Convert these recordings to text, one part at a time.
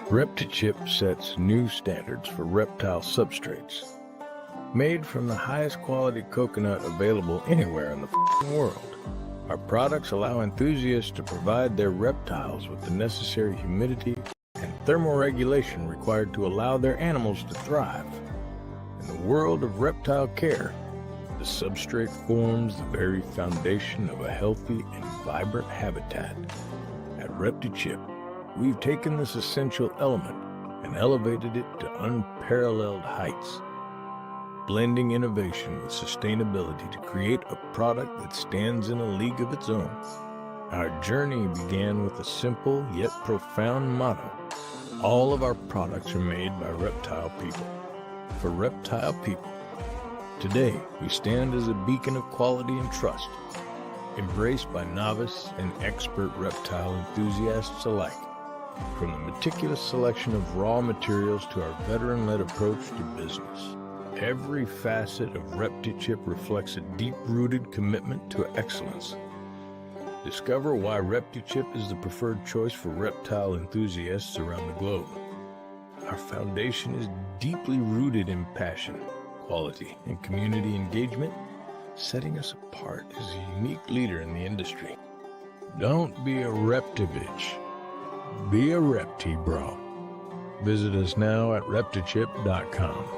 Reptichip sets new standards for reptile substrates. Made from the highest quality coconut available anywhere in the world, our products allow enthusiasts to provide their reptiles with the necessary humidity and thermoregulation required to allow their animals to thrive. In the world of reptile care, the substrate forms the very foundation of a healthy and vibrant habitat. At Reptichip, we've taken this essential element and elevated it to unparalleled heights, blending innovation with sustainability to create a product that stands in a league of its own. Our journey began with a simple yet profound motto: all of our products are made by reptile people, for reptile people. Today, we stand as a beacon of quality and trust, embraced by novice and expert reptile enthusiasts alike. From the meticulous selection of raw materials to our veteran-led approach to business, every facet of Reptichip reflects a deep-rooted commitment to excellence. Discover why Reptichip is the preferred choice for reptile enthusiasts around the globe. Our foundation is deeply rooted in passion, quality, and community engagement, setting us apart as a unique leader in the industry. Don't be a Reptivich. Be a Repti bro. Visit us now at reptichip.com.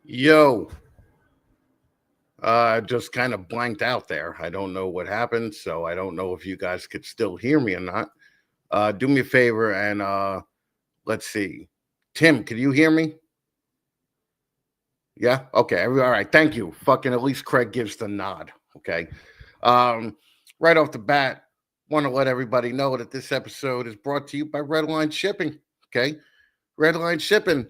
Yo, just kind of blanked out there. I don't know what happened, so I don't know if you guys could still hear me or not. Do me a favor and let's see. Tim, can you hear me? Yeah? Okay. All right. Thank you. Fucking at least Craig gives the nod. Okay. Right off the bat, want to let everybody know that this episode is brought to you by Redline Shipping. Okay. Redline Shipping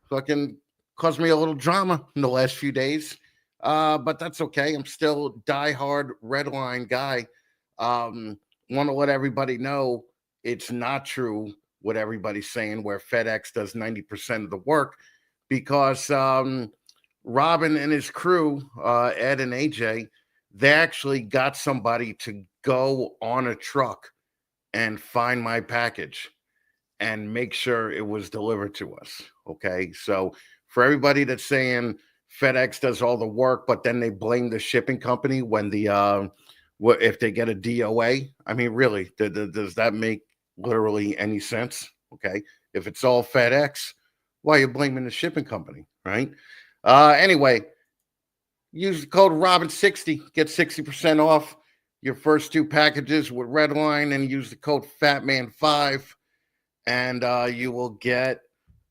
fucking caused me a little drama in the last few days. But that's okay. I'm still a diehard Redline guy. Want to let everybody know it's not true what everybody's saying where FedEx does 90% of the work, because Robin and his crew, Ed and AJ, they actually got somebody to go on a truck and find my package and make sure it was delivered to us. Okay. So for everybody that's saying FedEx does all the work, but then they blame the shipping company when if they get a DOA, I mean, really, does that make literally any sense? Okay. If it's all FedEx, why are you blaming the shipping company? Right. Anyway, use the code Robin60, get 60% off your first two packages with Redline, and use the code Fatman5, and you will get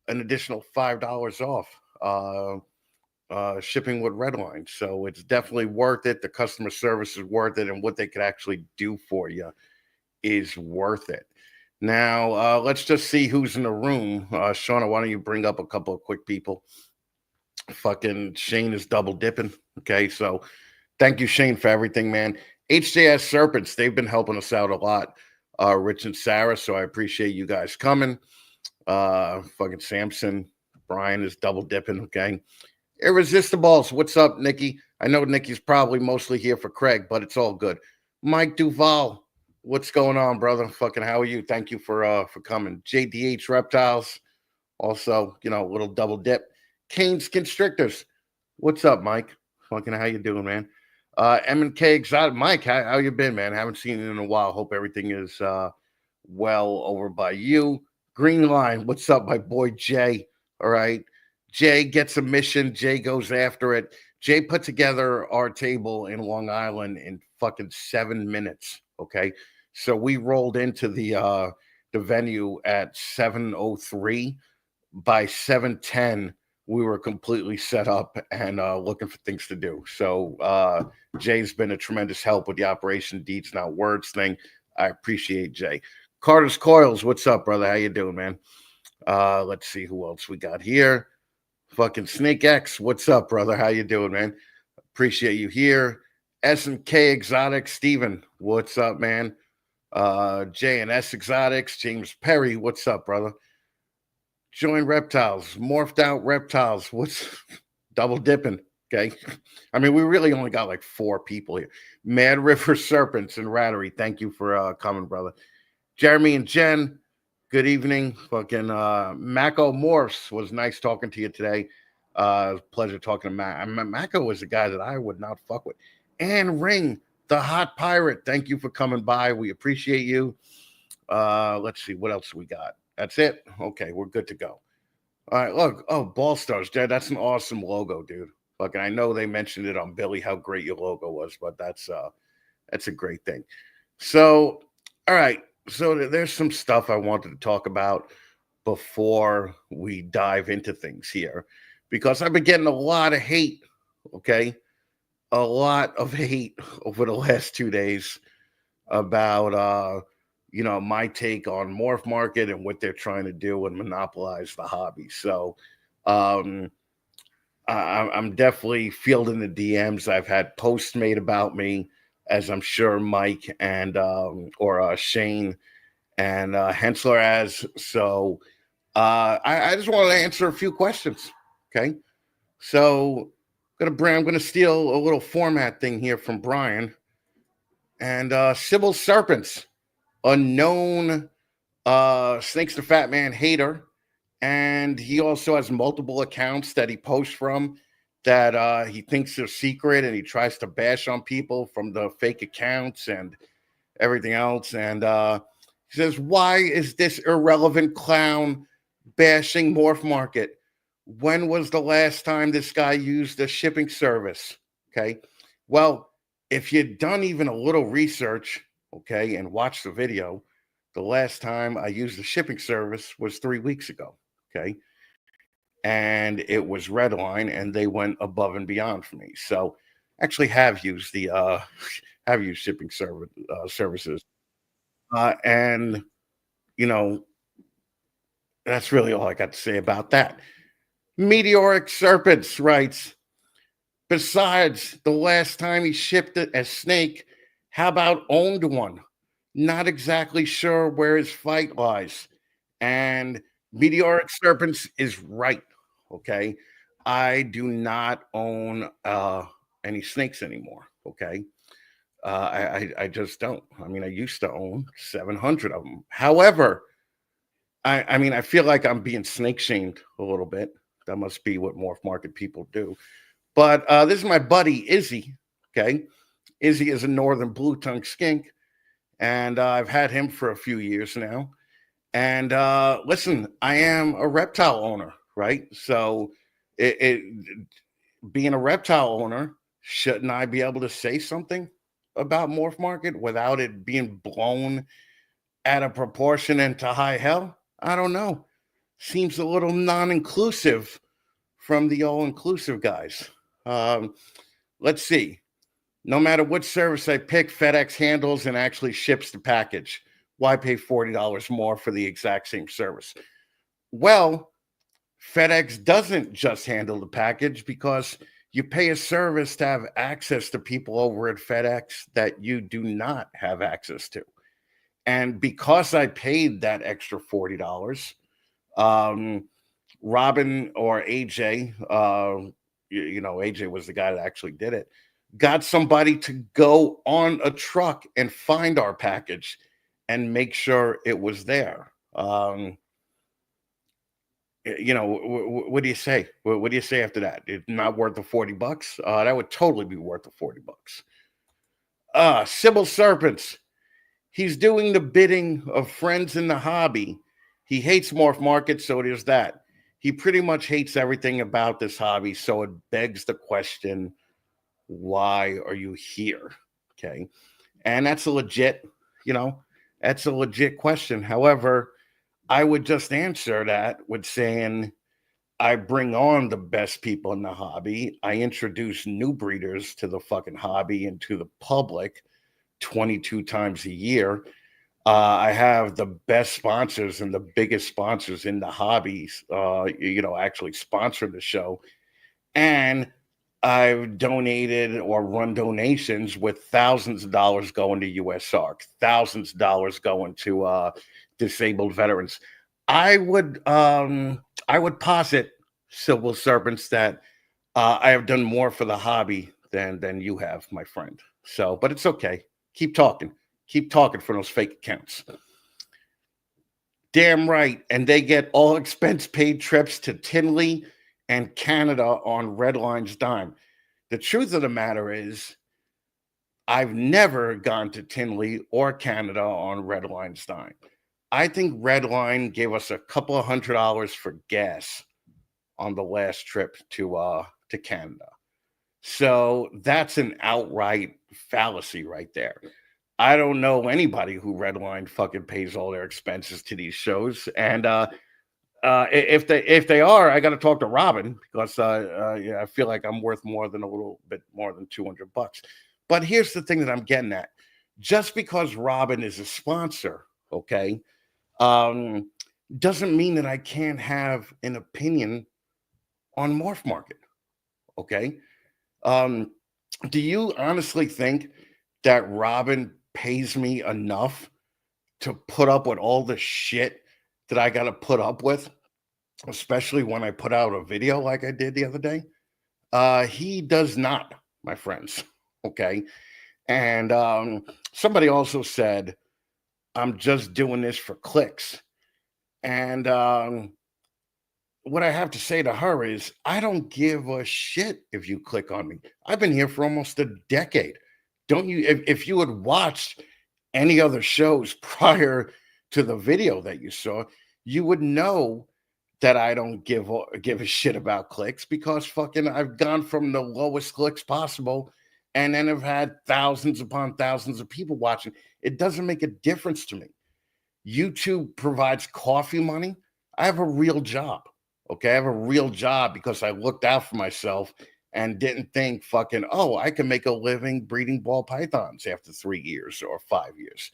an additional $5 off shipping with Redline. So it's definitely worth it. The customer service is worth it, and what they could actually do for you is worth it. Now, let's just see who's in the room. Shauna, why don't you bring up a couple of quick people? Fucking Shane is double dipping. Okay, so thank you, Shane, for everything, man. HJS Serpents, they've been helping us out a lot, Rich and Sarah, so I appreciate you guys coming. Fucking Samson. Brian is double dipping. Okay. Irresistibles. What's up, Nikki? I know Nikki's probably mostly here for Craig, but it's all good. Mike Duval. What's going on, brother? Fucking how are you? Thank you for coming. JDH Reptiles. Also, a little double dip. Kane's Constrictors. What's up, Mike? Fucking how you doing, man? M&K Exotic. Mike, how you been, man? Haven't seen you in a while. Hope everything is well over by you. Green Line. What's up, my boy Jay? All right. Jay gets a mission. Jay goes after it. Jay put together our table in Long Island in fucking 7 minutes. Okay. So we rolled into the venue at 7:03. By 7:10, we were completely set up and looking for things to do. So Jay's been a tremendous help with the Operation Deeds Not Words thing. I appreciate Jay. Carter's Coils, what's up, brother? How you doing, man? Let's see who else we got here. Fucking Snake X, what's up, brother? How you doing, man? Appreciate you here. S&K Exotics, Steven, what's up, man? J&S Exotics, James Perry, what's up, brother? Join Reptiles, Morphed Out Reptiles, what's double dipping, okay? I mean, we really only got like 4 people here. Mad River Serpents and Rattery, thank you for coming, brother. Jeremy and Jen, good evening. Fucking Mako Morphs, was nice talking to you today. Pleasure talking to Mac. Mako was a guy that I would not fuck with. And Ring, the hot pirate, thank you for coming by. We appreciate you. Let's see, what else we got? That's it. Okay, we're good to go. All right, look. Oh, Ball Stars, Jed. That's an awesome logo, dude. Fucking, I know they mentioned it on Billy how great your logo was, but that's a great thing. So, all right. So there's some stuff I wanted to talk about before we dive into things here, because I've been getting a lot of hate. Okay, a lot of hate over the last 2 days about my take on MorphMarket and what they're trying to do and monopolize the hobby. So I'm definitely fielding the DMs. I've had posts made about me, as I'm sure Mike and or Shane and Hensler has. So I just wanted to answer a few questions. Okay, so I'm gonna steal a little format thing here from Brian. And Sybil Serpents, a known Snakes to Fatman hater. And he also has multiple accounts that he posts from that he thinks are secret, and he tries to bash on people from the fake accounts and everything else. And he says, why is this irrelevant clown bashing MorphMarket? When was the last time this guy used a shipping service? Okay. Well, if you'd done even a little research, okay, and watched the video, the last time I used the shipping service was 3 weeks ago, okay? And it was Redline, and they went above and beyond for me. So actually have used the have used shipping services. And that's really all I got to say about that. Meteoric Serpents writes, besides the last time he shipped it as Snake, how about owned one? Not exactly sure where his fight lies. And Meteoric Serpents is right. Okay. I do not own any snakes anymore. Okay. I just don't. I mean, I used to own 700 of them. However, I mean, I feel like I'm being snake shamed a little bit. That must be what MorphMarket people do. But this is my buddy Izzy. Okay, Izzy is a northern blue tongue skink, and I've had him for a few years now. And listen, I am a reptile owner, right? So, being a reptile owner, shouldn't I be able to say something about MorphMarket without it being blown at a proportion into high hell? I don't know. Seems a little non-inclusive from the all-inclusive guys. Let's see. No matter which service I pick, FedEx handles and actually ships the package. Why pay $40 more for the exact same service? Well, FedEx doesn't just handle the package because you pay a service to have access to people over at FedEx that you do not have access to. And because I paid that extra $40, Robin or AJ, AJ was the guy that actually did it, got somebody to go on a truck and find our package and make sure it was there. What do you say? What do you say after that? It's not worth the $40. That would totally be worth the $40. Sybil Serpents. He's doing the bidding of friends in the hobby. He hates MorphMarket, so there's that. He pretty much hates everything about this hobby, so it begs the question, why are you here? Okay. And that's a legit question. However, I would just answer that with saying, I bring on the best people in the hobby. I introduce new breeders to the fucking hobby and to the public 22 times a year. I have the best sponsors and the biggest sponsors in the hobbies, actually sponsor the show. And I've donated or run donations with thousands of dollars going to USARC, thousands of dollars going to disabled veterans. I would posit, Civil Serpents, that I have done more for the hobby than you have, my friend. So, but it's okay. Keep talking for those fake accounts. Damn right. And they get all expense paid trips to Tinley and Canada on Redline's dime. The truth of the matter is, I've never gone to Tinley or Canada on Redline's dime. I think Redline gave us a couple of $100 for gas on the last trip to Canada. So that's an outright fallacy right there. I don't know anybody who Redline fucking pays all their expenses to these shows. And if they are, I got to talk to Robin, because I feel like I'm worth a little bit more than $200. But here's the thing that I'm getting at: just because Robin is a sponsor, okay, doesn't mean that I can't have an opinion on MorphMarket. Okay, do you honestly think that Robin pays me enough to put up with all the shit that I got to put up with, especially when I put out a video like I did the other day? He does not, my friends. Okay. And somebody also said, I'm just doing this for clicks. And what I have to say to her is, I don't give a shit if you click on me. I've been here for almost a decade. Don't you? If you had watched any other shows prior to the video that you saw, you would know that I don't give a shit about clicks, because fucking I've gone from the lowest clicks possible, and then I've had thousands upon thousands of people watching. It doesn't make a difference to me. YouTube provides coffee money. I have a real job. Okay, I have a real job because I looked out for myself and didn't think fucking, oh, I can make a living breeding ball pythons after 3 years or 5 years.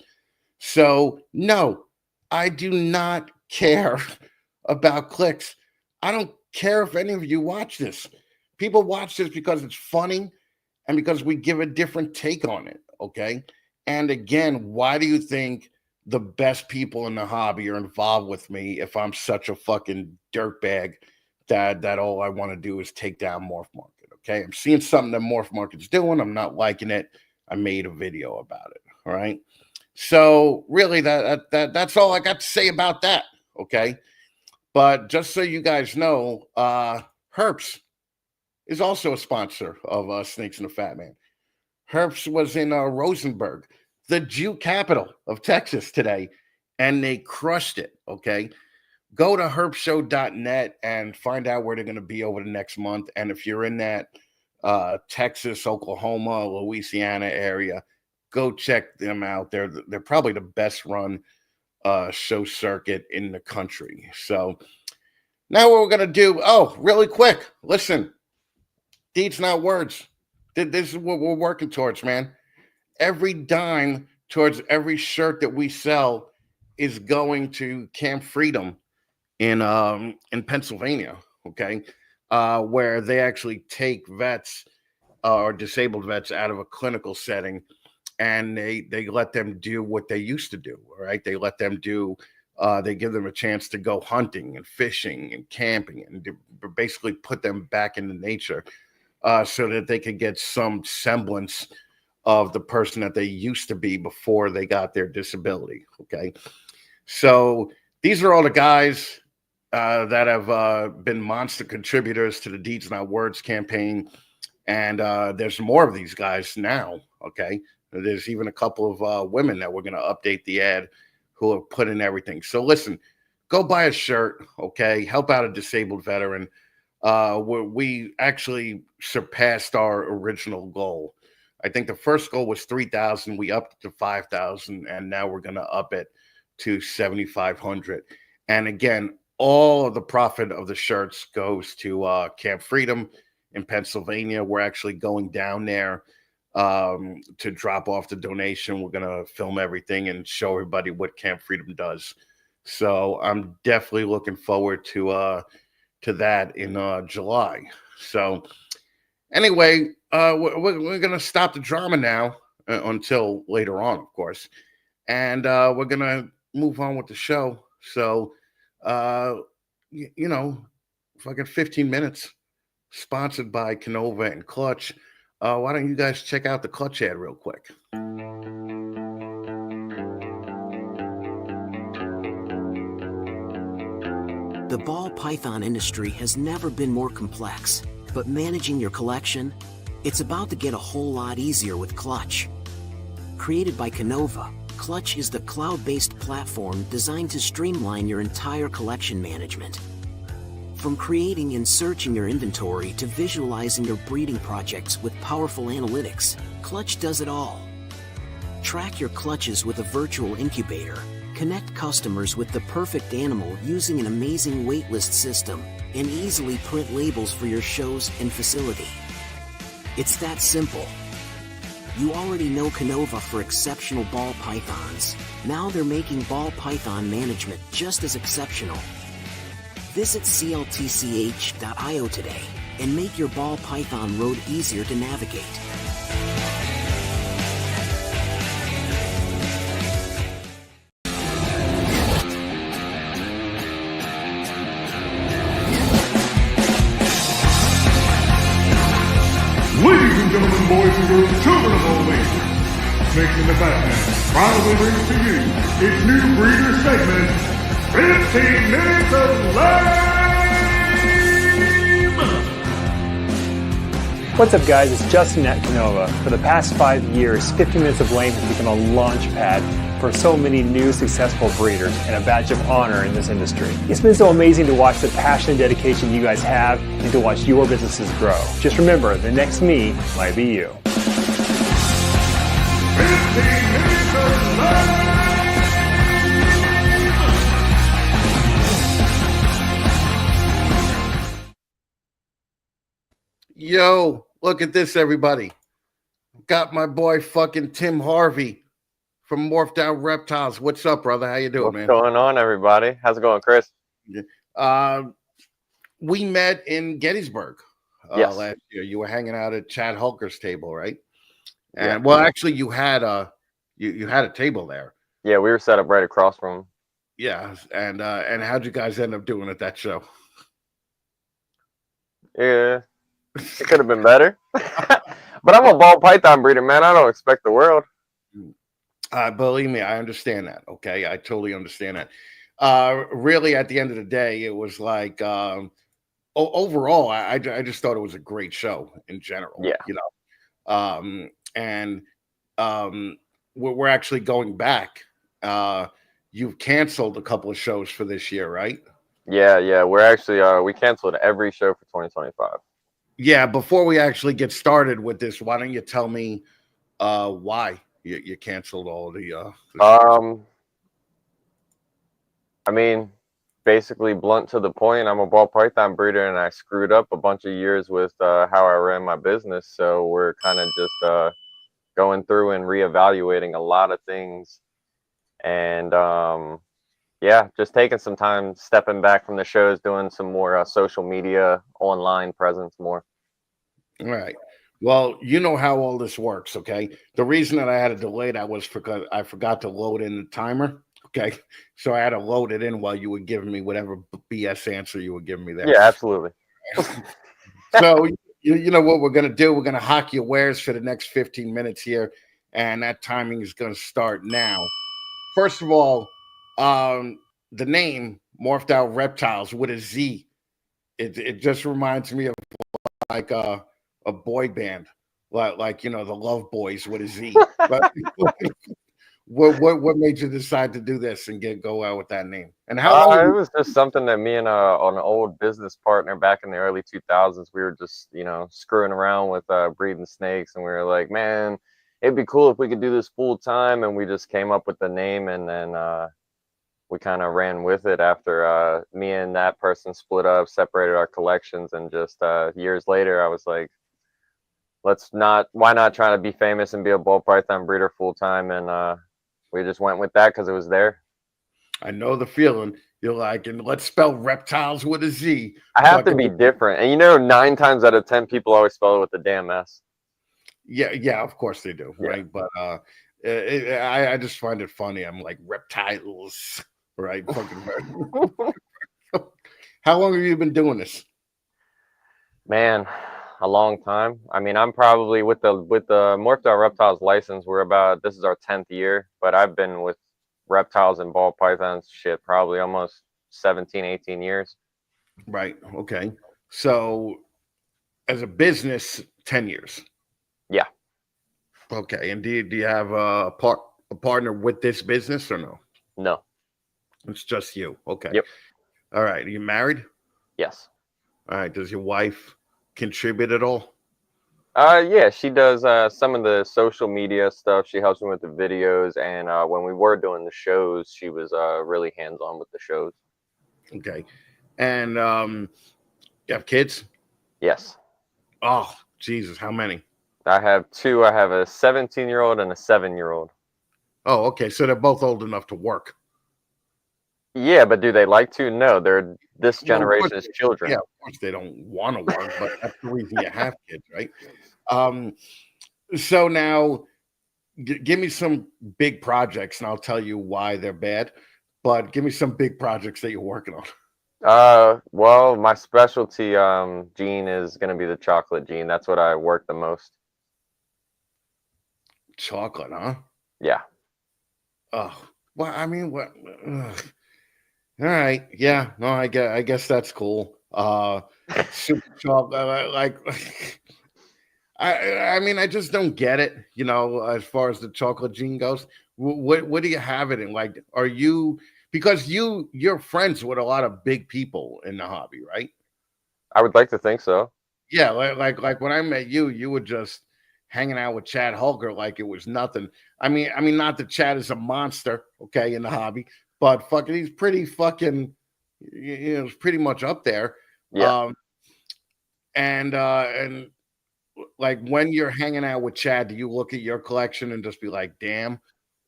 So no, I do not care about clicks. I don't care if any of you watch this. People watch this because it's funny and because we give a different take on it. Okay. And again, why do you think the best people in the hobby are involved with me if I'm such a fucking dirtbag that all I want to do is take down MorphMarket? Okay, I'm seeing something that MorphMarket's doing. I'm not liking it. I made a video about it. All right. So really, that's all I got to say about that. Okay. But just so you guys know, Herps is also a sponsor of Snakes and the Fatman. Herps was in Rosenberg, the Jew capital of Texas today, and they crushed it. Okay. Go to herpshow.net and find out where they're going to be over the next month. And if you're in that Texas, Oklahoma, Louisiana area, go check them out. They're probably the best run show circuit in the country. So now what we're going to do, really quick, listen, deeds, not words. This is what we're working towards, man. Every dime towards every shirt that we sell is going to Camp Freedom in Pennsylvania, okay, where they actually take vets or disabled vets out of a clinical setting, and they let them do what they used to do. All right, they let them do They give them a chance to go hunting and fishing and camping and basically put them back into nature so that they could get some semblance of the person that they used to be before they got their disability. Okay. So these are all the guys that have been monster contributors to the Deeds Not Words campaign. And there's more of these guys now. Okay. There's even a couple of women that we're going to update the ad who have put in everything. So listen, go buy a shirt. Okay. Help out a disabled veteran. We actually surpassed our original goal. I think the first goal was 3,000. We upped it to 5,000, and now we're going to up it to 7,500. And again, all of the profit of the shirts goes to Camp Freedom in Pennsylvania. We're actually going down there to drop off the donation. We're going to film everything and show everybody what Camp Freedom does. So I'm definitely looking forward to that in July. So anyway, we're going to stop the drama now until later on, of course. And we're going to move on with the show. So, fucking 15 minutes, sponsored by Canova and Clutch. Why don't you guys check out the Clutch ad real quick? The ball python industry has never been more complex, but managing your collection, it's about to get a whole lot easier with Clutch. Created by Canova, Clutch is the cloud-based platform designed to streamline your entire collection management. From creating and searching your inventory to visualizing your breeding projects with powerful analytics, Clutch does it all. Track your clutches with a virtual incubator, connect customers with the perfect animal using an amazing waitlist system, and easily print labels for your shows and facility. It's that simple. You already know Canova for exceptional ball pythons. Now they're making ball python management just as exceptional. Visit cltch.io today and make your ball python road easier to navigate. Ladies and gentlemen, boys and girls, children of all ages, making the Fatman proudly brings to you its new breeder segment, 15 Minutes of Lame! What's up, guys? It's Justin at Canova. For the past 5 years, 15 Minutes of Lame has become a launch pad for so many new successful breeders and a badge of honor in this industry. It's been so amazing to watch the passion and dedication you guys have and to watch your businesses grow. Just remember, the next me might be you. 15 Minutes of Lame! Yo, look at this, everybody. Got my boy fucking Tim Harvey from Morphed Out Reptiles. What's up, brother? How you doing, man? What's going on, everybody? How's it going, Chris? We met in Gettysburg Yes. last year. You were hanging out at Chad Hulker's table, right? Yeah. And well, actually, you had a table there. Yeah, we were set up right across from him. Yeah, and how'd you guys end up doing at that show? Yeah, it could have been better. But I'm a ball python breeder, man. I don't expect the world. Believe me, I understand that. Okay, I totally understand that. Really, at the end of the day, it was like overall, I just thought it was a great show in general. Yeah. You know, we're actually going back. You've canceled a couple of shows for this year, right? Yeah. We're actually we canceled every show for 2025. Yeah. Before we actually get started with this, why don't you tell me why you canceled all the shows? I mean, basically blunt to the point, I'm a ball python breeder and I screwed up a bunch of years with how I ran my business. So we're kind of just going through and reevaluating a lot of things. And yeah, just taking some time, stepping back from the shows, doing some more social media, online presence more. All right. Well, you know how all this works, okay? The reason that I had to delay that was because I forgot to load in the timer, Okay, so I had to load it in while you were giving me whatever BS answer you were giving me there. Yeah, absolutely. So you know what we're gonna do? We're gonna hock your wares for the next 15 minutes here, and that timing is gonna start now. First of all, the name Morphed Out Reptiles with a Z. It just reminds me of like a boy band, like you know the Love Boys with a Z. But what made you decide to do this and go out with that name? And how long? It was just something that me and an old business partner back in the early 2000s, we were just, screwing around with breeding snakes, and we were like, man, it'd be cool if we could do this full time, and we just came up with the name, and then we kind of ran with it after me and that person split up, separated our collections, and just years later, I was like, why not try to be famous and be a ball python breeder full time, and we just went with that because it was there. I know the feeling. You're like, and let's spell reptiles with a Z. I have to be different. And 9 times out of 10 people always spell it with the damn S. Yeah, of course they do, right? But I just find it funny. I'm like, reptiles, right? Fucking How long have you been doing this? Man, a long time. I mean, I'm probably with the Morphed Out Reptiles license, this is our 10th year, but I've been with reptiles and ball pythons probably almost 17, 18 years. Right. Okay. So as a business, 10 years. Yeah. Okay. And do you have a partner with this business or no? No. It's just you. Okay. Yep. All right. Are you married? Yes. All right. Does your wife contribute at all? Yeah, she does some of the social media stuff. She helps me with the videos, and when we were doing the shows, she was really hands-on with the shows. Okay. And you have kids? Yes. Oh, Jesus. How many? I have 2. I have a 17-year-old and a 7-year-old. Oh, okay. So they're both old enough to work. Yeah, but do they like to? No, they're this generation's children. Yeah, of course they don't want to work, but that's the reason you have kids, right? So now give me some big projects and I'll tell you why they're bad, but give me some big projects that you're working on. Well, my specialty gene is going to be the chocolate gene. That's what I work the most. Chocolate, huh? Yeah. Oh, well, I mean, what? All right. Yeah. No, I guess that's cool. Super chocolate, like I mean, I just don't get it, as far as the chocolate gene goes. What do you have it in? Like, are you, because you're friends with a lot of big people in the hobby, right? I would like to think so. Yeah, like when I met you, you were just hanging out with Chad Hulker like it was nothing. I mean, not that Chad is a monster, okay, in the hobby, but fucking, he's pretty fucking, it's pretty much up there. Yeah. And like when you're hanging out with Chad, do you look at your collection and just be like, damn?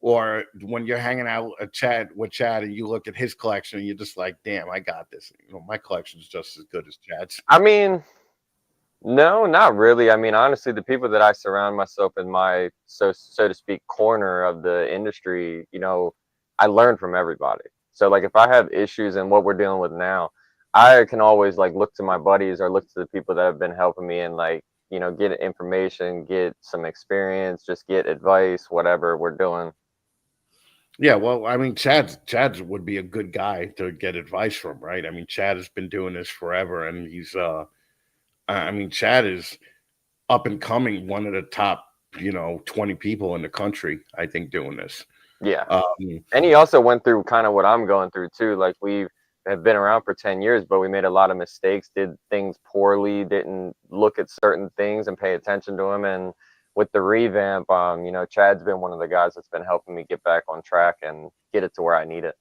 Or when you're hanging out with Chad and you look at his collection and you're just like, damn, I got this. My collection is just as good as Chad's. I mean, no, not really. I mean, honestly, the people that I surround myself in my, so to speak, corner of the industry, I learn from everybody. So like if I have issues in what we're dealing with now, I can always like look to my buddies or look to the people that have been helping me and like, get information, get some experience, just get advice, whatever we're doing. Yeah, well, I mean, Chad would be a good guy to get advice from, right? I mean, Chad has been doing this forever, and he's, Chad is up and coming, one of the top, 20 people in the country, I think, doing this. Yeah, and he also went through kind of what I'm going through too. Like we have been around for 10 years, but we made a lot of mistakes, did things poorly, didn't look at certain things and pay attention to them, and with the revamp, Chad's been one of the guys that's been helping me get back on track and get it to where I need it.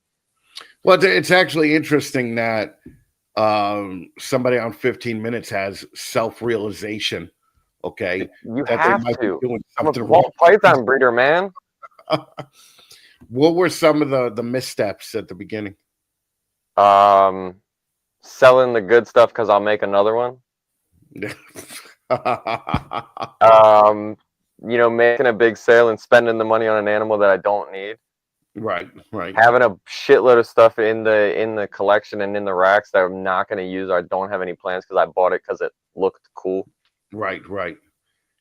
Well, it's actually interesting that somebody on 15 Minutes has self-realization. Okay, you that have they might to. Be doing I'm a something ball python breeder, man. What were some of the missteps at the beginning? Selling the good stuff because I'll make another one. Making a big sale and spending the money on an animal that I don't need. Right, right, Having a shitload of stuff in the collection and in the racks that I'm not going to use, or I don't have any plans because I bought it because it looked cool. right, right.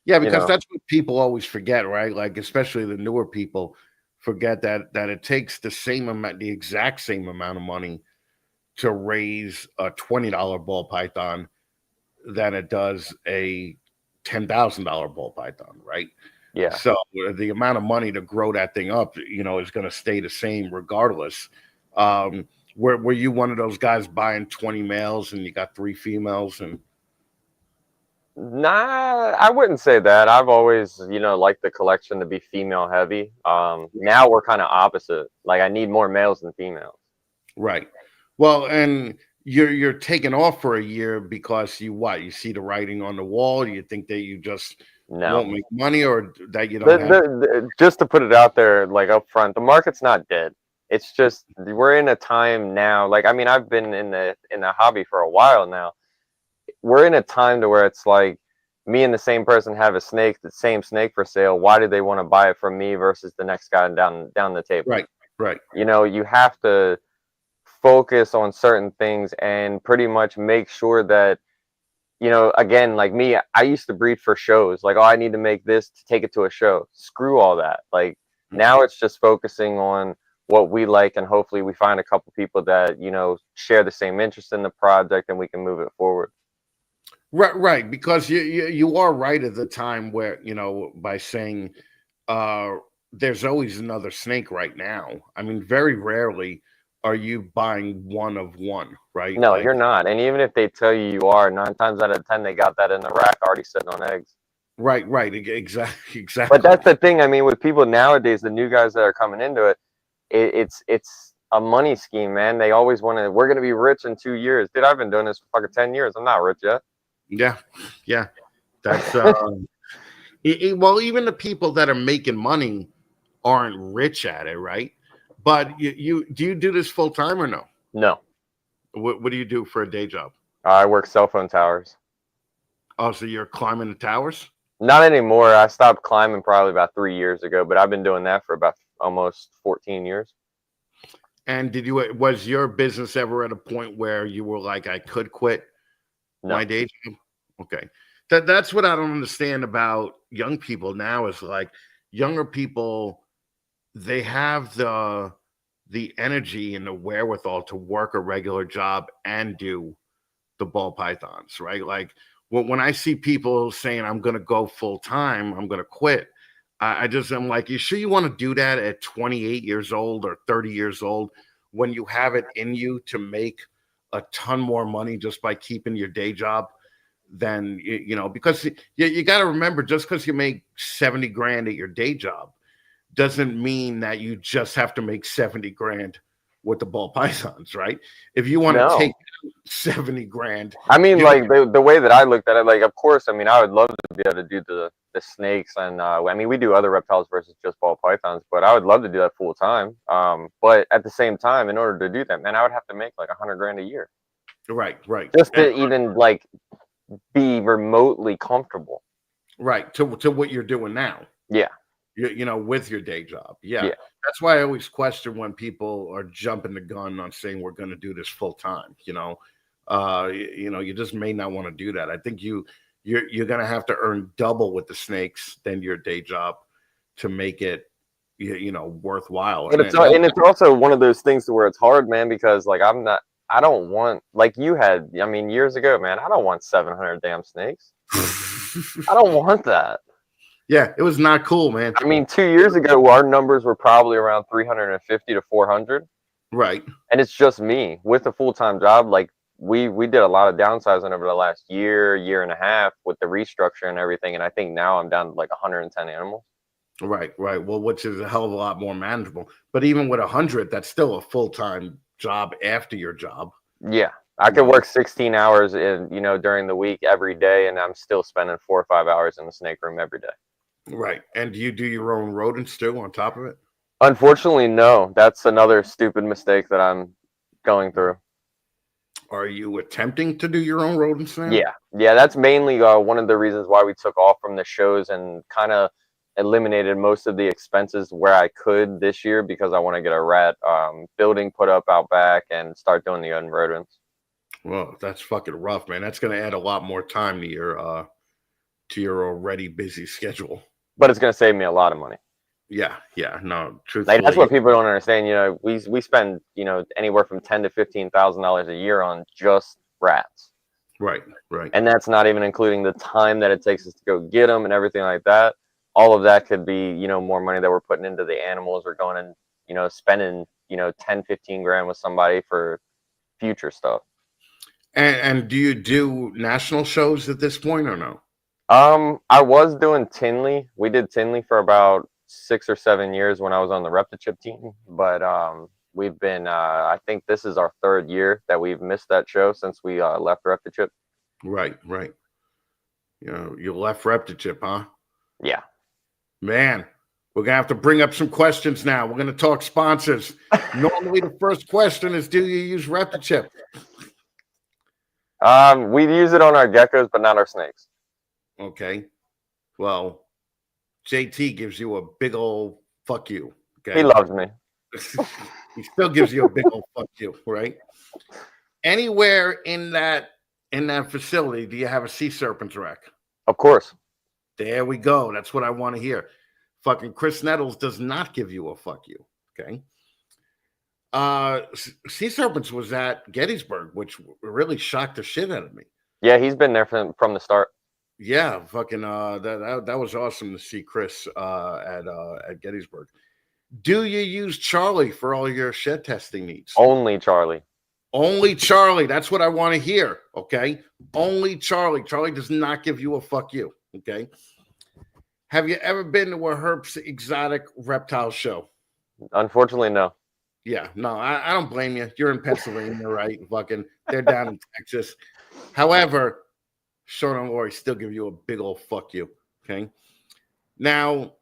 Yeah, You because know, that's what people always forget, right? Like especially the newer people forget that it takes the exact same amount of money to raise a $20 ball python than it does a $10,000 ball python, right? yeah. So the amount of money to grow that thing up, is going to stay the same regardless. Were you one of those guys buying 20 males and you got 3 females and Nah, I wouldn't say that. I've always, liked the collection to be female heavy. Now we're kind of opposite. Like I need more males than females. right? Well, and you're taking off for a year because you see the writing on the wall. You think that you just No. won't make money, or that you don't have. Just to put it out there, like up front, the market's not dead. It's just we're in a time now. Like I mean, I've been in the hobby for a while now. We're in a time to where it's like me and the same person have the same snake for sale. Why do they want to buy it from me versus the next guy down the table? Right, right, You have to focus on certain things and pretty much make sure that again, like me, I used to breed for shows. Like, oh, I need to make this to take it to a show. Screw all that. Like now it's just focusing on what we like, and hopefully we find a couple people that share the same interest in the project and we can move it forward. right. Because you are right at the time where by saying there's always another snake right now. I mean, very rarely are you buying one of one, right? No, Like, you're not. And even if they tell you you are, 9 times out of 10 they got that in the rack already sitting on eggs. right, exactly, But that's the thing. I mean, with people nowadays, the new guys that are coming into it, it's a money scheme, man. They always want to. We're gonna be rich in 2 years. Dude, I've been doing this for fucking 10 years. I'm not rich yet. Yeah. That's well, even the people that are making money aren't rich at it, right? But you do you do this full time or no? No, What do you do for a day job? I work cell phone towers. Oh, so you're climbing the towers? Not anymore. I stopped climbing probably about 3 years ago, but I've been doing that for about almost 14 years. And was your business ever at a point where you were like, I could quit my day job? Okay. That's what I don't understand about young people now is like younger people, they have the energy and the wherewithal to work a regular job and do the ball pythons, right? Like when I see people saying I'm going to go full time, I'm going to quit. I'm like, you sure you want to do that at 28 years old or 30 years old when you have it in you to make a ton more money just by keeping your day job? Then because you got to remember, just because you make 70 grand at your day job doesn't mean that you just have to make 70 grand with the ball pythons, right? If you want to take 70 grand, I mean, like the way that I looked at it, like of course, I mean, I would love to be able to do the snakes, and I mean, we do other reptiles versus just ball pythons, but I would love to do that full time. But at the same time, in order to do that, man, I would have to make like 100 grand a year, right, just to even like be remotely comfortable, right, to what you're doing now. Yeah. With your day job. Yeah. That's why I always question when people are jumping the gun on saying we're going to do this full time. You just may not want to do that. I think you're going to have to earn double with the snakes than your day job to make it worthwhile. And it's also one of those things to where it's hard, man, because like I don't want, like you had, I mean, years ago, man, I don't want 700 damn snakes. I don't want that. Yeah, it was not cool, man. I mean, 2 years ago, our numbers were probably around 350 to 400. Right. And it's just me with a full-time job. Like we did a lot of downsizing over the last year and a half with the restructure and everything. And I think now I'm down to like 110 animals. Right. Well, which is a hell of a lot more manageable. But even with 100, that's still a full-time job after your job. Yeah. I could work 16 hours during the week every day, and I'm still spending 4 or 5 hours in the snake room every day. Right. And do you do your own rodents too on top of it? Unfortunately, no. That's another stupid mistake that I'm going through. Are you attempting to do your own rodents now? Yeah. That's mainly one of the reasons why we took off from the shows and kind of eliminated most of the expenses where I could this year because I want to get a rat building put up out back and start doing the rodents. Well, that's fucking rough, man. That's going to add a lot more time to your already busy schedule. But it's going to save me a lot of money. Yeah, no, truthfully. Like, that's what people don't understand. You know, we spend, you know, anywhere from $10,000 to $15,000 a year on just rats. Right. And that's not even including the time that it takes us to go get them and everything like that. All of that could be, you know, more money that we're putting into the animals or going and, you know, spending, you know, 10, 15 grand with somebody for future stuff. And do you do national shows at this point or no? I was doing Tinley. We did Tinley for about 6 or 7 years when I was on the Reptichip team, but we've been I think this is our 3rd year that we've missed that show since we left Reptichip. Right. You know, you left Reptichip, huh? Yeah. Man, we're gonna have to bring up some questions now. We're gonna talk sponsors. Normally the first question is, do you use Reptichip? We use it on our geckos, but not our snakes. Okay. Well, JT gives you a big old fuck you. Okay. He loves me. He still gives you a big old fuck you, right? Anywhere in that facility, do you have a sea serpents rack? Of course. There we go. That's what I want to hear. Fucking Chris Nettles does not give you a fuck you. Okay. Sea Serpents was at Gettysburg, which really shocked the shit out of me. Yeah, he's been there from the start. Yeah, fucking that was awesome to see Chris at Gettysburg. Do you use Charlie for all your shed testing needs? Only Charlie. Only Charlie. That's what I want to hear. Okay. Only Charlie. Charlie does not give you a fuck you. Okay. Have you ever been to a Herp's exotic reptile show? Unfortunately, no. Yeah, no, I don't blame you. You're in Pennsylvania, right? Fucking, they're down in Texas. However, Sean and Lori still give you a big old fuck you. Okay. Now,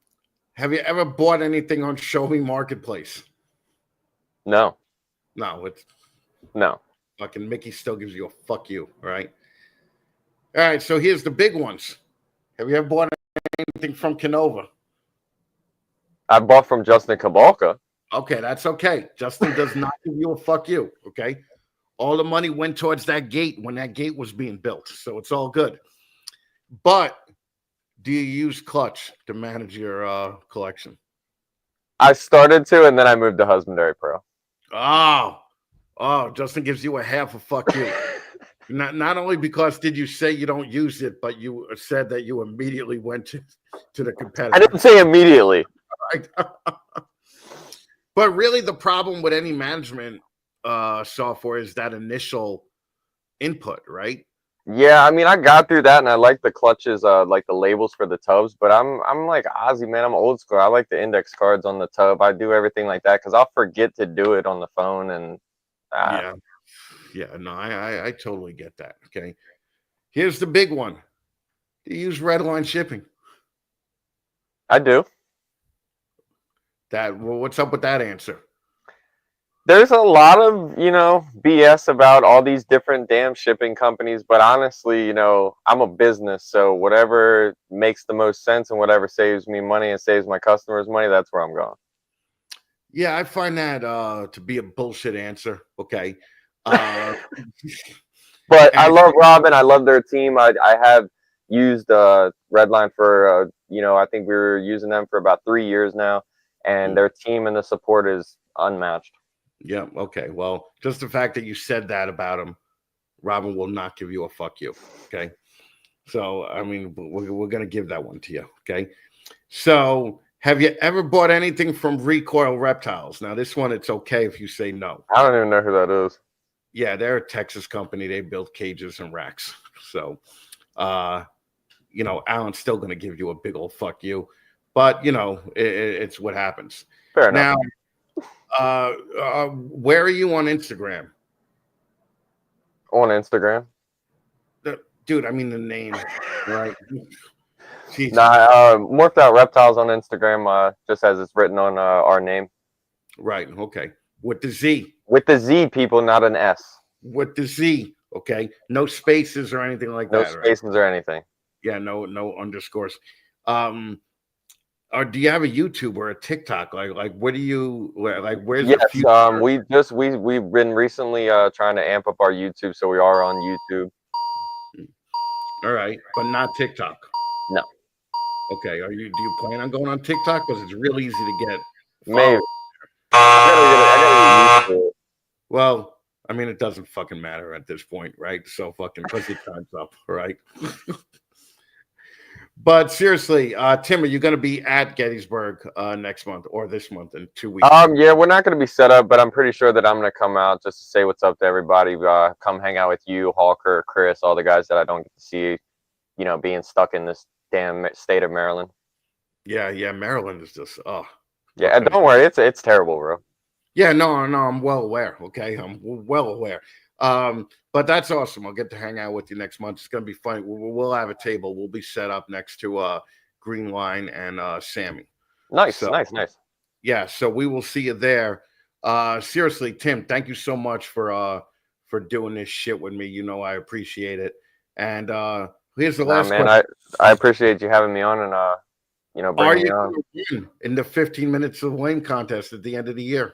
have you ever bought anything on Show Me Marketplace? No. No, No. Fucking Mickey still gives you a fuck you, right? All right, so here's the big ones. Have you ever bought anything from Canova? I bought from Justin Kabalka. Okay, that's okay. Justin does not give you a fuck you, okay? All the money went towards that gate when that gate was being built, so it's all good. But do you use Clutch to manage your collection? I started to, and then I moved to Husbandry Pro. Oh, Justin gives you a half a fuck you. Not only because did you say you don't use it, but you said that you immediately went to the competitor. I didn't say immediately. But really, the problem with any management software is that initial input, right? Yeah, I mean, I got through that, and I like the clutches, like the labels for the tubs. But I'm like Ozzy, man. I'm old school. I like the index cards on the tub. I do everything like that because I'll forget to do it on the phone. And no, I totally get that. Okay, here's the big one: do you use Redline shipping? I do. What's up with that answer? There's a lot of, BS about all these different damn shipping companies, but honestly, I'm a business, so whatever makes the most sense and whatever saves me money and saves my customers money, that's where I'm going. Yeah, I find that to be a bullshit answer. Okay. But I love Robin. I love their team. I have used Redline for, I think we were using them for about 3 years now. And their team and the support is unmatched. Yeah. Okay. Well, just the fact that you said that about him, Robin will not give you a fuck you. Okay. So, I mean, we're going to give that one to you. Okay. So, have you ever bought anything from Recoil Reptiles? Now, this one, it's okay if you say no. I don't even know who that is. Yeah. They're a Texas company. They build cages and racks. So, Alan's still going to give you a big old fuck you. But, it's what happens. Fair enough. Now, where are you on Instagram? On Instagram? Dude, I mean the name, right? Morphed Out Reptiles on Instagram, just as it's written on our name. Right, okay. With the Z. With the Z, people, not an S. With the Z, okay? No spaces or anything like that. No spaces or anything. Yeah, no underscores. or do you have a YouTube or a TikTok? Like where do you where's Yes, the future? we've been recently trying to amp up our YouTube, so we are on YouTube. All right, but not TikTok. No, Okay, do you plan on going on TikTok? Because it's real easy to get maybe. followers. I gotta get used to it. Well, I mean, it doesn't fucking matter at this point, right? So fucking because your time's up, right? But seriously, Tim, are you going to be at Gettysburg next month or this month in 2 weeks? Yeah, we're not gonna be set up, but I'm pretty sure that I'm gonna come out just to say what's up to everybody. Come hang out with you, Hawker, Chris, all the guys that I don't get to see, being stuck in this damn state of Maryland. Yeah, Maryland is just Yeah, okay. don't worry, it's terrible, bro. Yeah, no, I'm well aware. Okay, I'm well aware. But that's awesome. I'll get to hang out with you next month. It's gonna be fun. We'll have a table. We'll be set up next to Green Line and Sammy. Nice. Yeah, so we will see you there. Seriously, Tim, thank you so much for doing this shit with me. I appreciate it. And here's the last man, question. I appreciate you having me on and bringing me on. Are you going to win in the 15 Minutes of Lame contest at the end of the year?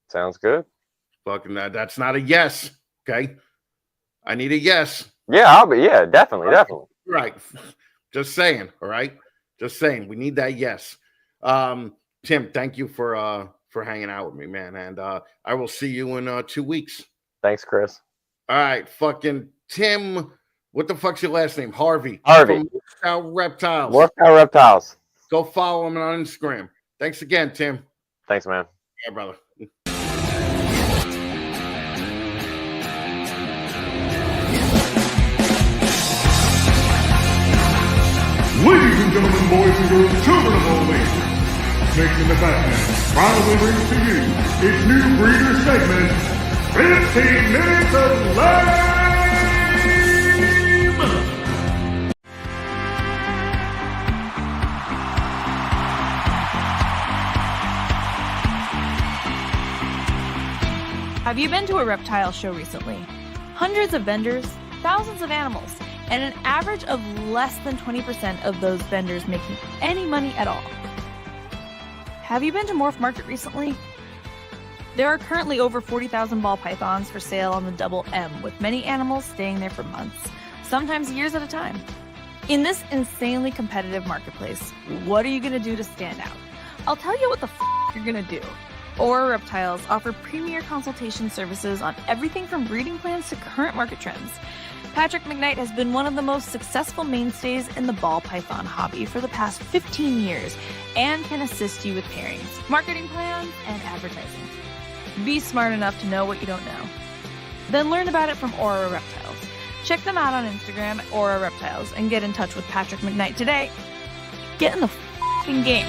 Sounds good. Fucking that's not a yes. Okay, I need a yes. Yeah, I'll be. Yeah, definitely. Right. Just saying. All right. Just saying. We need that yes. Tim, thank you for hanging out with me, man. And I will see you in 2 weeks. Thanks, Chris. All right, fucking Tim. What the fuck's your last name? Harvey. Harvey. From Reptiles. Reptiles. Go follow him on Instagram. Thanks again, Tim. Thanks, man. Yeah, brother. Ladies and gentlemen, boys and girls, children of all ages, making the Batman proudly brings to you its new breeder segment, 15 Minutes of Lame! Have you been to a reptile show recently? Hundreds of vendors, thousands of animals, and an average of less than 20% of those vendors making any money at all. Have you been to MorphMarket recently? There are currently over 40,000 ball pythons for sale on the Double M, with many animals staying there for months, sometimes years at a time. In this insanely competitive marketplace, what are you going to do to stand out? I'll tell you what the you're going to do. Aura Reptiles offer premier consultation services on everything from breeding plans to current market trends. Patrick McKnight has been one of the most successful mainstays in the ball python hobby for the past 15 years and can assist you with pairings, marketing plans, and advertising. Be smart enough to know what you don't know. Then learn about it from Aura Reptiles. Check them out on Instagram at Aura Reptiles and get in touch with Patrick McKnight today. Get in the f***ing game.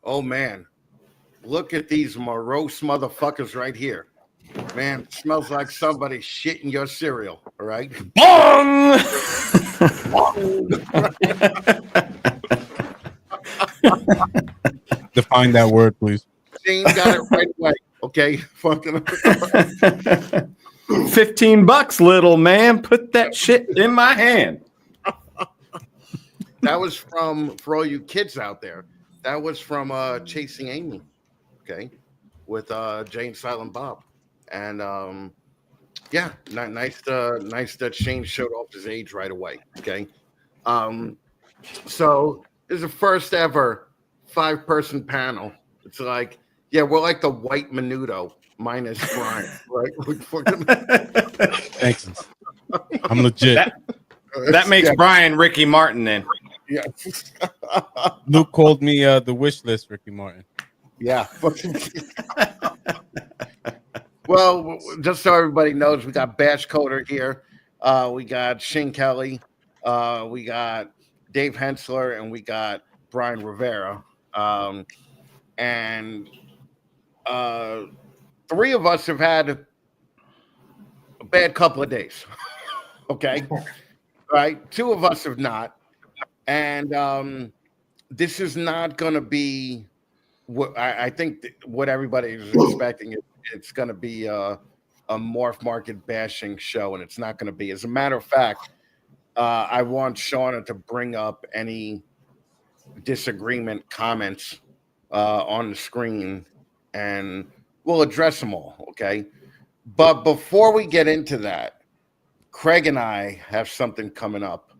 Oh man, look at these morose motherfuckers right here. Man, it smells like somebody shitting your cereal. All right. Bong! Define that word, please. Shane got it right away. Okay. Fucking $15, little man. Put that shit in my hand. That was for all you kids out there. That was from Chasing Amy, okay, with Jane Silent Bob, and yeah, nice that Shane showed off his age right away, okay. So this is the first ever 5-person panel. It's like, yeah, we're like the white Menudo minus Brian, right? Thanks. I'm legit. That makes Brian Ricky Martin then. Yeah. Luke called me the wish list, Ricky Martin. Yeah. Well, just so everybody knows, we got Bash Coder here. We got Shane Kelly. We got Dave Hensler, and we got Brian Rivera. And 3 of us have had a bad couple of days. Okay. right? Two of us have not, and this is not going to be what I think what everybody is expecting. It's going to be a MorphMarket bashing show, and it's not going to be. As a matter of fact, I want Shauna to bring up any disagreement comments on the screen, and we'll address them all. Okay, but before we get into that, Craig and I have something coming up,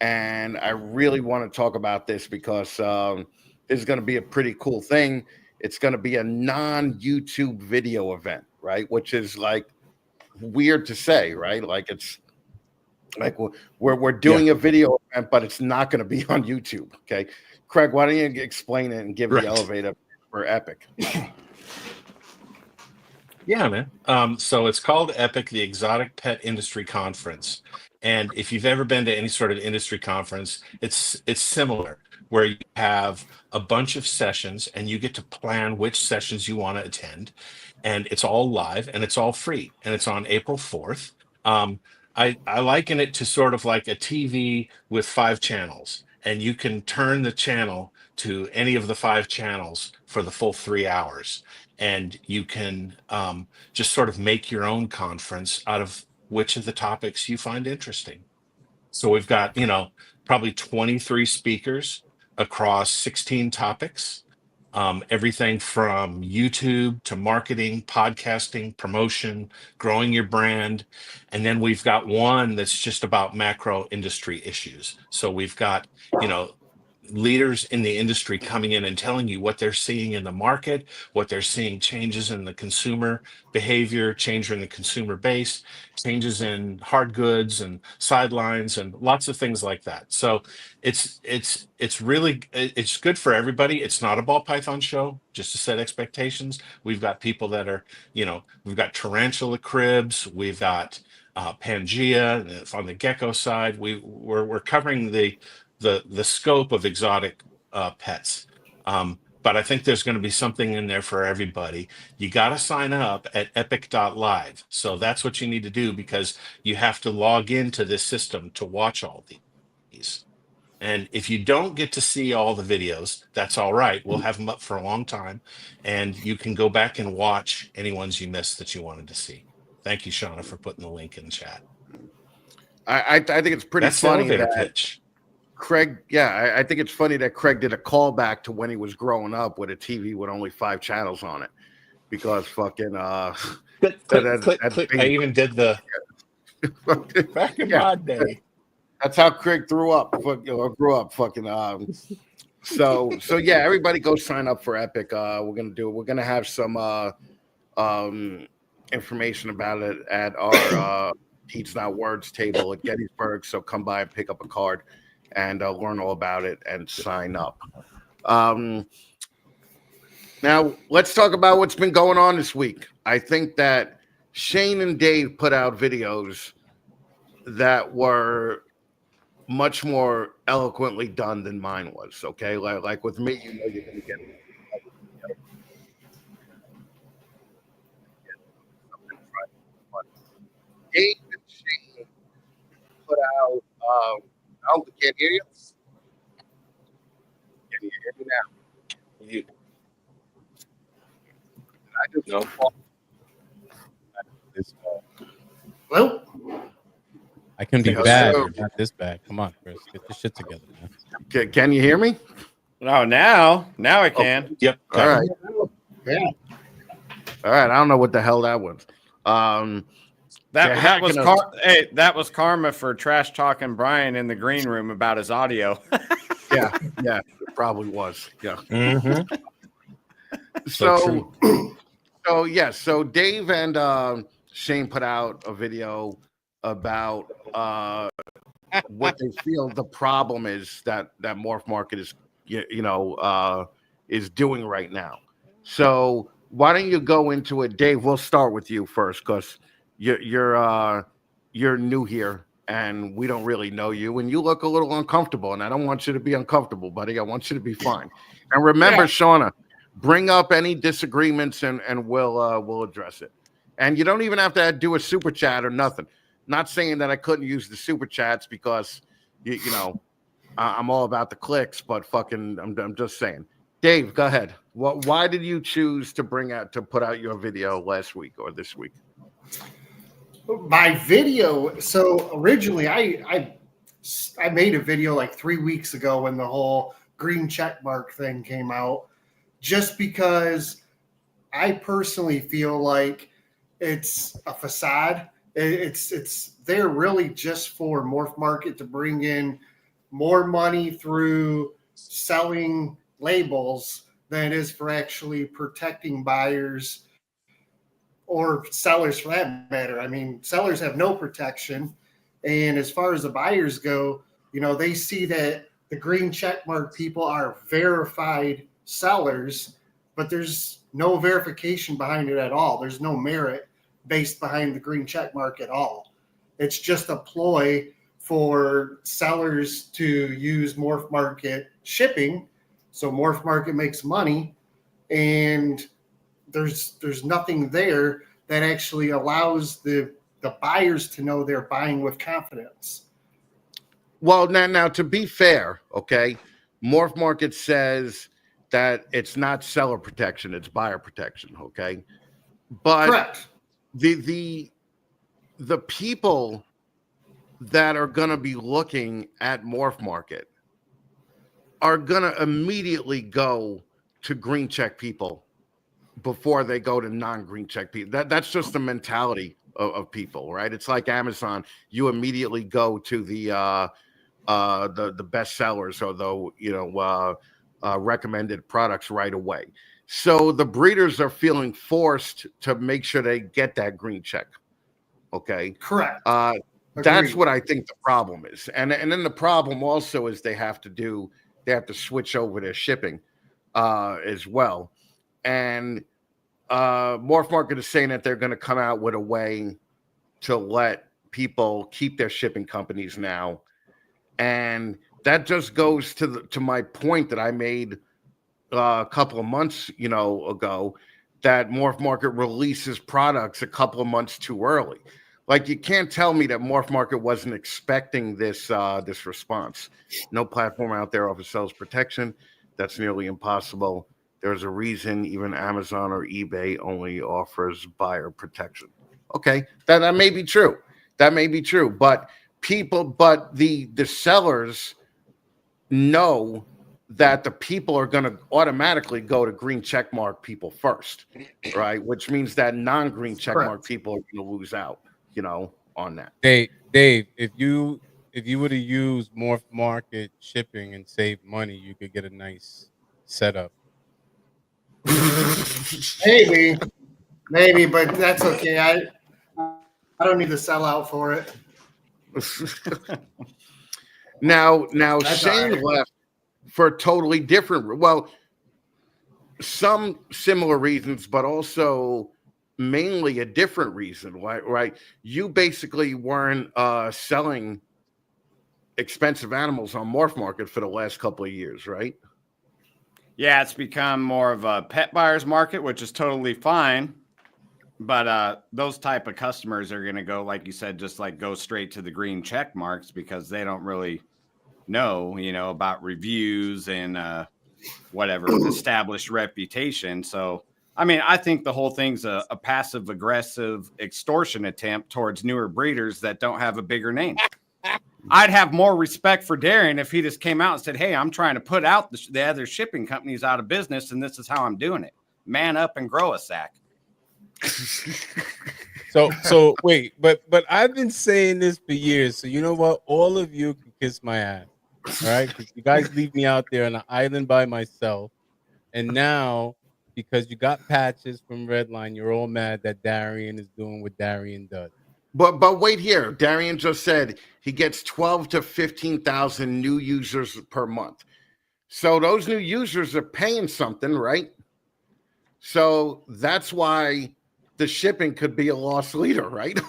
and I really want to talk about this because this is going to be a pretty cool thing. It's going to be a non-YouTube video event, right? Which is like weird to say, right? Like it's like we're doing a video event, but it's not going to be on YouTube. Okay, Craig, why don't you explain it and give the elevator for Epic? Yeah, man. So it's called Epic, the Exotic Pet Industry Conference. And if you've ever been to any sort of industry conference, it's similar, where you have a bunch of sessions and you get to plan which sessions you want to attend. And it's all live and it's all free. And it's on April 4th. I liken it to sort of like a TV with 5 channels. And you can turn the channel to any of the 5 channels for the full 3 hours. And you can just sort of make your own conference out of which of the topics you find interesting. So we've got, probably 23 speakers across 16 topics, everything from YouTube to marketing, podcasting, promotion, growing your brand. And then we've got one that's just about macro industry issues. So we've got, leaders in the industry coming in and telling you what they're seeing in the market, what they're seeing changes in the consumer behavior, change in the consumer base, changes in hard goods and sidelines and lots of things like that. So it's really good for everybody. It's not a ball python show, just to set expectations. We've got people that are, we've got tarantula cribs, we've got Pangea on the gecko side. We're covering the scope of exotic pets. But I think there's going to be something in there for everybody. You got to sign up at epic.live. So that's what you need to do, because you have to log into this system to watch all these. And if you don't get to see all the videos, that's all right. We'll have them up for a long time, and you can go back and watch any ones you missed that you wanted to see. Thank you, Shauna, for putting the link in the chat. I think it's pretty funny that pitch. Craig, I think it's funny that Craig did a callback to when he was growing up with a TV with only 5 channels on it, because fucking click. I even did the back in my day. That's how Craig grew up. Fucking so yeah, everybody go sign up for Epic. We're gonna have some information about it at our Deeds Not Words table at Gettysburg. So come by and pick up a card and learn all about it and sign up. Now let's talk about what's been going on this week. I think that Shane and Dave put out videos that were much more eloquently done than mine was. Okay, like with me, you're gonna get it. Dave and Shane put out. I can't hear you. Can you hear me now? I just no. Well, I can be bad, but not this bad. Come on, Chris, get this shit together, man. Can you hear me? No, now I can. Oh, yep. All right. Yeah. All right. I don't know what the hell that was. That was karma for trash talking Brian in the green room about his audio. yeah, it probably was. Yeah. Mm-hmm. So Dave and Shane put out a video about what they feel the problem is that MorphMarket is doing right now. So why don't you go into it, Dave? We'll start with you first, because you're new here and we don't really know you, and you look a little uncomfortable, and I don't want you to be uncomfortable, buddy. I want you to be fine. And remember, Shauna, bring up any disagreements and we'll address it. And you don't even have to do a super chat or nothing. Not saying that I couldn't use the super chats because you know I'm all about the clicks, but fucking I'm just saying. Dave, go ahead. Why did you choose to put out your video last week or this week? My video. So originally, I made a video like 3 weeks ago when the whole green check mark thing came out, just because I personally feel like it's a facade. It's there really just for MorphMarket to bring in more money through selling labels than it is for actually protecting buyers or sellers for that matter. I mean, sellers have no protection. And as far as the buyers go, you know, they see that the green checkmark people are verified sellers, but there's no verification behind it at all. There's no merit based behind the green checkmark at all. It's just a ploy for sellers to use MorphMarket shipping. So MorphMarket makes money, and there's nothing there that actually allows the buyers to know they're buying with confidence. Well, now to be fair, okay, MorphMarket says that it's not seller protection, it's buyer protection, okay? But correct. The people that are going to be looking at MorphMarket are going to immediately go to green check people before they go to non-green check people. That's just the mentality of people, right? It's like Amazon. You immediately go to the best sellers or the recommended products right away. So the breeders are feeling forced to make sure they get that green check. Okay, correct. That's what I think the problem is, and then the problem also is they have to switch over their shipping as well. And MorphMarket is saying that they're going to come out with a way to let people keep their shipping companies now, and that just goes to my point that I made a couple of months ago, that MorphMarket releases products a couple of months too early. Like, you can't tell me that MorphMarket wasn't expecting this response. No platform out there offers sales protection. That's nearly impossible. There's a reason even Amazon or eBay only offers buyer protection. Okay, that may be true. That may be true. But the sellers know that the people are going to automatically go to green checkmark people first, right? Which means that non-green checkmark people are going to lose out, on that. Dave, if you were to use MorphMarket shipping and save money, you could get a nice setup. Maybe, but that's okay. I don't need to sell out for it. Now Shane left for a totally different, well, some similar reasons, but also mainly a different reason, right? You basically weren't selling expensive animals on MorphMarket for the last couple of years, right? Yeah, it's become more of a pet buyer's market, which is totally fine. But those type of customers are going to go, like you said, just like go straight to the green check marks because they don't really know, about reviews and whatever established reputation. So, I mean, I think the whole thing's a passive aggressive extortion attempt towards newer breeders that don't have a bigger name. I'd have more respect for Darian if he just came out and said, hey, I'm trying to put out the other shipping companies out of business, and this is how I'm doing it. Man up and grow a sack. So wait, but I've been saying this for years. So you know what? All of you can kiss my ass. All right? Because you guys leave me out there on an island by myself. And now, because you got patches from Redline, you're all mad that Darian is doing what Darian does. But wait here. Darian just said he gets 12 to 15,000 new users per month. So those new users are paying something, right? So that's why the shipping could be a loss leader, right?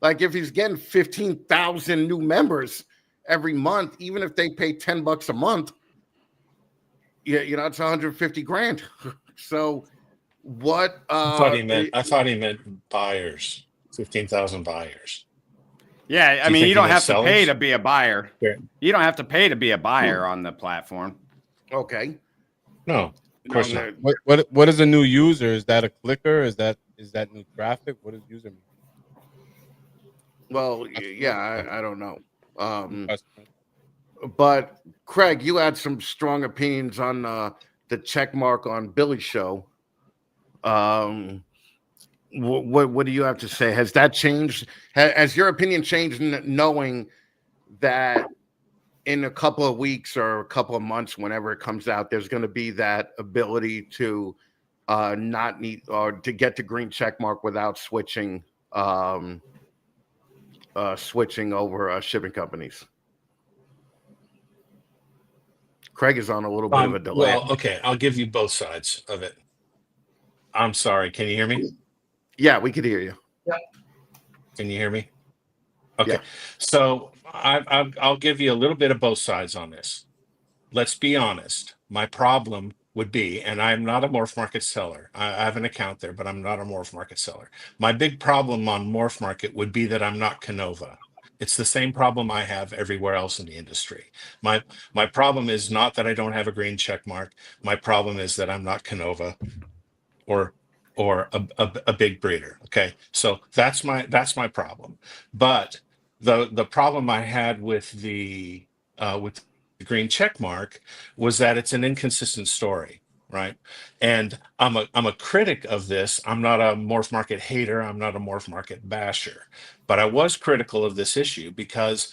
like if he's getting 15,000 new members every month, even if they pay $10 a month, it's 150 grand. So what? I thought he meant buyers. 15,000 buyers. Yeah, I Do you mean, think you he don't knows have to pay sellers? to be a buyer. Yeah. You don't have to pay to be a buyer on the platform. Okay. No, of course not. What is a new user? Is that a clicker? Is that new traffic? What does user mean? Well, yeah, I don't know. Customer. But Craig, you had some strong opinions on the check mark on Billy's show. What do you have to say? Has that changed? Has your opinion changed, knowing that in a couple of weeks or a couple of months, whenever it comes out, there's going to be that ability to not need or to get the green check mark without switching switching over shipping companies? Craig is on a little bit of a delay. Well, okay, I'll give you both sides of it. I'm sorry. Can you hear me? Yeah, we could hear you. Can you hear me? Okay. Yeah. So I'll give you a little bit of both sides on this. Let's be honest. My problem would be, and I'm not a MorphMarket seller. I have an account there, but I'm not a MorphMarket seller. My big problem on MorphMarket would be that I'm not Canova. It's the same problem I have everywhere else in the industry. My problem is not that I don't have a green check mark. My problem is that I'm not Canova or a big breeder. Okay, so that's my problem. But the problem I had with the green check mark was that it's an inconsistent story, right? And I'm a critic of this. I'm not a MorphMarket hater. I'm not a MorphMarket basher, but I was critical of this issue because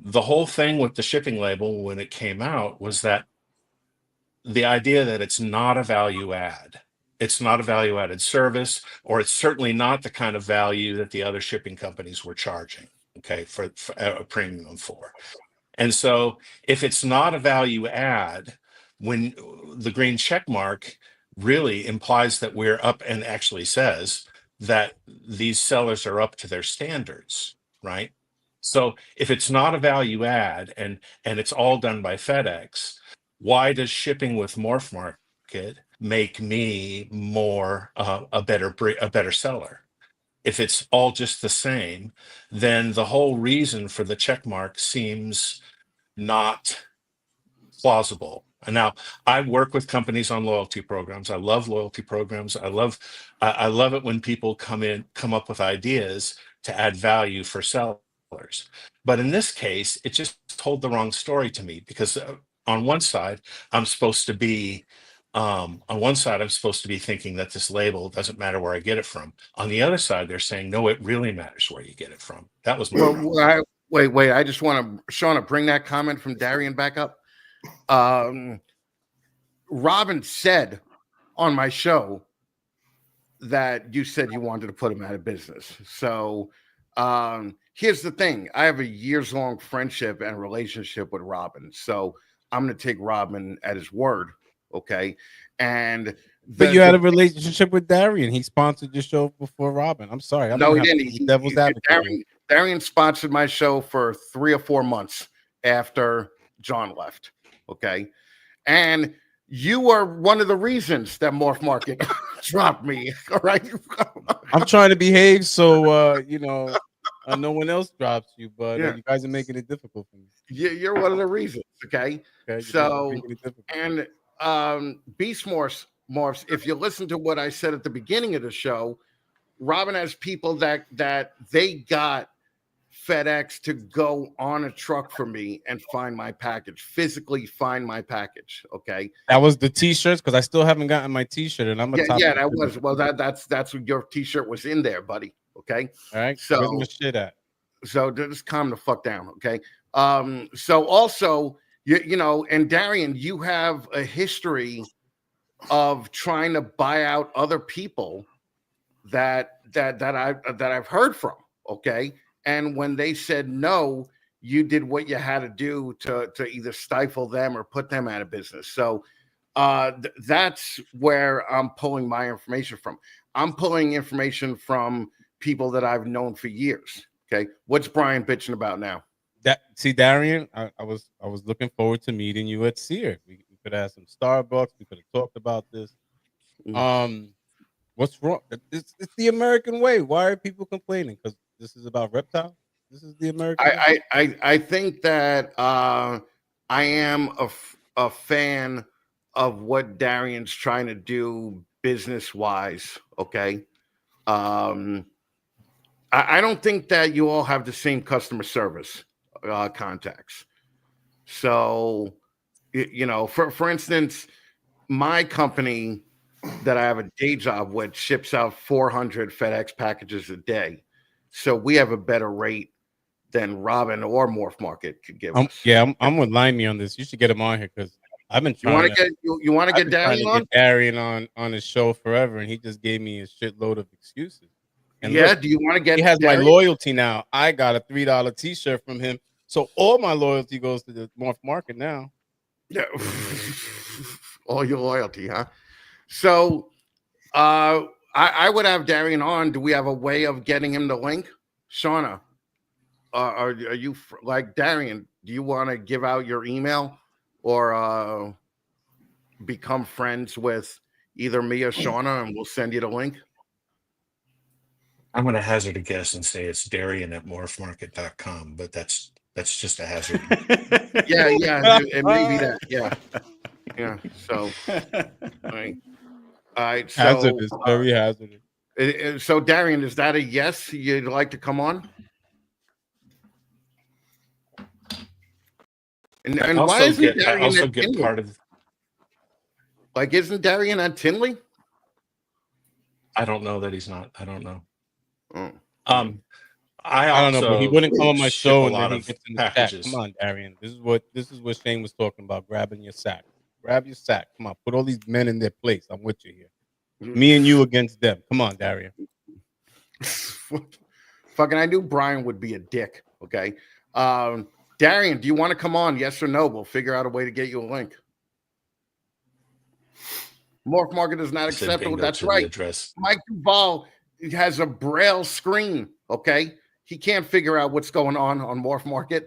the whole thing with the shipping label when it came out was that the idea that it's not a value add. It's not a value added service, or it's certainly not the kind of value that the other shipping companies were charging, okay, for a premium for. And so if it's not a value add, when the green check mark really implies that we're up, and actually says that these sellers are up to their standards, right? So if it's not a value add and it's all done by FedEx, why does shipping with MorphMarket make me more a better seller? If it's all just the same, then the whole reason for the check mark seems not plausible. And now I work with companies on loyalty programs. I love loyalty programs. I love it when people come up with ideas to add value for sellers. But in this case, it just told the wrong story to me, because on one side, I'm supposed to be thinking that this label doesn't matter where I get it from. On the other side, they're saying, no, it really matters where you get it from. That was my problem. Wait. I just want to, Shauna, bring that comment from Darian back up. Robin said on my show that you said you wanted to put him out of business. So here's the thing. I have a years-long friendship and relationship with Robin. So I'm going to take Robin at his word. Okay. But you had a relationship with Darian. He sponsored your show before Robin. I'm sorry. No, he didn't. Devil's advocate. Darian sponsored my show for 3 or 4 months after John left. Okay. And you were one of the reasons that MorphMarket dropped me. All right. I'm trying to behave so no one else drops you, but you guys are making it difficult for me. You're one of the reasons. Okay. So, and Beast Morphs, if you listen to what I said at the beginning of the show, Robin has people that they got FedEx to go on a truck for me and find my package, physically find my package. Okay. That was the t-shirts, because I still haven't gotten my t-shirt, and I'm a top. Yeah, that was, well, that's what your t-shirt was in there, buddy. Okay. All right. So where's my shit at? So just calm the fuck down. Okay. So also, you know, and Darian, you have a history of trying to buy out other people that I've heard from. Okay. And when they said no, you did what you had to do to either stifle them or put them out of business. So that's where I'm pulling my information from. I'm pulling information from people that I've known for years. Okay. What's Brian bitching about now? Darian, I was looking forward to meeting you at Sear. We could have some Starbucks. We could have talked about this. What's wrong? It's the American way. Why are people complaining? Because this is about Reptile? This is the American way. I think that I am a fan of what Darian's trying to do business wise. Okay. I don't think that you all have the same customer service contacts. So, you know, for instance, my company that I have a day job with ships out 400 FedEx packages a day. So we have a better rate than Robin or MorphMarket could give us. I'm with Limey on this. You should get him on here because I've been You want trying to get Darian on? Get Darian on his show forever, and he just gave me a shitload of excuses. And Yeah, look, do you want to get? He has Darian? my loyalty now. I got a $3 T-shirt from him, so all my loyalty goes to the MorphMarket now. Yeah, all your loyalty, huh? So, I would have Darian on. Do we have a way of getting him the link, Shauna? Are you like Darian? Do you want to give out your email or become friends with either me or Shauna, and we'll send you the link? I'm going to hazard a guess and say it's Darian at morphmarket.com, but that's just a hazard. Yeah, it may be that. Yeah. So, all right. So, Hazardous, very hazardous. So, Darian, is that a yes? You'd like to come on? And why isn't Darian at Tinley? Part of? Like, isn't Darian at Tinley? I don't know that he's not. I don't know. Oh. I don't know, but he wouldn't come on my show and lot then he of gets in the packages. sack. Come on, Darian. This is what Shane was talking about. Grabbing your sack. Grab your sack. Come on, put all these men in their place. I'm with you here. Me and you against them. Come on, Darian. Fucking, I knew Brian would be a dick. Okay. Darian, do you want to come on? Yes or no? We'll figure out a way to get you a link. MorphMarket is not acceptable. That's right. Mike Duval has a braille screen. Okay. He can't figure out what's going on MorphMarket.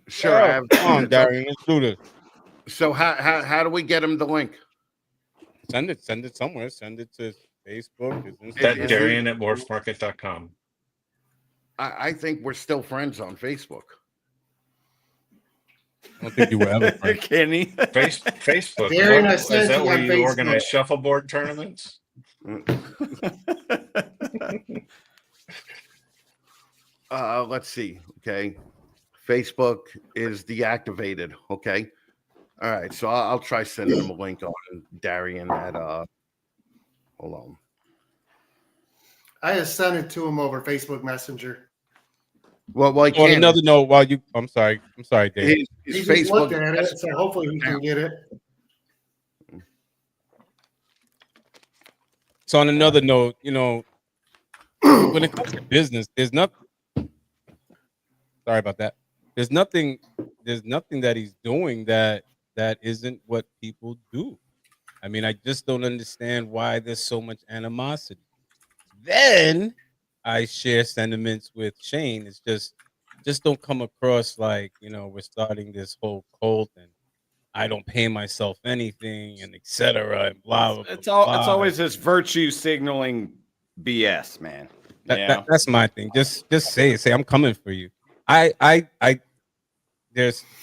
Sure. I have. Come on, Darian. Let's do this. So how do we get him the link? Send it somewhere. Send it to Facebook. That Darian at morphmarket.com. I think we're still friends on Facebook. I don't think you were ever friends. Kenny. Facebook. Darian, is that where you organize shuffleboard tournaments? Let's see. Okay. Facebook is deactivated. Okay. All right. So I'll try sending him a link on Darian at hold on. I just sent it to him over Facebook Messenger. Well, on another note, I'm sorry, Dave. He just looked at it, so hopefully he can get it. So on another note, you know, when it comes to business, there's nothing. Sorry about that. There's nothing that he's doing that isn't what people do. I mean, I just don't understand why there's so much animosity. Then I share sentiments with Shane. It's just don't come across like, you know, we're starting this whole cult and I don't pay myself anything and etc. and blah blah. It's always this virtue signaling BS, man. That's my thing. Just say I'm coming for you. There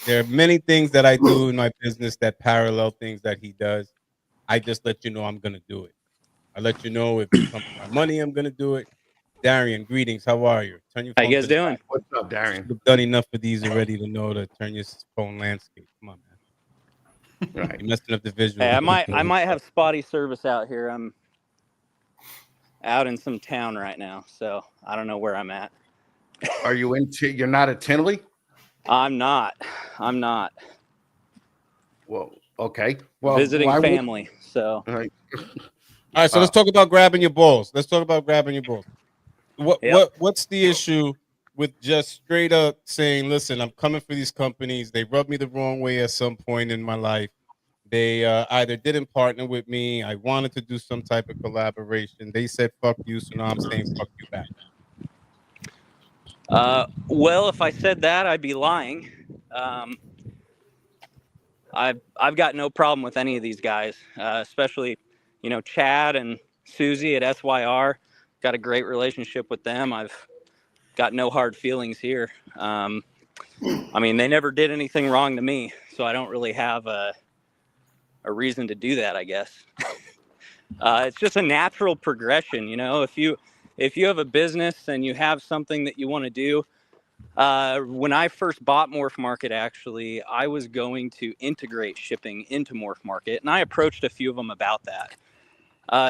are many things that I do in my business that parallel things that he does. I just let you know I'm gonna do it. I let you know if it comes to my money, I'm gonna do it. Darian, greetings. How are you? Turn your phone. How you guys doing? What's up, Darian? You've done enough of these already to know to turn your phone landscape. Come on, man. Right. You're messing up the visual. Hey, I might have spotty service out here. I'm out in some town right now, so I don't know where I'm at. Are you you're not at Tinley? I'm not. Well, okay. Well, visiting family. So. All right. So let's talk about grabbing your balls. What's the issue with just straight up saying, listen, I'm coming for these companies. They rubbed me the wrong way at some point in my life. They either didn't partner with me. I wanted to do some type of collaboration. They said, fuck you. So now I'm saying, fuck you back. Well, if I said that, I'd be lying. I've got no problem with any of these guys, especially, you know, Chad and Susie at SYR. got a great relationship with them. I've got no hard feelings here. I mean, they never did anything wrong to me, so I don't really have a reason to do that, I guess. It's just a natural progression, you know. If you have a business and you have something that you want to do, when I first bought MorphMarket, actually, I was going to integrate shipping into MorphMarket, and I approached a few of them about that.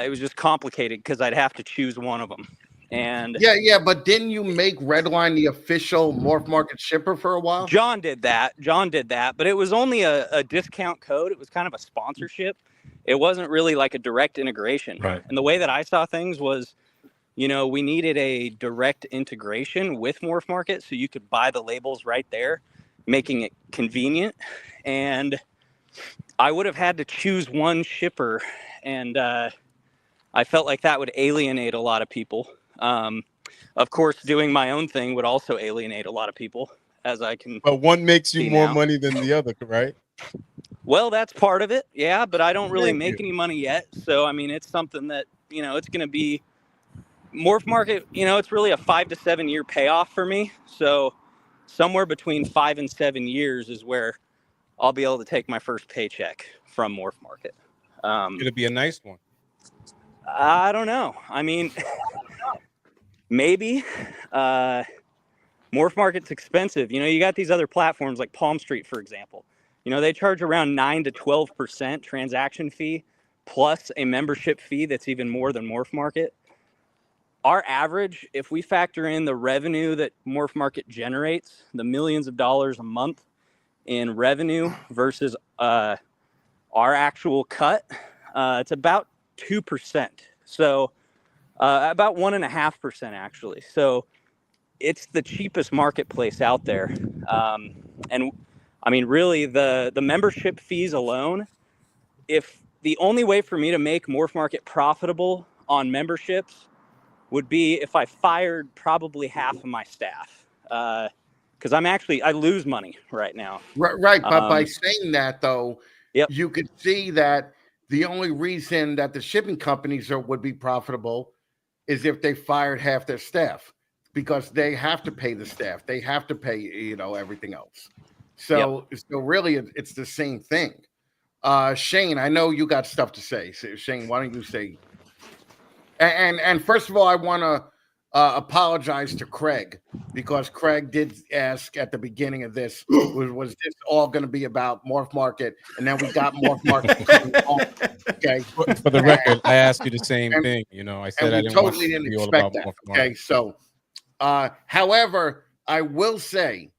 It was just complicated because I'd have to choose one of them. And yeah, but didn't you make Redline the official MorphMarket shipper for a while? John did that, but it was only a discount code. It was kind of a sponsorship. It wasn't really like a direct integration. Right. And the way that I saw things was, you know, we needed a direct integration with MorphMarket so you could buy the labels right there, making it convenient. And I would have had to choose one shipper, and I felt like that would alienate a lot of people. Of course, doing my own thing would also alienate a lot of people, as I can. But one makes you more now. money than the other, right? Well, that's part of it, yeah. But I don't really Thank make you. any money yet, so I mean, it's something that, you know, it's going to be MorphMarket. You know, it's really a 5 to 7 year payoff for me. So somewhere between 5 and 7 years is where I'll be able to take my first paycheck from MorphMarket. It'll be a nice one. I don't know. I mean, maybe. MorphMarket's expensive. You know, you got these other platforms like Palm Street, for example. You know, they charge around 9 to 12% transaction fee plus a membership fee that's even more than MorphMarket. Our average, if we factor in the revenue that MorphMarket generates, the millions of dollars a month in revenue versus our actual cut, it's about 2%. So about 1.5% actually. So it's the cheapest marketplace out there. And I mean, really the membership fees alone, if the only way for me to make MorphMarket profitable on memberships would be if I fired probably half of my staff. Because I lose money right now. Right. But by saying that, though, yep. You could see that the only reason that the shipping companies would be profitable is if they fired half their staff, because they have to pay the staff. They have to pay, you know, everything else. So, So really, it's the same thing. Shane, I know you got stuff to say. So Shane, why don't you say? And first of all, I want to apologize to Craig, because Craig did ask at the beginning of this, was this all going to be about MorphMarket? And then we got MorphMarket. Okay. For the record, I asked you the same thing. You know, I said I didn't totally want to didn't be all expect about that. MorphMarket. Okay. So, however, I will say,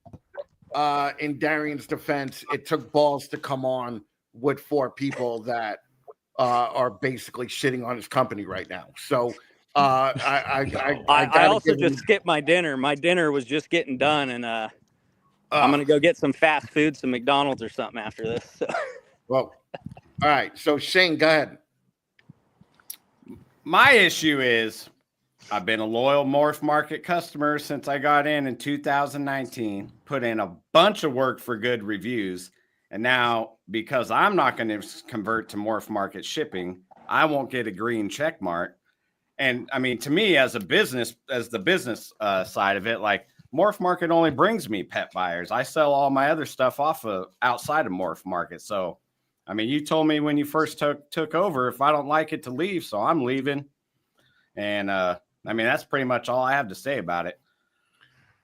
in Darian's defense, it took balls to come on with 4 people that are basically shitting on his company right now. So I also just skipped my dinner. My dinner was just getting done, and I'm gonna go get some fast food, some McDonald's or something after this. So. Well, all right. So Shane, go ahead. My issue is I've been a loyal MorphMarket customer since I got in 2019, put in a bunch of work for good reviews. And now, because I'm not going to convert to MorphMarket shipping, I won't get a green check mark. And I mean, to me, as the business side of it, like MorphMarket only brings me pet buyers. I sell all my other stuff off of outside of MorphMarket. So, I mean, you told me when you first took over, if I don't like it, to leave. So I'm leaving. And I mean, that's pretty much all I have to say about it.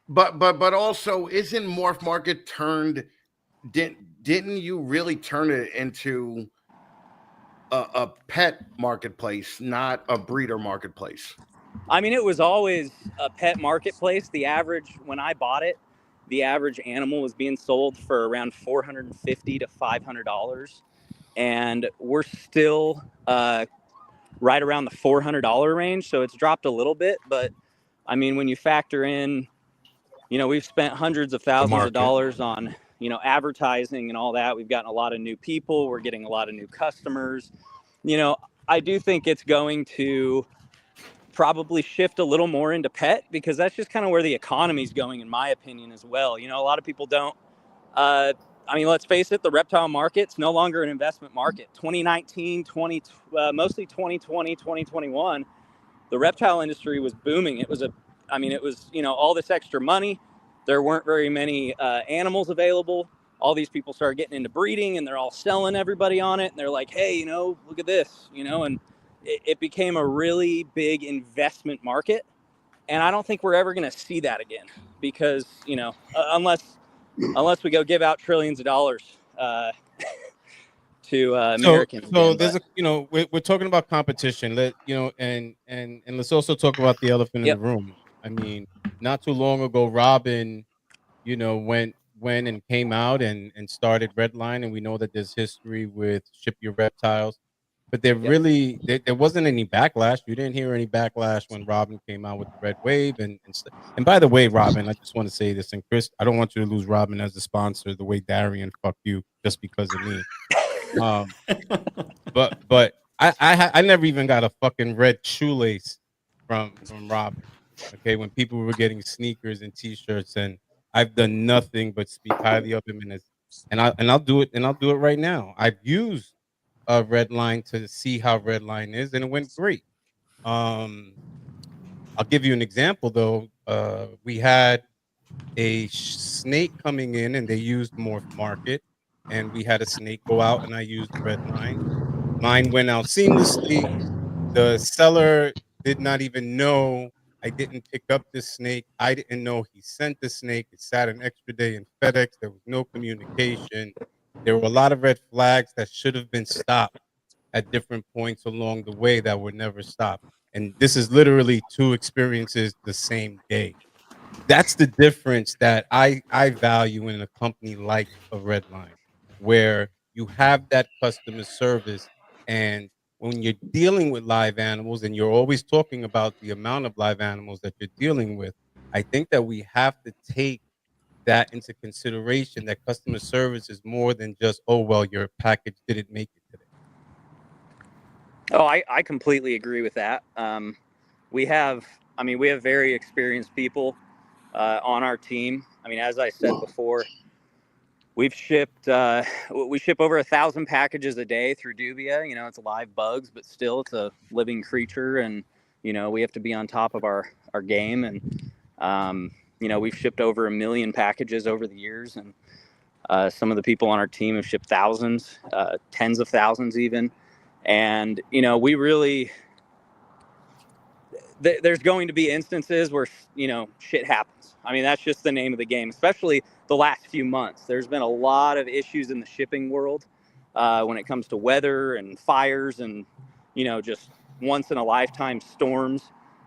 But also, isn't MorphMarket turned? Didn't you really turn it into a pet marketplace, not a breeder marketplace? I mean, it was always a pet marketplace. The average, when I bought it, the average animal was being sold for around $450 to $500, and we're still right around the $400 range. So it's dropped a little bit, but I mean, when you factor in, you know, we've spent hundreds of thousands of dollars on, you know, advertising and all that. We've gotten a lot of new people. We're getting a lot of new customers. You know, I do think it's going to probably shift a little more into pet, because that's just kind of where the economy's going, in my opinion, as well. You know, a lot of people don't, I mean, let's face it, the reptile market's no longer an investment market. 2019, mostly 2020, 2021, the reptile industry was booming. It was all this extra money. There weren't very many animals available. All these people started getting into breeding, and they're all selling everybody on it. And they're like, hey, look at this, and it became a really big investment market. And I don't think we're ever going to see that again because, unless we go give out trillions of dollars to Americans. So there's we're talking about competition. And let's also talk about the elephant in the room. I mean, not too long ago, Robin, went and came out and started Redline, and we know that there's history with Ship Your Reptiles, but there wasn't any backlash. You didn't hear any backlash when Robin came out with the Red Wave and by the way, Robin, I just want to say this, and Chris, I don't want you to lose Robin as a sponsor the way Darian fucked you just because of me. But I never even got a fucking red shoelace from Robin. Okay, when people were getting sneakers and T-shirts, and I've done nothing but speak highly of him, and I'll do it right now. I've used Redline to see how Redline is, and it went great. I'll give you an example though. We had a snake coming in, and they used MorphMarket, and we had a snake go out, and I used Redline. Mine went out seamlessly. The seller did not even know I didn't pick up this snake. I didn't know he sent the snake. It sat an extra day in FedEx. There was no communication. There were a lot of red flags that should have been stopped at different points along the way that were never stopped. And this is literally 2 experiences the same day. That's the difference that I value in a company like a Redline, where you have that customer service. And when you're dealing with live animals, and you're always talking about the amount of live animals that you're dealing with, I think that we have to take that into consideration, that customer service is more than just, oh, well, your package didn't make it today. Oh, I completely agree with that. We have very experienced people on our team. I mean, as I said before, we ship over 1,000 packages a day through Dubia. It's live bugs, but still it's a living creature, and we have to be on top of our game. And we've shipped over 1 million packages over the years, and some of the people on our team have shipped thousands, tens of thousands even. And we really, there's going to be instances where shit happens. I mean, that's just the name of the game, especially the last few months. There's been a lot of issues in the shipping world when it comes to weather and fires and just once in a lifetime storms.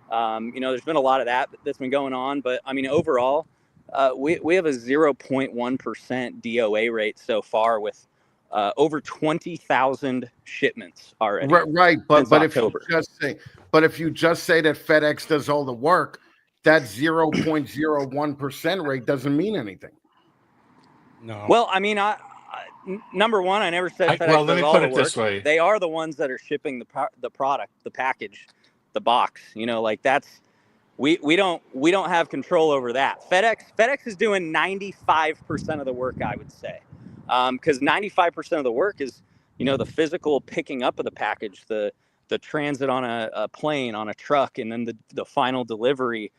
There's been a lot of that's been going on, but I mean, overall, we have a 0.1% DOA rate so far with over 20,000 shipments already. Right, but if you just say that FedEx does all the work, that 0.01% rate doesn't mean anything. No. Well, I mean, number one, I never said FedEx well, let does me all put the it work. this way. They are the ones that are shipping the product, the package, the box. We don't have control over that. FedEx is doing 95% of the work, I would say, because 95% of the work is the physical picking up of the package, the transit on a plane, on a truck, and then the final delivery.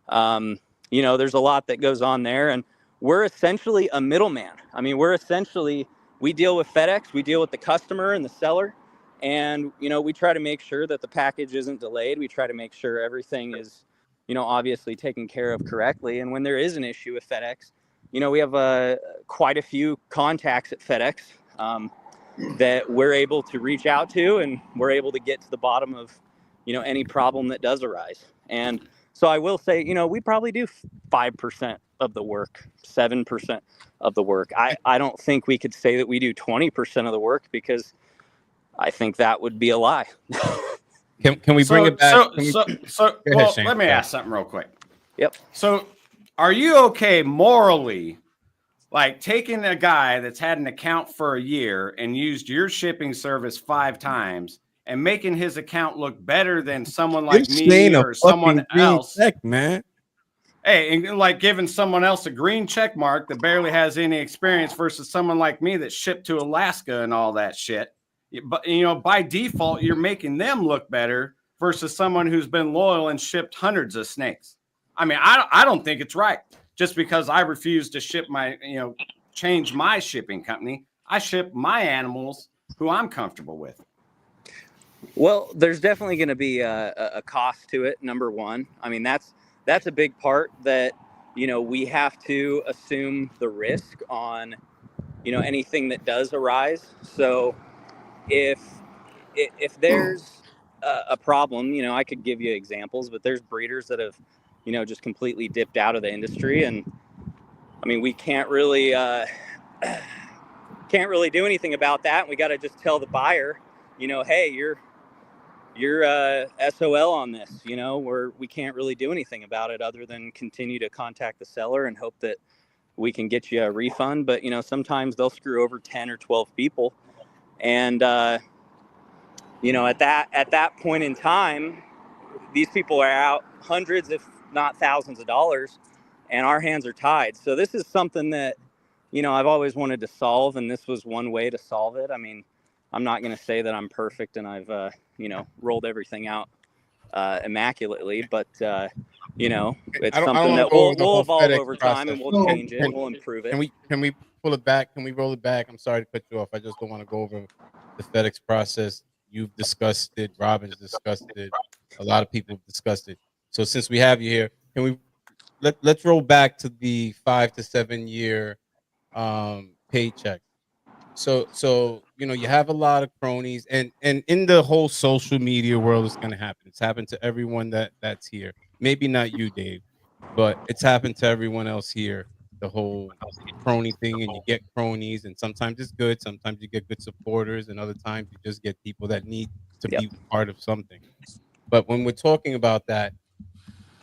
There's a lot that goes on there, and we're essentially a middleman. I mean, we deal with FedEx, we deal with the customer and the seller, and we try to make sure that the package isn't delayed. We try to make sure everything is obviously taken care of correctly. And when there is an issue with FedEx, we have quite a few contacts at FedEx that we're able to reach out to, and we're able to get to the bottom of any problem that does arise. And so I will say, we probably do 5% of the work, 7% of the work. I don't think we could say that we do 20% of the work, because I think that would be a lie. Can we bring it back? Let me ask something real quick. Yep. So are you okay morally, like taking a guy that's had an account for a year and used your shipping service 5 times and making his account look better than someone like me or someone else? Check, man. Hey, and like giving someone else a green check mark that barely has any experience versus someone like me that shipped to Alaska and all that shit. But by default, you're making them look better versus someone who's been loyal and shipped hundreds of snakes. I mean, I don't think it's right. Just because I refuse to ship my, change my shipping company, I ship my animals who I'm comfortable with. Well, there's definitely going to be a cost to it. Number one, I mean, that's a big part that, we have to assume the risk on, anything that does arise. So if there's a problem, I could give you examples, but there's breeders that have, just completely dipped out of the industry. And I mean, we can't really do anything about that. We got to just tell the buyer, hey, you're SOL on this, we can't really do anything about it other than continue to contact the seller and hope that we can get you a refund. But, sometimes they'll screw over 10 or 12 people. And, at that point in time, these people are out hundreds, if not thousands of dollars, and our hands are tied. So this is something that, I've always wanted to solve, and this was one way to solve it. I mean, I'm not going to say that I'm perfect and I've, rolled everything out immaculately, but, it's something that we'll evolve over time, and we'll change it, we'll improve it. Can we pull it back? Can we roll it back? I'm sorry to cut you off. I just don't want to go over the FedEx process. You've discussed it. Robin's discussed it. A lot of people have discussed it. So since we have you here, can we let's roll back to the 5 to 7 year paycheck. So you have a lot of cronies, and in the whole social media world, it's going to happen. It's happened to everyone that's here. Maybe not you, Dave, but it's happened to everyone else here. The whole crony thing, and you get cronies, and sometimes it's good. Sometimes you get good supporters, and other times you just get people that need to be part of something. But when we're talking about that,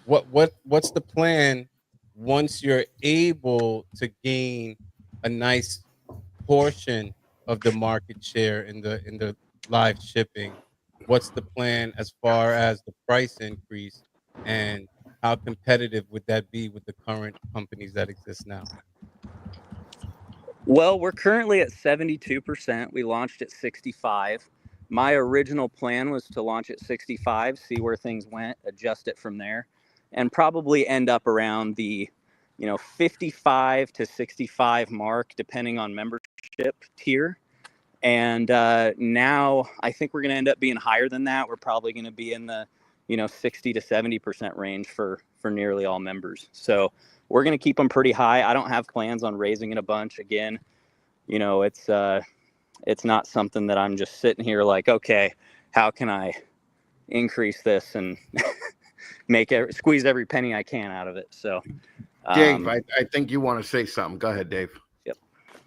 what's the plan once you're able to gain a nice portion of the market share in the live shipping? What's the plan as far as the price increase, and how competitive would that be with the current companies that exist now? Well, we're currently at 72%. We launched at 65. My original plan was to launch at 65, see where things went, adjust it from there, and probably end up around the 55 to 65 mark, depending on membership tier. And now I think we're going to end up being higher than that. We're probably going to be in the 60 to 70% range for nearly all members. So we're going to keep them pretty high. I don't have plans on raising it a bunch. Again, it's not something that I'm just sitting here like, okay, how can I increase this and squeeze every penny I can out of it. So Dave, I think you want to say something. Go ahead, Dave. Yep.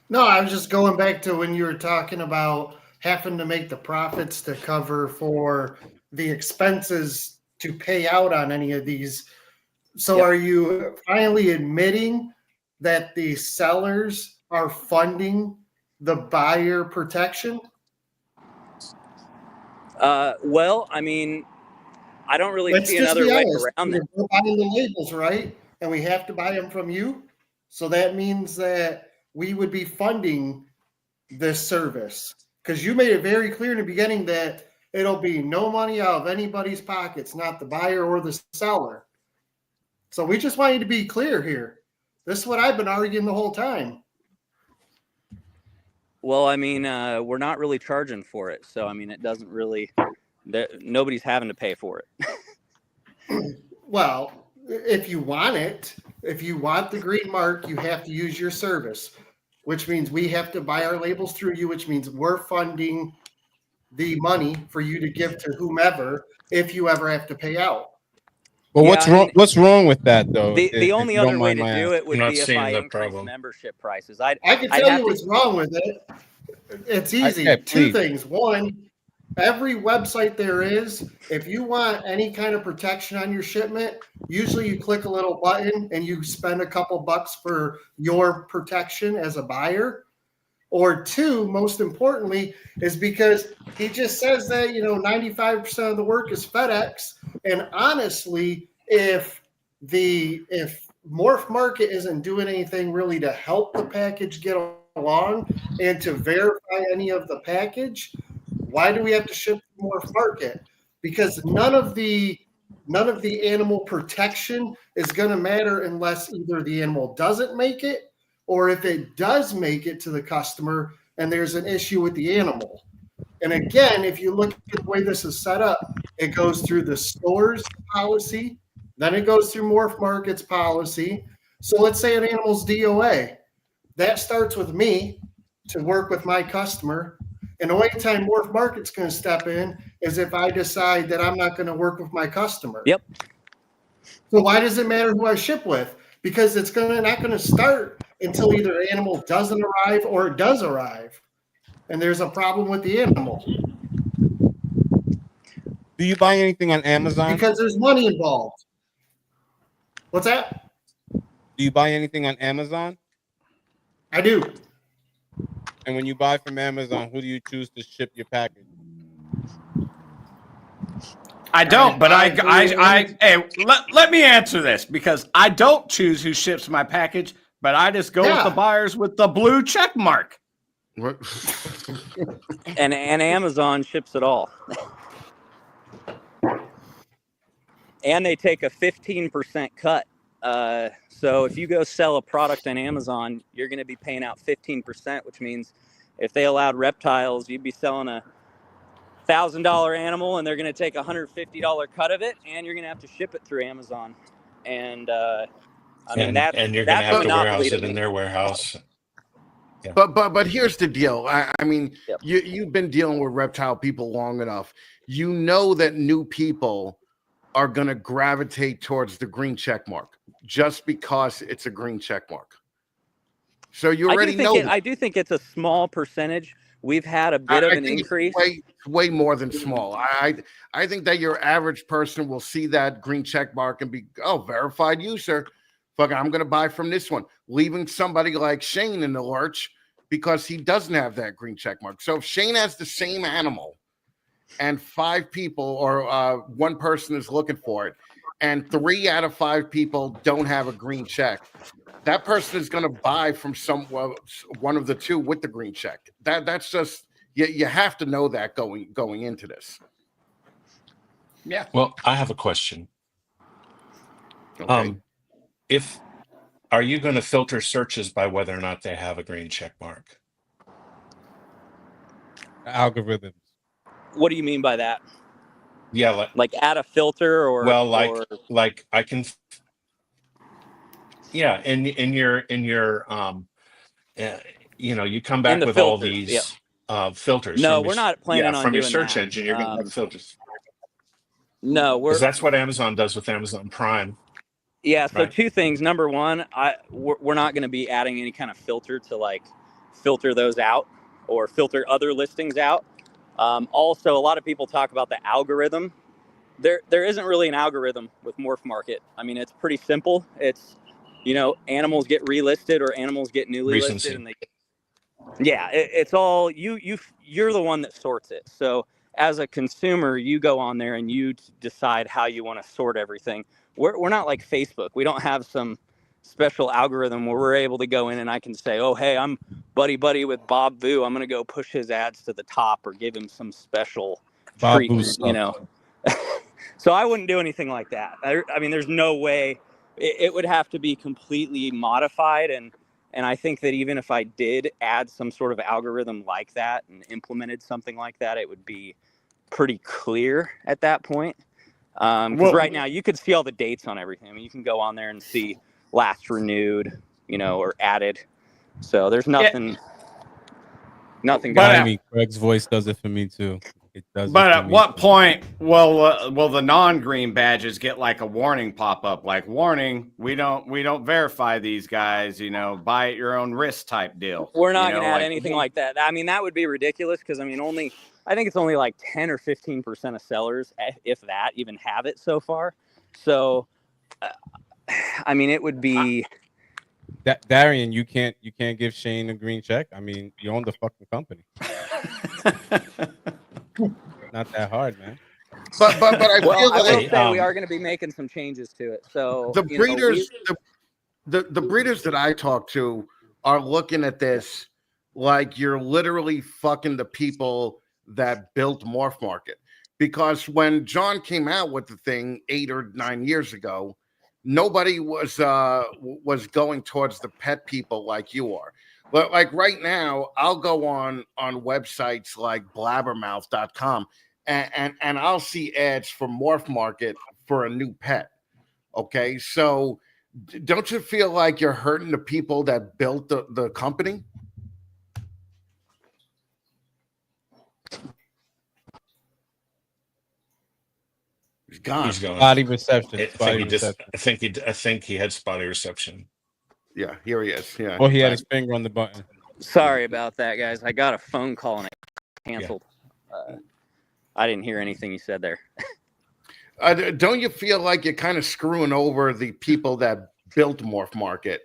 No, I was just going back to when you were talking about having to make the profits to cover for the expenses to pay out on any of these. So Are you finally admitting that the sellers are funding the buyer protection? Well, I mean, I don't really see another way around it. We're buying the labels, right? And we have to buy them from you. So that means that we would be funding this service, because you made it very clear in the beginning that it'll be no money out of anybody's pockets, not the buyer or the seller. So we just want you to be clear here. This is what I've been arguing the whole time. Well, I mean, we're not really charging for it. So, I mean, it doesn't really, nobody's having to pay for it. Well, if you want it, if you want the green mark, you have to use your service, which means we have to buy our labels through you, which means we're funding the money for you to give to whomever if you ever have to pay out. Well, what's wrong with that, though? The only other way to do it would be if I increase membership prices. I can tell you what's wrong with it. It's easy. Two things. One, every website there is, if you want any kind of protection on your shipment, usually you click a little button and you spend a couple bucks for your protection as a buyer. Or two, most importantly, is because he just says that, 95% of the work is FedEx. And honestly, if MorphMarket isn't doing anything really to help the package get along and to verify any of the package, why do we have to ship to MorphMarket? because none of the animal protection is going to matter unless either the animal doesn't make it, or if it does make it to the customer and there's an issue with the animal. And again, if you look at the way this is set up, it goes through the store's policy, then it goes through MorphMarket's policy. So let's say an animal's DOA. That starts with me to work with my customer. And the only time MorphMarket's going to step in is if I decide that I'm not going to work with my customer. Yep. So why does it matter who I ship with? Because it's not going to start until either the animal doesn't arrive or it does arrive. And there's a problem with the animal. Do you buy anything on Amazon? Because there's money involved. What's that? Do you buy anything on Amazon? I do. And when you buy from Amazon, who do you choose to ship your package? I don't, but hey, let me answer this, because I don't choose who ships my package, but I just go with the buyers with the blue check mark. and Amazon ships it all. And they take a 15% cut. So if you go sell a product on Amazon, you're going to be paying out 15%, which means if they allowed Reptiles, you'd be selling a $1,000 animal and they're going to take a $150 cut of it, and you're going to have to ship it through Amazon. And I mean, and you're going to have to warehouse it in their warehouse. Yeah. But here's the deal. I mean, you've been dealing with reptile people long enough. You know that new people are going to gravitate towards the green check mark just because it's a green check mark. So you already know. I do think it's a small percentage. We've had a bit of an increase. Way more than small. I think that your average person will see that green check mark and be, verified user. Fuck, I'm going to buy from this one, leaving somebody like Shane in the lurch because he doesn't have that green check mark. So if Shane has the same animal and 5 people or one person is looking for it, and 3 out of 5 people don't have a green check, that person is going to buy from one of the 2 with the green check. That's just you have to know that going into this. Yeah. Well, I have a question. Okay. Are you going to filter searches by whether or not they have a green check mark? Algorithms. What do you mean by that? Yeah, like add a filter or like I can. Yeah, in your you come back with filters, all these filters. No, we're not planning on from your doing search that. engine. You're going to have filters. No, because that's what Amazon does with Amazon Prime. Yeah. So 2 things. Number one, we're not going to be adding any kind of filter to filter those out or filter other listings out. Also, a lot of people talk about the algorithm. There isn't really an algorithm with MorphMarket. I mean, it's pretty simple. It's animals get relisted or animals get newly listed, and it's all you're the one that sorts it. So as a consumer, you go on there and you decide how you want to sort everything. We're not like Facebook. We don't have some special algorithm where we're able to go in and I can say, oh, hey, I'm buddy with Bob Vu. I'm going to go push his ads to the top or give him some special treatment, So I wouldn't do anything like that. I mean, there's no way. It would have to be completely modified. And I think that even if I did add some sort of algorithm like that and implemented something like that, it would be pretty clear at that point. Because right now you could see all the dates on everything. I mean, you can go on there and see last renewed, or added. So there's nothing. Nothing. I mean, Craig's voice does it for me too. It does. But at what point will the non-green badges get like a warning pop up, like warning, we don't verify these guys, buy at your own risk type deal? We're not going to add anything like that. I mean, that would be ridiculous because I think it's only like 10 or 15% of sellers, if that, even have it so far. So, I mean, it would be. Darian, you can't give Shane a green check. I mean, you own the fucking company. Not that hard, man. But I feel I will like say we are going to be making some changes to it. So the breeders, the breeders that I talk to are looking at this like you're literally fucking the people that built MorphMarket, because when John came out with the thing 8 or 9 years ago, nobody was going towards the pet people like you are. But like right now, I'll go on websites like blabbermouth.com and I'll see ads for MorphMarket for a new pet. Okay, so don't you feel like you're hurting the people that built the company? He's gone. He's gone. Spotty reception. I Spotty reception. I think he had spotty reception. Yeah, here he is. Yeah. Or he had his finger on the button. Sorry about that, guys. I got a phone call and it canceled. I didn't hear anything you said there. Don't you feel like you're kind of screwing over the people that built MorphMarket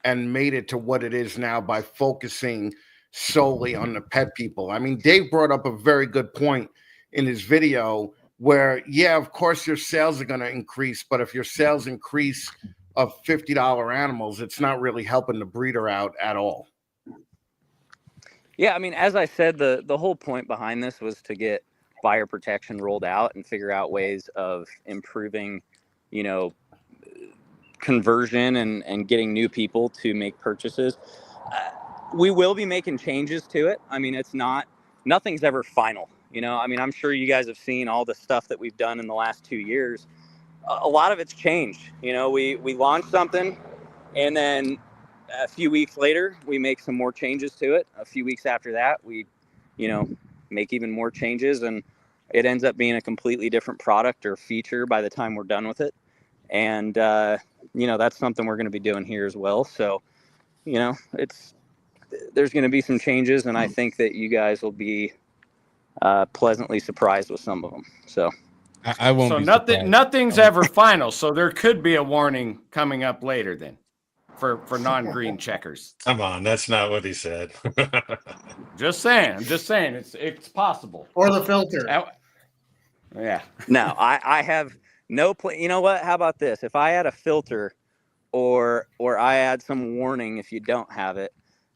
and made it to what it is now by focusing solely on the pet people? I mean, Dave brought up a very good point in his video where, yeah, of course your sales are going to increase, but if your sales increase of $50 animals, it's not really helping the breeder out at all. Yeah, I mean, as I said, the whole point behind this was to get buyer protection rolled out and figure out ways of improving, conversion and getting new people to make purchases. We will be making changes to it. I mean, nothing's ever final. I mean, I'm sure you guys have seen all the stuff that we've done in the last 2 years. A lot of it's changed. We launched something and then a few weeks later, we make some more changes to it. A few weeks after that, we, make even more changes, and it ends up being a completely different product or feature by the time we're done with it. And, that's something we're going to be doing here as well. So, there's going to be some changes, and I think that you guys will be pleasantly surprised with some of them. So I won't. So be nothing's ever final. So there could be a warning coming up later then for non-green checkers. Come on, that's not what he said. I'm just saying it's possible. Or the filter. Yeah. No, I have no plan. You know what? How about this? If I add a filter or I add some warning if you don't have it,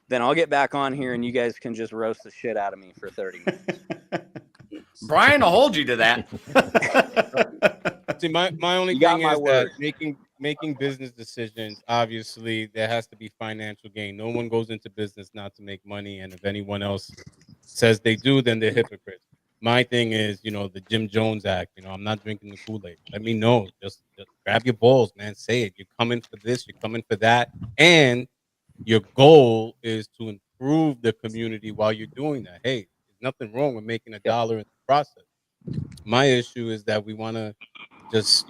then I'll get back on here and you guys can just roast the shit out of me for 30 minutes. Brian will hold you to that. See, my only thing is that making business decisions, obviously there has to be financial gain. No one goes into business not to make money, and if anyone else says they do, then they're hypocrites. My thing is, the Jim Jones Act. I'm not drinking the Kool-Aid. Let me know. Just grab your balls, man. Say it. You're coming for this. You're coming for that. And your goal is to improve the community while you're doing that. Hey, there's nothing wrong with making $1 in the process. My issue is that we want to just,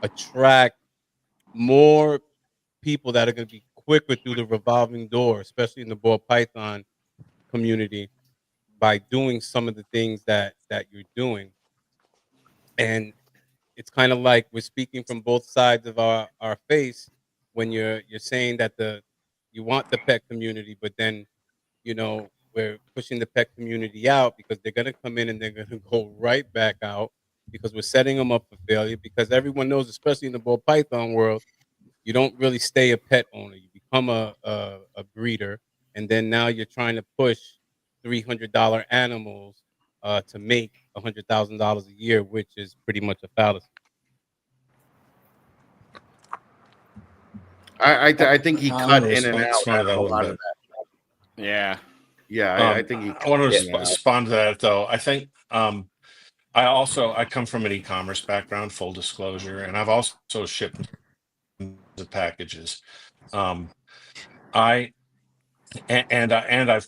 attract more people that are going to be quicker through the revolving door, especially in the ball python community, by doing some of the things that you're doing. And it's kind of like we're speaking from both sides of our face when you're saying that you want the pet community, but then we're pushing the pet community out because they're going to come in and they're going to go right back out because we're setting them up for failure. Because everyone knows, especially in the ball python world, you don't really stay a pet owner. You become a breeder, and then now you're trying to push $300 animals to make $100,000 a year, which is pretty much a fallacy. I think he cut in and out a lot of that. Yeah. Yeah, I think I want to respond to that though. I think I come from an e-commerce background, full disclosure, and I've also shipped the packages. I've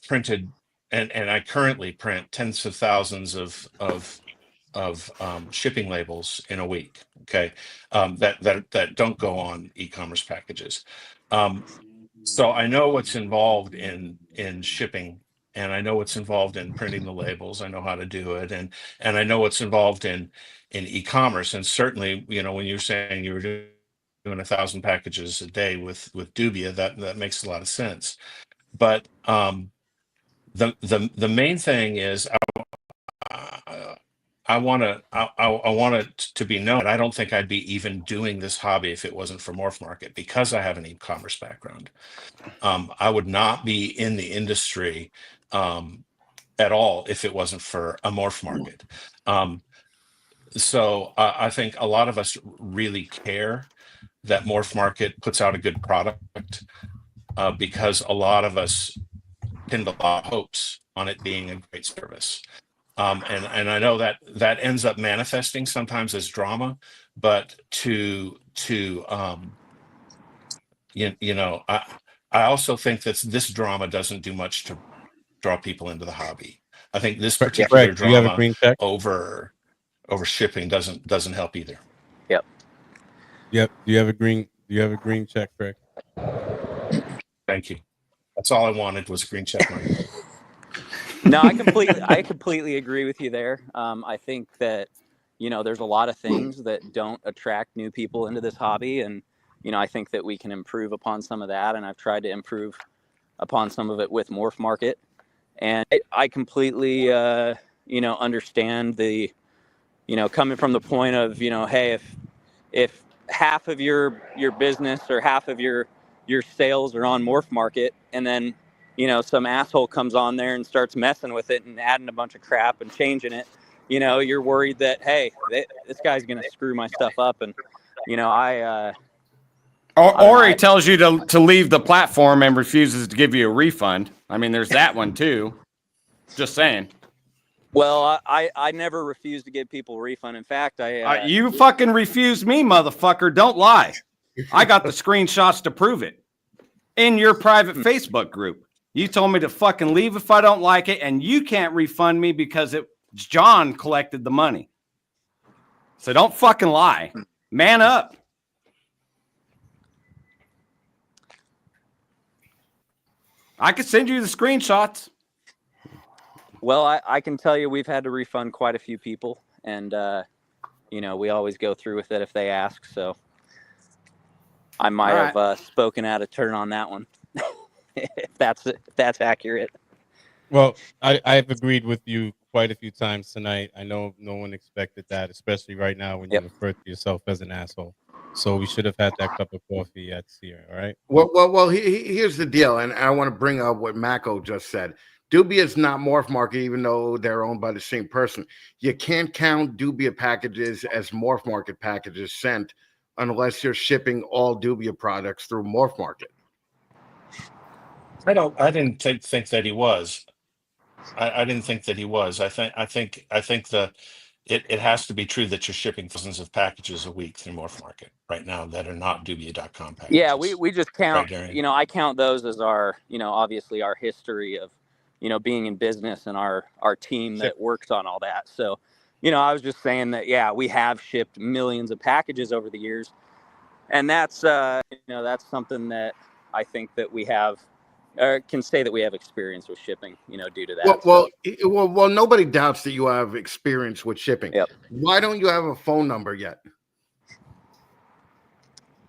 printed and I currently print tens of thousands of shipping labels in a week. Okay, that don't go on e-commerce packages. So I know what's involved in shipping, and I know what's involved in printing the labels. I know how to do it, and I know what's involved in e-commerce. And certainly, when you're saying you were doing 1,000 packages a day with Dubia, that makes a lot of sense. But the main thing is I want it to be known. I don't think I'd be even doing this hobby if it wasn't for MorphMarket, because I have an e-commerce background. I would not be in the industry at all if it wasn't for a MorphMarket. So I think a lot of us really care that MorphMarket puts out a good product because a lot of us pinned a lot of hopes on it being a great service. And I know that ends up manifesting sometimes as drama, but I also think that this drama doesn't do much to draw people into the hobby. I think this particular do you have a drama green check? over shipping doesn't help either. Yep. Do you have a green check, Craig? Thank you. That's all I wanted was a green check mark. No, I completely agree with you there. I think that, there's a lot of things that don't attract new people into this hobby. And, I think that we can improve upon some of that. And I've tried to improve upon some of it with MorphMarket. And I completely, understand the, coming from the point of, hey, if half of your business or half of your sales are on MorphMarket, and then some asshole comes on there and starts messing with it and adding a bunch of crap and changing it, you're worried that, hey, this guy's gonna screw my stuff up. And or he tells you to leave the platform and refuses to give you a refund. I mean, there's that one too. Just saying. Well, I never refuse to give people a refund. In fact, you fucking refused me, motherfucker. Don't lie. I got the screenshots to prove it. In your private Facebook group, you told me to fucking leave if I don't like it, and you can't refund me because John collected the money. So don't fucking lie. Man up. I could send you the screenshots. Well, I can tell you we've had to refund quite a few people, and we always go through with it if they ask. So I might have spoken out of turn on that one, if that's accurate. Well, I've agreed with you quite a few times tonight. I know no one expected that, especially right now when you refer to yourself as an asshole. So we should have had that cup of coffee at Sierra, all right? Well, here's the deal, and I want to bring up what Mako just said. Dubia is not MorphMarket, even though they're owned by the same person. You can't count Dubia packages as MorphMarket packages sent unless you're shipping all Dubia products through MorphMarket. I didn't think that he was. I didn't think that he was. I think that it has to be true that you're shipping thousands of packages a week through MorphMarket right now that are not Dubia.com packages. Yeah, we just count. Right, I count those as our, obviously our history of, being in business and our team that works on all that. So, I was just saying that, yeah, we have shipped millions of packages over the years, and that's that's something that I think that we have. Can say that we have experience with shipping, due to that. Well, nobody doubts that you have experience with shipping. Yep. Why don't you have a phone number yet?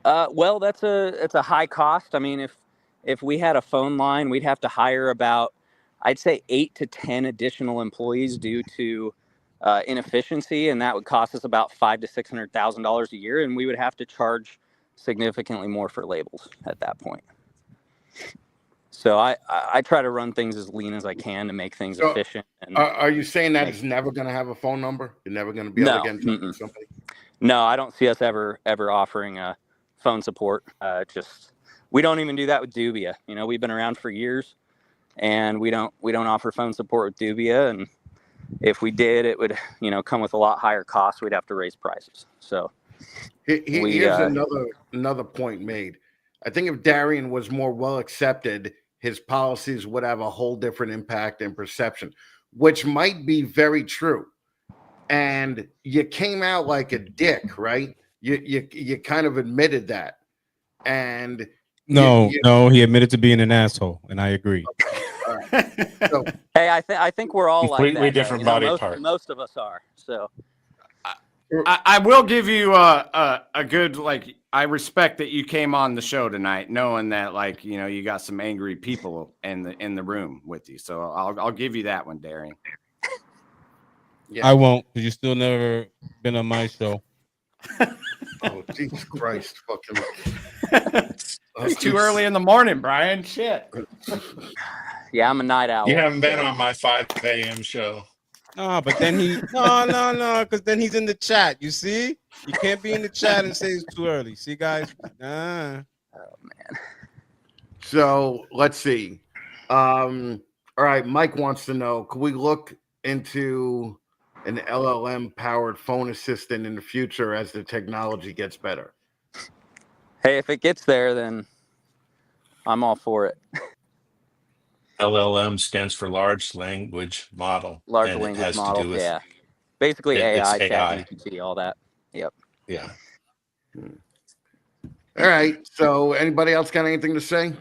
Well, it's a high cost. I mean, if we had a phone line, we'd have to hire about, I'd say 8 to 10 additional employees due to inefficiency, and that would cost us about $500,000 to $600,000 a year, and we would have to charge significantly more for labels at that point. So I try to run things as lean as I can to make things efficient. And are you saying that it's never going to have a phone number? You're never going to be able to get in touch with somebody? No, I don't see us ever offering phone support. We don't even do that with Dubia. We've been around for years, and we don't offer phone support with Dubia. And if we did, it would come with a lot higher costs. We'd have to raise prices. So here's another point made. I think if Darian was more well accepted, his policies would have a whole different impact and perception, which might be very true. And you came out like a dick, right? You kind of admitted that. And no, he admitted to being an asshole, and I agree. So, hey, I think we're all completely like that. Different body part. Most of us are. So I will give you a good, I respect that you came on the show tonight, knowing that you got some angry people in the room with you. So I'll give you that one, Darian. Yeah. I won't, because you still never been on my show. Oh, Jesus Christ, fucking! It's too early in the morning, Brian. Shit. Yeah, I'm a night owl. You haven't been on my 5 a.m. show. No, but then no, because then he's in the chat. You see, you can't be in the chat and say it's too early. See, guys, nah. Oh man. So let's see. All right, Mike wants to know: could we look into an LLM powered phone assistant in the future as the technology gets better? Hey, if it gets there, then I'm all for it. LLM stands for large language model. Large and it language has model, to do with yeah. Basically it's AI, AI. ChatGPT, all that. Yep. Yeah. All right. So, anybody else got anything to say?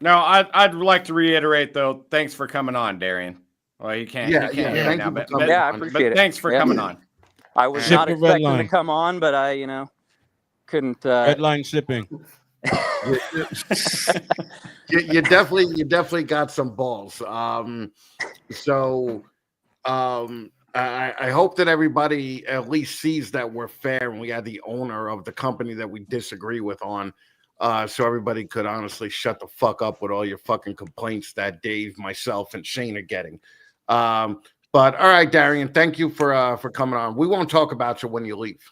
No, I'd like to reiterate though. Thanks for coming on, Darian. Well, you can't. Yeah, you can't yeah, right thank now, you for but, coming but, Yeah, I on. appreciate it. thanks for Yep. coming on. I was Ship not the red expecting to line. come on, but I, couldn't. Red line shipping. You definitely got some balls. I hope that everybody at least sees that we're fair and we have the owner of the company that we disagree with on. So everybody could honestly shut the fuck up with all your fucking complaints that Dave, myself, and Shane are getting. But all right, Darian, thank you for coming on. We won't talk about you when you leave.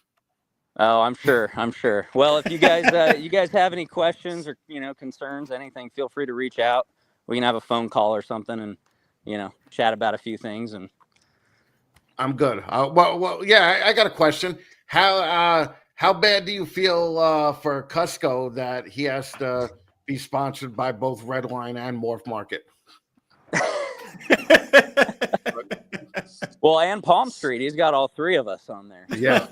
Oh, I'm sure. Well, if you guys have any questions or concerns, anything, feel free to reach out. We can have a phone call or something, and chat about a few things. And I'm good. Well, yeah. I got a question. How bad do you feel for Cusco that he has to be sponsored by both Redline and MorphMarket? well, and Palm Street, he's got all three of us on there. Yeah.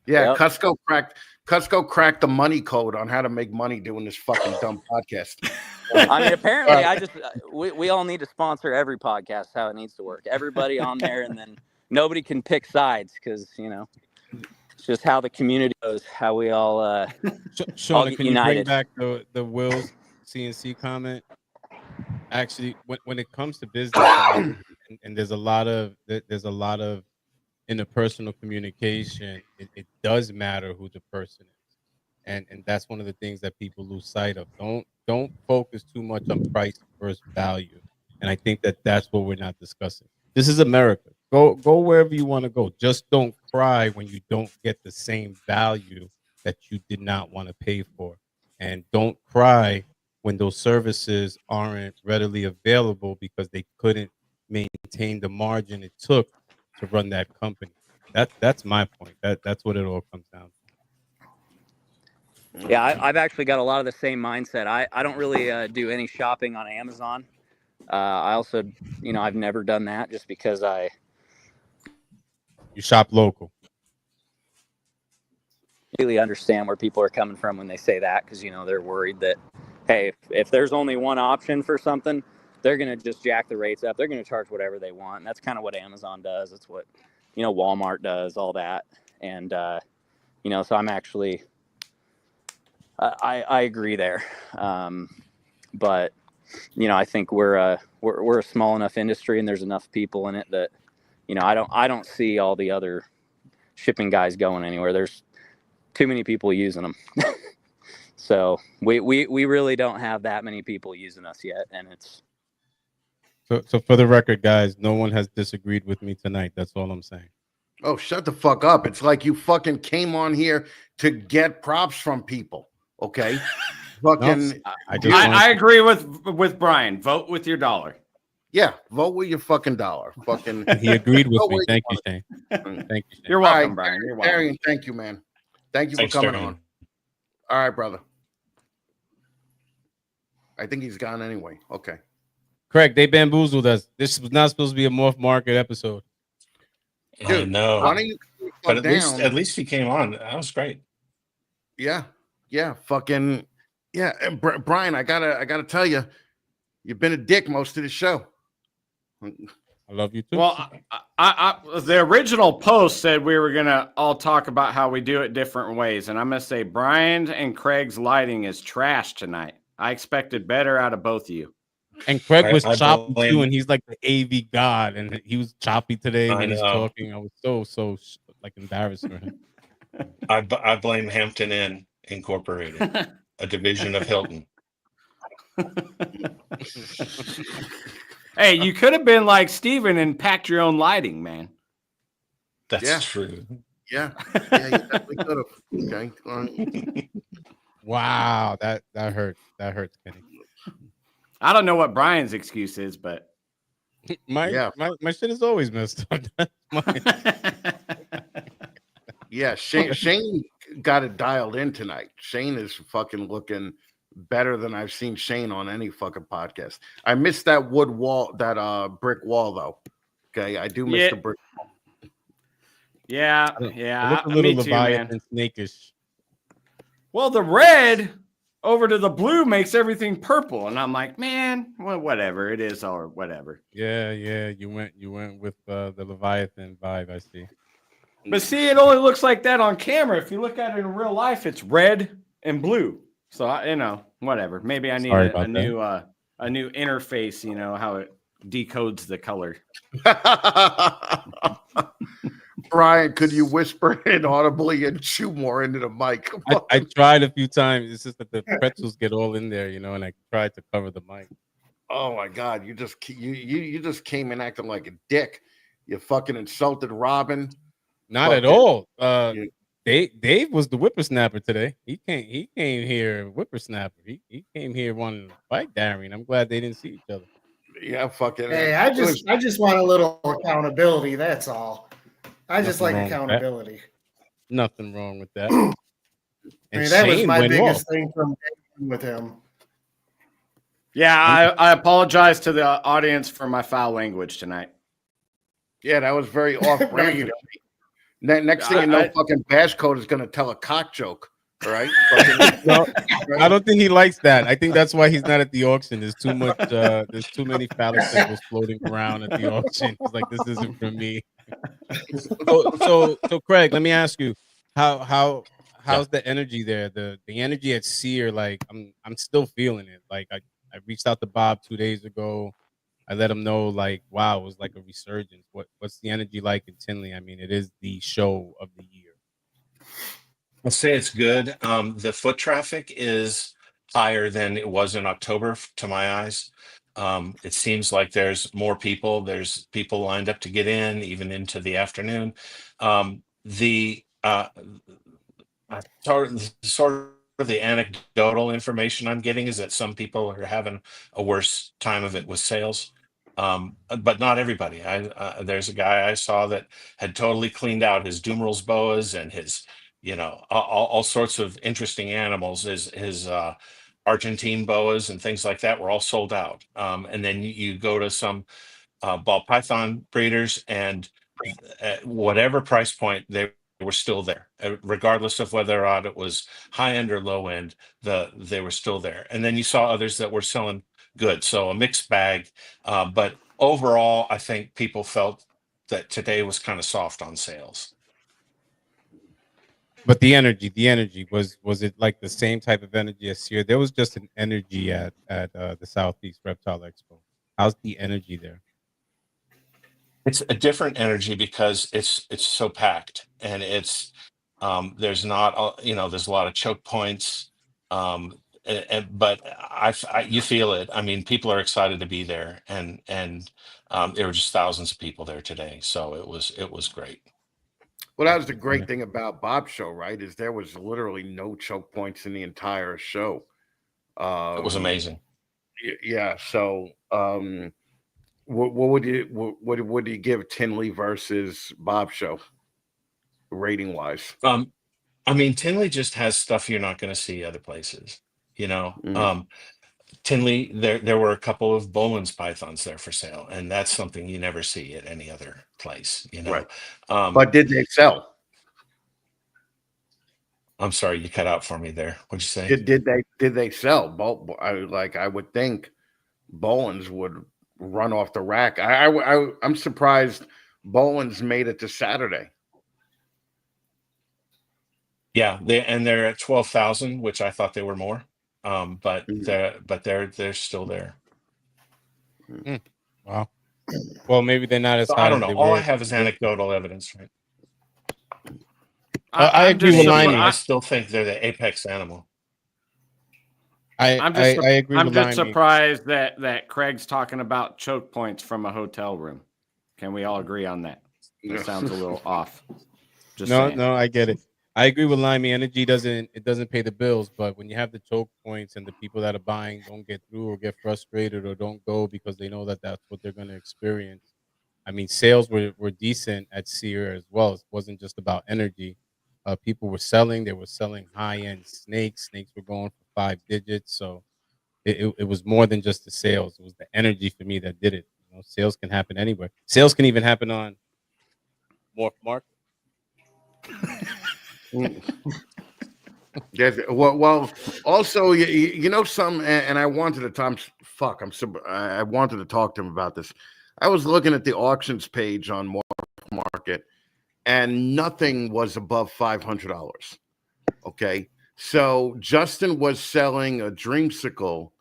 Yeah, Yep. Cusco cracked the money code on how to make money doing this fucking dumb podcast. I mean, apparently, we all need to sponsor every podcast. How it needs to work. Everybody on there, and then nobody can pick sides because it's just how the community goes. How we all Sean, get can united. you bring back the Will's CNC comment? Actually, when it comes to business, and there's a lot of interpersonal communication, it does matter who the person is, and that's one of the things that people lose sight of. Don't focus too much on price versus value, and I think that's what we're not discussing. This is America. Go wherever you want to go. Just don't cry when you don't get the same value that you did not want to pay for, and don't cry when those services aren't readily available because they couldn't maintain the margin it took to run that company. That's my point. That's what it all comes down to. Yeah, I've actually got a lot of the same mindset. I don't really do any shopping on Amazon. I also, I've never done that just because You shop local. really understand where people are coming from when they say that, because they're worried that, hey, if there's only one option for something, they're going to just jack the rates up. They're going to charge whatever they want. And that's kind of what Amazon does. It's what Walmart does, all that. And so I'm actually I agree there. But I think we're a small enough industry, and there's enough people in it that I don't see all the other shipping guys going anywhere. There's too many people using them. So we really don't have that many people using us yet, and it's So for the record, guys, no one has disagreed with me tonight. That's all I'm saying. Oh, shut the fuck up. It's like you fucking came on here to get props from people. Okay. Fucking I agree with Brian. Vote with your dollar. Yeah, vote with your fucking dollar. Fucking he agreed with me. Thank you, Shane. Thank you, Shane. You're welcome, right, Brian. You're welcome. Darian, thank you, man. Thank you Thanks, for coming Darian. on. All right, brother. I think he's gone anyway. Okay. Craig, they bamboozled us. This was not supposed to be a MorphMarket episode. Dude, I know. why don't you But at least he came on. That was great. Yeah. Fucking yeah. And Brian, I gotta tell you, you've been a dick most of the show. I love you too. Well, I the original post said we were gonna all talk about how we do it different ways, and I'm gonna say Brian and Craig's lighting is trash tonight. I expected better out of both of you. And Craig was I choppy blame- too, and he's like the AV god, and he was choppy today I when he's know. talking. I was so like embarrassed for him. I blame Hampton Inn Incorporated, a division of Hilton. Hey, you could have been like Steven and packed your own lighting, man. That's true. Yeah, you definitely could have. Okay. Wow, that hurts. That hurts, Kenny. I don't know what Brian's excuse is, but my shit is always messed up. That's mine. Yeah, Shane got it dialed in tonight. Shane is fucking looking better than I've seen Shane on any fucking podcast. I missed that wood wall, that brick wall though. Okay, I do miss the brick wall. Yeah, I look a little Leviathan snakish. Well, the red over to the blue makes everything purple, and I'm like, man, well, whatever it is, or whatever. Yeah, you went with the Leviathan vibe. I see. But see, it only looks like that on camera. If you look at it in real life, it's red and blue. So whatever. Maybe I need a new interface. You know how it decodes the color. Brian, could you whisper inaudibly and chew more into the mic? I tried a few times. It's just that the pretzels get all in there, and I tried to cover the mic. Oh my God! You just came in acting like a dick. You fucking insulted Robin. Not at all. Dave was the whippersnapper today. He came here whippersnapper. He came here wanting to fight Darian. I'm glad they didn't see each other. Yeah, fucking. Hey, I just want a little accountability. That's all. I just like accountability. Nothing wrong with that. I mean, that was my biggest thing from with him. Yeah, I apologize to the audience for my foul language tonight. Yeah, that was very off-brand. Next thing you know, fucking Bash Code is going to tell a cock joke. All right. No, I don't think he likes that. I think that's why he's not at the auction. There's too much. There's too many phallic symbols floating around at the auction. He's like, this isn't for me. So, Craig, let me ask you, how's the energy there? The energy at Sear, like I'm still feeling it. Like I reached out to Bob 2 days ago. I let him know, like, wow, it was like a resurgence. What's the energy like in Tinley? I mean, it is the show of the year. I'll say it's good. The foot traffic is higher than it was in October, to my eyes. It seems like there's more people. There's people lined up to get in, even into the afternoon. Sort of the anecdotal information I'm getting is that some people are having a worse time of it with sales. But not everybody. There's a guy I saw that had totally cleaned out his Dumerals boas and his, all sorts of interesting animals. His Argentine boas and things like that were all sold out. And then you go to some ball python breeders, and at whatever price point, they were still there, regardless of whether or not it was high end or low end. They were still there. And then you saw others that were selling good. So a mixed bag. But overall, I think people felt that today was kind of soft on sales. But the energy was it like the same type of energy as Sear? There was just an energy at the Southeast Reptile Expo. How's the energy there? It's a different energy because it's so packed, and it's there's not there's a lot of choke points, but you feel it. I mean, people are excited to be there, and there were just thousands of people there today, so it was great. Well, that was the great thing about Bob's show, right? Is there was literally no choke points in the entire show. It was amazing. Yeah. So, what would you give Tinley versus Bob's show, rating wise? I mean, Tinley just has stuff you're not going to see other places. Tinley, there were a couple of Boland's pythons there for sale, and that's something you never see at any other place. Right. But did they sell? I'm sorry, you cut out for me there. What'd you say? Did they sell? I would think Boland's would run off the rack. I'm surprised Boland's made it to Saturday. Yeah, they're at 12,000, which I thought they were more. But they're still there. Wow. Well, maybe they're not as high. I don't know. All I have is anecdotal evidence, right? I agree with Liney. I still think they're the apex animal. I'm just I agree I'm with just Limey. surprised that Craig's talking about choke points from a hotel room. Can we all agree on that? That sounds a little off. Just No, saying. no, I get it. I agree with Limey. Energy doesn't pay the bills, but when you have the choke points and the people that are buying don't get through or get frustrated or don't go because they know that that's what they're going to experience. I mean, sales were decent at Sear as well. It wasn't just about energy. People were selling. They were selling high end snakes. Snakes were going for 5 digits. So it was more than just the sales. It was the energy for me that did it. You know, sales can happen anywhere. Sales can even happen on MorphMarket. Yes. Well. Also, you know, and I wanted to fuck. I wanted to talk to him about this. I was looking at the auctions page on MorphMarket, and nothing was above $500. Okay, so Justin was selling a dreamsicle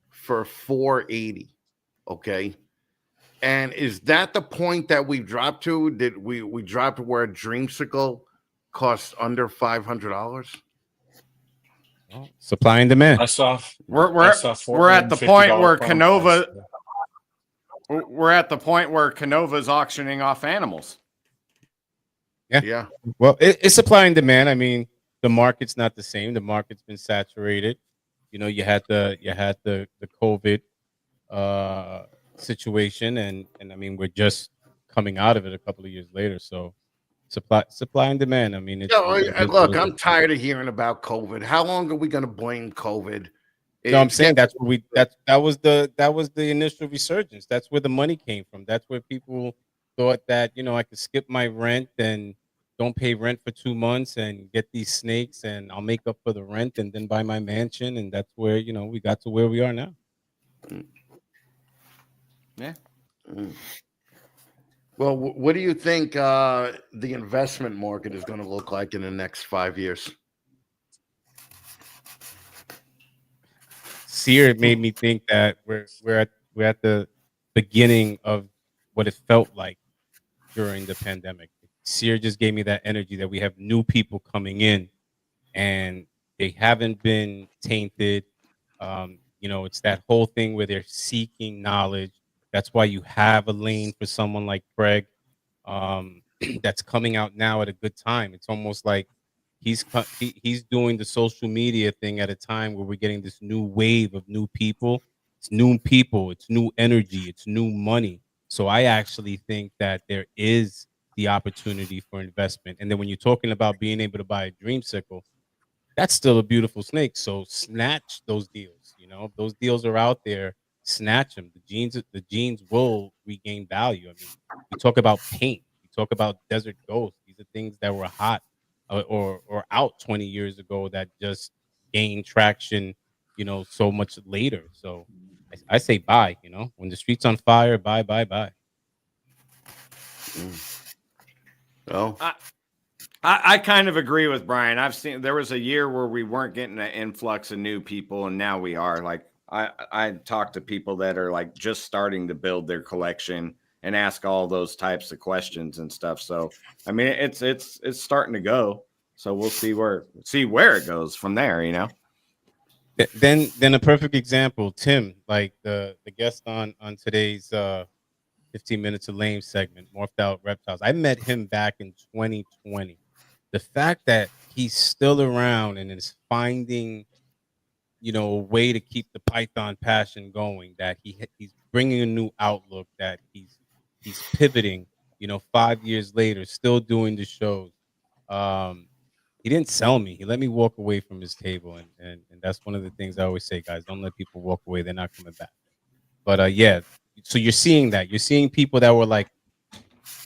for $480. Okay, and is that the point that we dropped to? Did we dropped to where a dreamsicle costs under $500? Well, supply and demand. I saw We're at the point $450 where phone price. We're at the point where Canova's auctioning off animals. Yeah. Well, it's supply and demand. I mean, the market's not the same. The market's been saturated. You know, you had the COVID situation, and I mean, we're just coming out of it a couple of years later. So supply and demand. I mean, Look, I'm tired of hearing about COVID. How long are we going to blame COVID? No, I'm saying that's what that was the initial resurgence. That's where the money came from. That's where people thought that, you know, I could skip my rent and don't pay rent for 2 months and get these snakes and I'll make up for the rent and then buy my mansion. And that's where, you know, we got to where we are now. Yeah. Well, what do you think the investment market is going to look like in the next 5 years? Sear made me think that we're at the beginning of what it felt like during the pandemic. Sear just gave me that energy that we have new people coming in and they haven't been tainted. You know, it's that whole thing where they're seeking knowledge. That's why you have a lane for someone like Craig that's coming out now at a good time. It's almost like he's doing the social media thing at a time where we're getting this new wave of new people. It's new people, it's new energy, it's new money. So I actually think that there is the opportunity for investment. And then when you're talking about being able to buy a dreamsicle, that's still a beautiful snake. So snatch those deals. You know, if those deals are out there, snatch them. The genes will regain value. I mean, we talk about paint, we talk about desert ghosts. These are things that were hot or out 20 years ago that just gained traction, you know, so much later. So I say buy. You know, when the street's on fire, buy. Oh. I kind of agree with Brian. I've seen there was a year where we weren't getting an influx of new people, and now we are. Like I talk to people that are like just starting to build their collection and ask all those types of questions and stuff. So I mean, it's starting to go. So we'll see where it goes from there. You know. Then a perfect example, Tim, like the guest on today's 15 Minutes of Lame segment, Morphed Out Reptiles. I met him back in 2020. The fact that he's still around and is finding, you know, a way to keep the Python passion going, that he's bringing a new outlook, that he's pivoting, you know, 5 years later, still doing the shows. He didn't sell me. He let me walk away from his table. And that's one of the things I always say, guys, don't let people walk away. They're not coming back. But yeah, so you're seeing that. You're seeing people that were like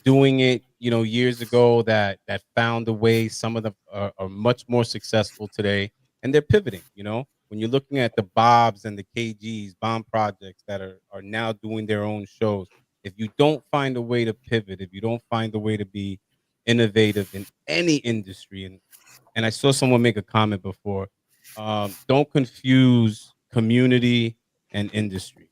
doing it, you know, years ago that found a way. Some of them are much more successful today, and they're pivoting. You know, when you're looking at the Bobs and the KGs, Bomb Projects that are now doing their own shows, if you don't find a way to pivot, if you don't find a way to be innovative in any industry, and I saw someone make a comment before, don't confuse community and industry.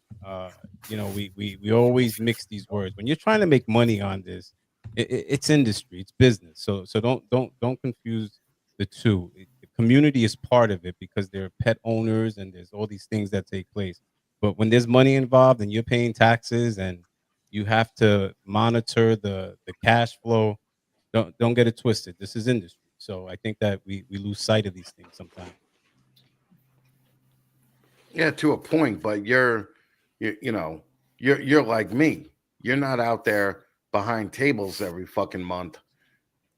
You know, we always mix these words. When you're trying to make money on this, it's industry, it's business. So don't confuse the two. The community is part of it because there are pet owners and there's all these things that take place. But when there's money involved and you're paying taxes and you have to monitor the cash flow, don't get it twisted. This is industry. So I think that we lose sight of these things sometimes. Yeah, to a point, but you're like me. You're not out there behind tables every fucking month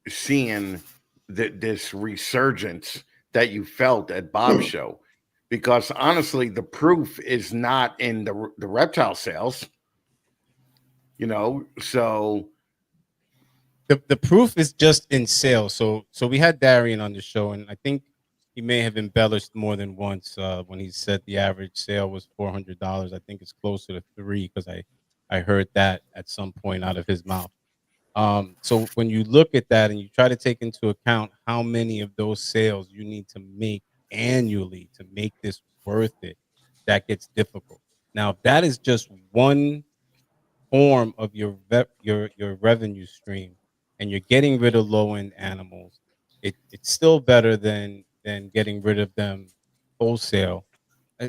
seeing this resurgence that you felt at Bob's show, because honestly, the proof is not in the reptile sales. So The proof is just in sales. So we had Darian on the show, and I think he may have embellished more than once when he said the average sale was $400. I think it's closer to three because I heard that at some point out of his mouth. So when you look at that and you try to take into account how many of those sales you need to make annually to make this worth it, that gets difficult. Now, if that is just one form of your revenue stream, and you're getting rid of low end animals, it's still better than getting rid of them wholesale.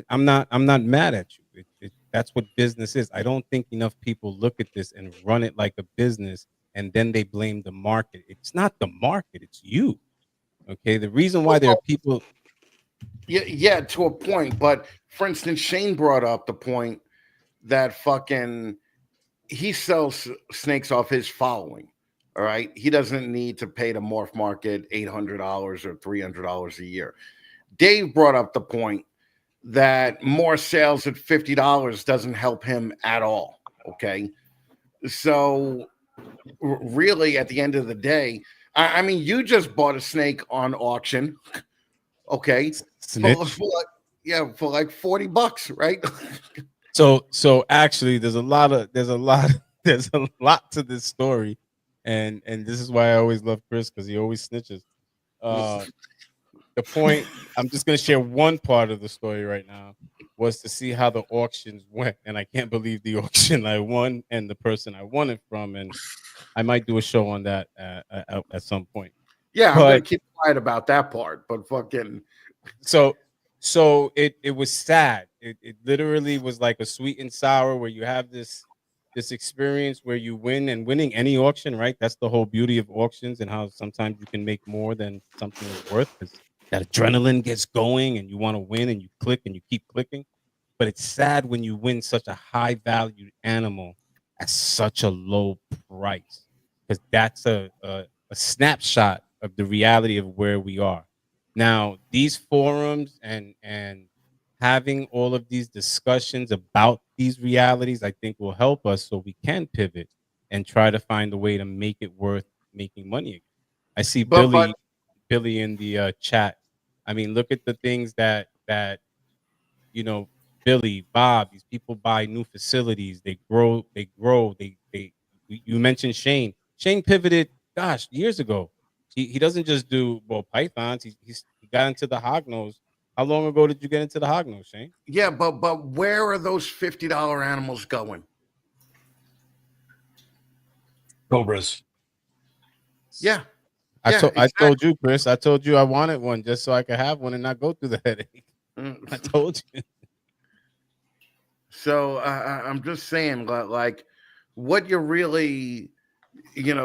I'm not mad at you. That's what business is. I don't think enough people look at this and run it like a business, and then they blame the market. It's not the market. It's you. Okay. The reason why there are people. yeah, to a point. But for instance, Shane brought up the point that fucking he sells snakes off his following. All right. He doesn't need to pay the MorphMarket $800 or $300 a year. Dave brought up the point that more sales at $50 doesn't help him at all. Okay. So really, at the end of the day, I mean, you just bought a snake on auction. Okay. For like $40, right? So actually there's a lot to this story, and this is why I always love Chris, because he always snitches. The point, I'm just going to share one part of the story right now, was to see how the auctions went, and I can't believe the auction I won and the person I won it from, and I might do a show on that at some point. Yeah, I'm going to keep quiet about that part, but fucking so it was sad. It literally was like a sweet and sour, where you have this experience where you win, and winning any auction, right? That's the whole beauty of auctions, and how sometimes you can make more than something is worth, because that adrenaline gets going and you want to win, and you click and you keep clicking. But it's sad when you win such a high valued animal at such a low price, because that's a snapshot of the reality of where we are. Now, these forums and having all of these discussions about these realities, I think, will help us so we can pivot and try to find a way to make it worth making money again. I see Billy in the chat. I mean, look at the things that Billy, Bob, these people buy new facilities, they grow. You mentioned Shane. Shane pivoted, gosh, years ago. He doesn't just do pythons. He got into the hognose. How long ago did you get into the hognose, Shane? Yeah, but where are those $50 animals going? Cobras. Yeah. I told you, Chris. I told you I wanted one just so I could have one and not go through the headache. I told you. So I'm just saying, like, what you're really,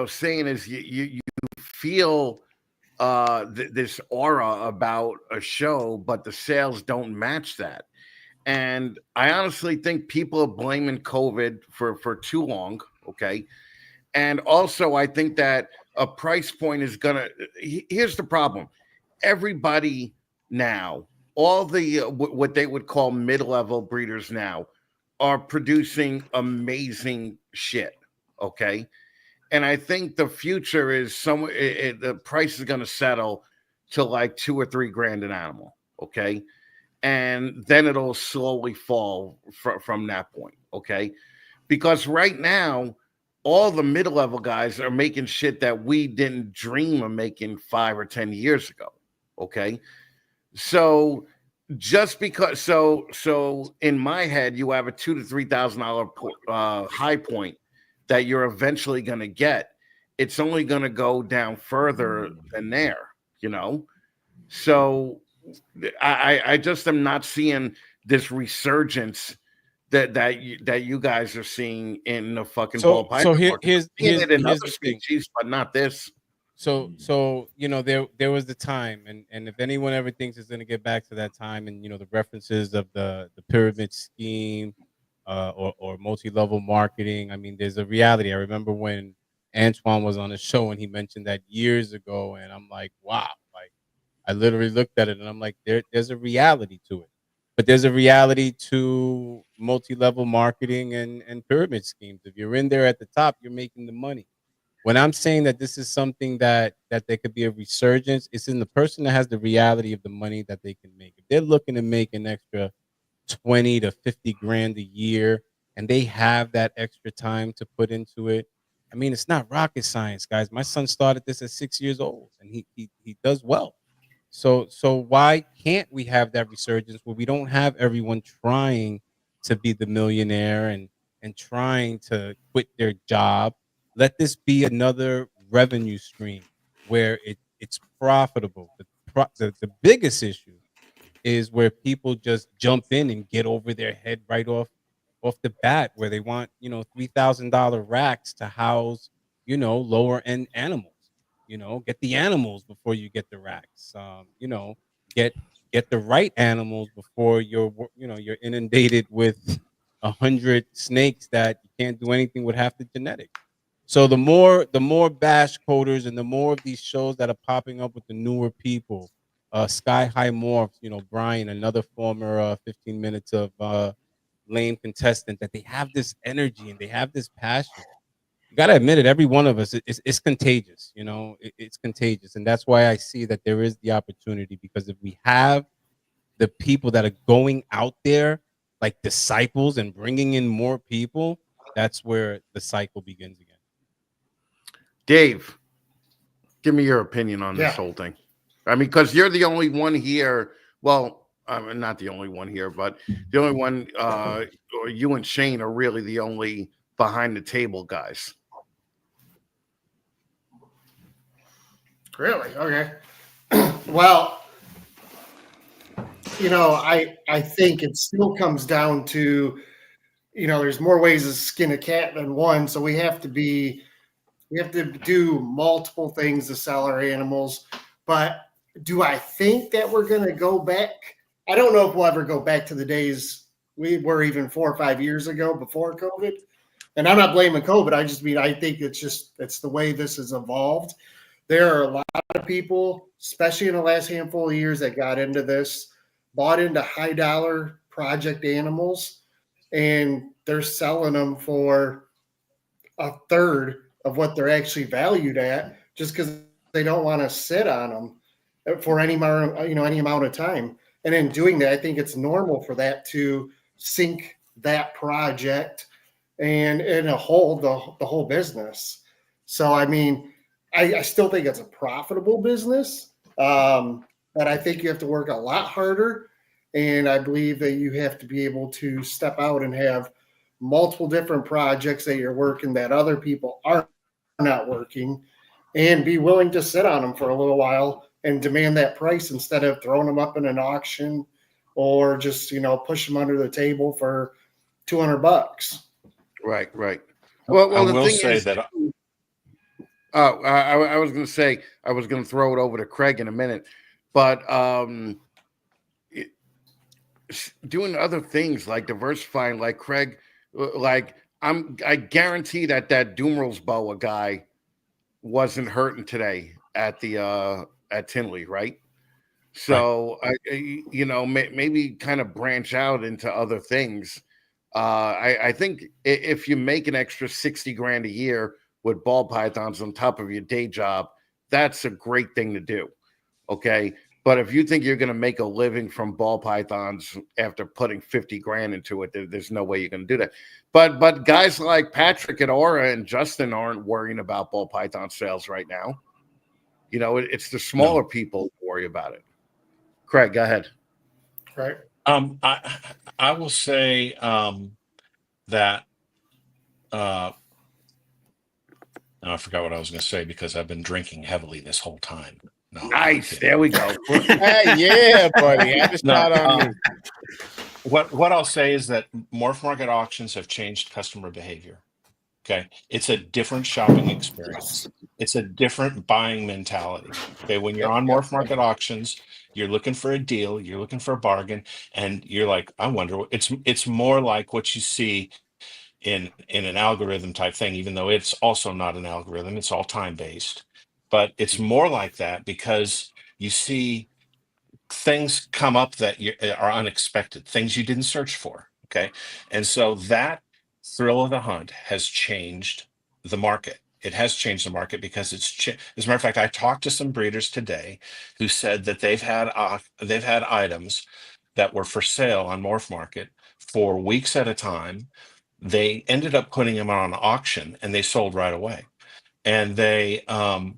saying is you feel this aura about a show, but the sales don't match that. And I honestly think people are blaming COVID for too long. Okay. And also, I think that a price point is here's the problem. Everybody now, all the what they would call mid-level breeders now, are producing amazing shit. Okay. And I think the future is somewhere, the price is going to settle to like $2 or $3 grand an animal. Okay. And then it'll slowly fall from that point. Okay. Because right now, all the mid-level guys are making shit that we didn't dream of making 5 or 10 years ago. Okay. So just because, so in my head, you have a $2,000 to $3,000 high point that you're eventually going to get. It's only going to go down further than there, So I just am not seeing this resurgence that you guys are seeing in the fucking ball So python market. I'm seeing it in here's other the thing. species, but not this. So there was the time, and if anyone ever thinks it's going to get back to that time, and the references of the pyramid scheme, or multi-level marketing. I mean, there's a reality. I remember when Antoine was on the show and he mentioned that years ago, and I'm like, wow, like I literally looked at it and I'm like, there's a reality to it. But there's a reality to multi-level marketing and pyramid schemes. If you're in there at the top, you're making the money. When I'm saying that this is something that there could be a resurgence, it's in the person that has the reality of the money that they can make. If they're looking to make an extra 20 to 50 grand a year and they have that extra time to put into it, I mean, it's not rocket science, guys. My son started this at 6 years old and he does well. So why can't we have that resurgence where we don't have everyone trying to be the millionaire and trying to quit their job? Let this be another revenue stream where it's profitable. The biggest issue is where people just jump in and get over their head right off the bat, where they want $3,000 racks to house lower end animals. Get the animals before you get the racks. Get the right animals before you're inundated with 100 snakes that you can't do anything with half the genetics. So the more bash coders and the more of these shows that are popping up with the newer people, Sky High Morphs, Brian, another former 15 minutes of lame contestant, that they have this energy and they have this passion. You got to admit it, every one of us is contagious. It's contagious. And that's why I see that there is the opportunity, because if we have the people that are going out there like disciples and bringing in more people, that's where the cycle begins again. Dave, give me your opinion on this Yeah. whole thing. I mean, because you're the only one here. Well, not the only one here, but the only one. Or you and Shane are really the only behind the table guys. Really? Okay. Well, I think it still comes down to, there's more ways to skin a cat than one. So we have to do multiple things to sell our animals. But do I think that we're going to go back? I don't know if we'll ever go back to the days we were even 4 or 5 years ago before COVID. And I'm not blaming COVID. I just mean, I think it's the way this has evolved. There are a lot of people, especially in the last handful of years, that got into this, bought into high dollar project animals, and they're selling them for a third of what they're actually valued at, just because they don't want to sit on them for any amount of time. And in doing that, I think it's normal for that to sink that project and in a whole the whole business. So I mean, I still think it's a profitable business, but I think you have to work a lot harder. And I believe that you have to be able to step out and have multiple different projects that you're working that other people are not working, and be willing to sit on them for a little while and demand that price instead of throwing them up in an auction or just, push them under the table for $200. Right. Well, I the will thing say is, that I was going to say, I was going to throw it over to Craig in a minute, but doing other things like diversifying, like Craig, like I guarantee that Dumerals boa guy wasn't hurting today at the at Tinley, right? So maybe kind of branch out into other things. I think if you make an extra 60 grand a year with ball pythons on top of your day job, that's a great thing to do. Okay. But if you think you're going to make a living from ball pythons after putting 50 grand into it, there's no way you're going to do that. But guys like Patrick at Aura and Justin aren't worrying about ball python sales right now. It's the smaller people who worry about it. Craig, go ahead. Right. I will say that I forgot what I was going to say because I've been drinking heavily this whole time. No, Nice. There we go. Hey, yeah, buddy. Have a No, shot on me. what I'll say is that MorphMarket auctions have changed customer behavior. Okay, it's a different shopping experience. It's a different buying mentality. Okay, when you're on MorphMarket auctions, you're looking for a deal, you're looking for a bargain, and you're like, I wonder. It's more like what you see in an algorithm type thing, even though it's also not an algorithm. It's all time based, but it's more like that because you see things come up that are unexpected, things you didn't search for. Okay. And so that thrill of the hunt has changed the market. It has changed the market because as a matter of fact, I talked to some breeders today who said that they've had items that were for sale on MorphMarket for weeks at a time. They ended up putting them on auction and they sold right away. And and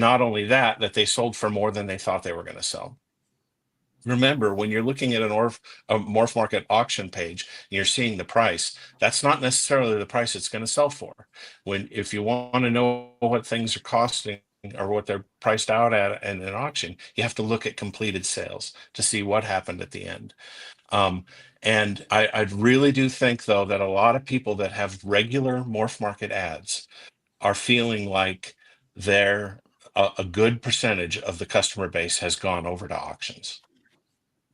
not only that they sold for more than they thought they were going to sell. Remember, when you're looking at a MorphMarket auction page and you're seeing the price, that's not necessarily the price it's going to sell for. If you want to know what things are costing or what they're priced out at in an auction, you have to look at completed sales to see what happened at the end. And I really do think, though, that a lot of people that have regular MorphMarket ads are feeling like a good percentage of the customer base has gone over to auctions.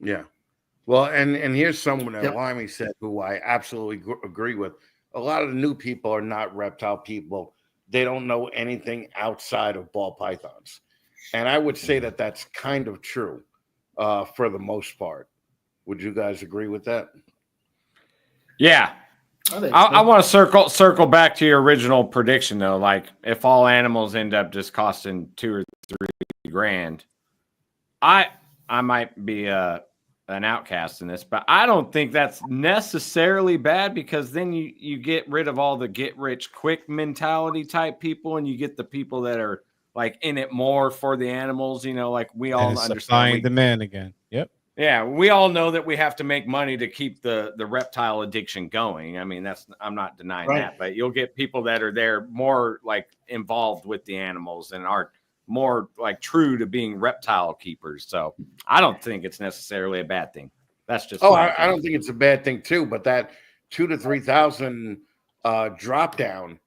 Yeah. Well, and here's someone that Limey said who I absolutely agree with. A lot of the new people are not reptile people. They don't know anything outside of ball pythons. And I would say that that's kind of true for the most part. Would you guys agree with that? Yeah. I want to circle back to your original prediction, though. Like, if all animals end up just costing $2,000 or $3,000, I might be an outcast in this, but I don't think that's necessarily bad, because then you get rid of all the get rich quick mentality type people, and you get the people that are like in it more for the animals. You know, like we all understand. Supply and demand again. Yep. Yeah, we all know that we have to make money to keep the reptile addiction going. I mean, I'm not denying that, but you'll get people that are there more like involved with the animals and are more like true to being reptile keepers. So I don't think it's necessarily a bad thing. That's just I don't think it's a bad thing too, but that 2,000 to 3,000 drop down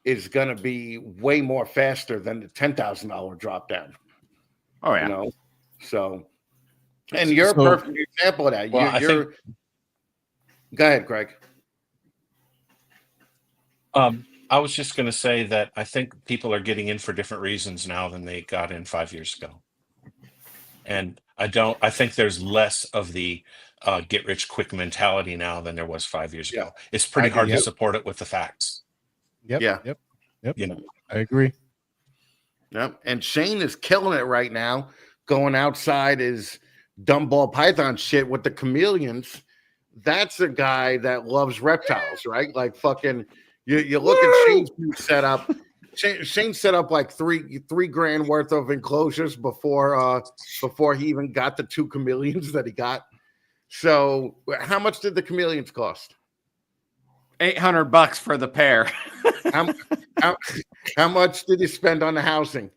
is going to be way more faster than the $10,000 drop down. Oh yeah. You know? So, and you're a perfect example of that. Well, Go ahead, Greg. I was just going to say that I think people are getting in for different reasons now than they got in 5 years ago. And I think there's less of the get rich quick mentality now than there was 5 years ago. It's pretty hard to support it with the facts. Yep. Yeah. Yep. You know, I agree. Yep. And Shane is killing it right now, going outside his dumb ball python shit with the chameleons. That's a guy that loves reptiles, right? Like fucking, you look at Shane's new setup. Shane set up like three grand worth of enclosures before he even got the 2 chameleons that he got. So how much did the chameleons cost? $800 for the pair. How much did you spend on the housing?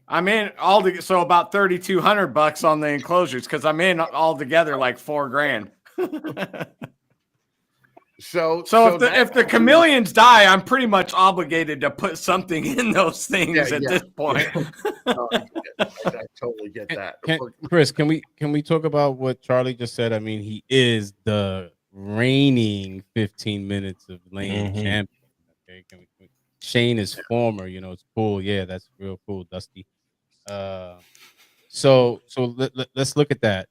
I'm in so about $3,200 on the enclosures, because I'm in all together like $4,000. So if the chameleons die, I'm pretty much obligated to put something in those things at this point. I totally get that. Chris, can we talk about what Charlie just said? I mean, he is the reigning 15 minutes of lane champion. Okay, Shane is former. You know, it's cool. Yeah, that's real cool, Dusty. So let's look at that.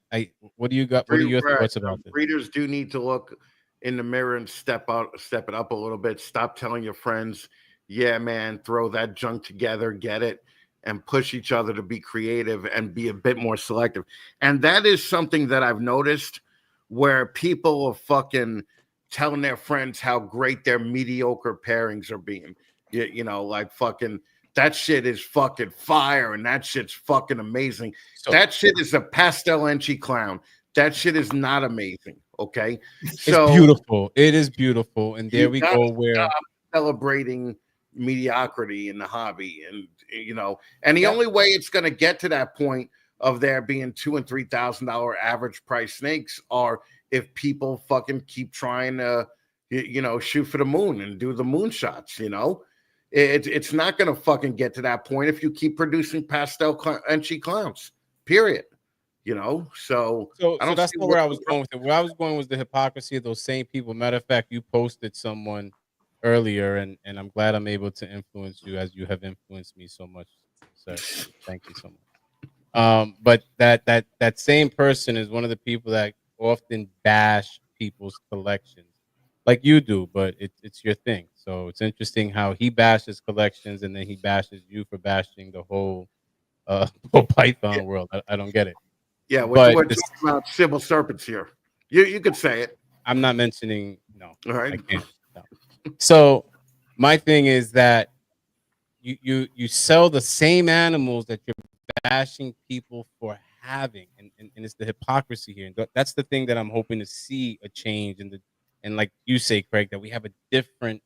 What do you got? What are your thoughts about this? Breeders do need to look in the mirror and step it up a little bit. Stop telling your friends, yeah, man, throw that junk together, get it, and push each other to be creative and be a bit more selective. And that is something that I've noticed, where people are fucking telling their friends how great their mediocre pairings are being. You know, like fucking that shit is fucking fire and that shit's fucking amazing. That shit is a pastel enchi clown. That shit is not amazing. Okay, it's beautiful. It is beautiful, and there we go. Where celebrating mediocrity in the hobby, and and the only way it's going to get to that point of there being $2,000 and $3,000 average price snakes are if people fucking keep trying to shoot for the moon and do the moonshots. It's not going to fucking get to that point if you keep producing pastel entry clowns, period. So I don't that's see not where I was going with it. Where I was going was the hypocrisy of those same people. Matter of fact, you posted someone earlier, and I'm glad I'm able to influence you as you have influenced me so much, sir. Thank you so much. But that same person is one of the people that often bash people's collections, like you do. But it's your thing, so it's interesting how he bashes collections, and then he bashes you for bashing the whole Python world. I don't get it. Yeah, but we're talking about civil serpents here. You could say it. I'm not mentioning. No, all right. I can't. No. So my thing is that you sell the same animals that you're bashing people for having, and it's the hypocrisy here. And that's the thing that I'm hoping to see a change in and like you say, Craig, that we have a different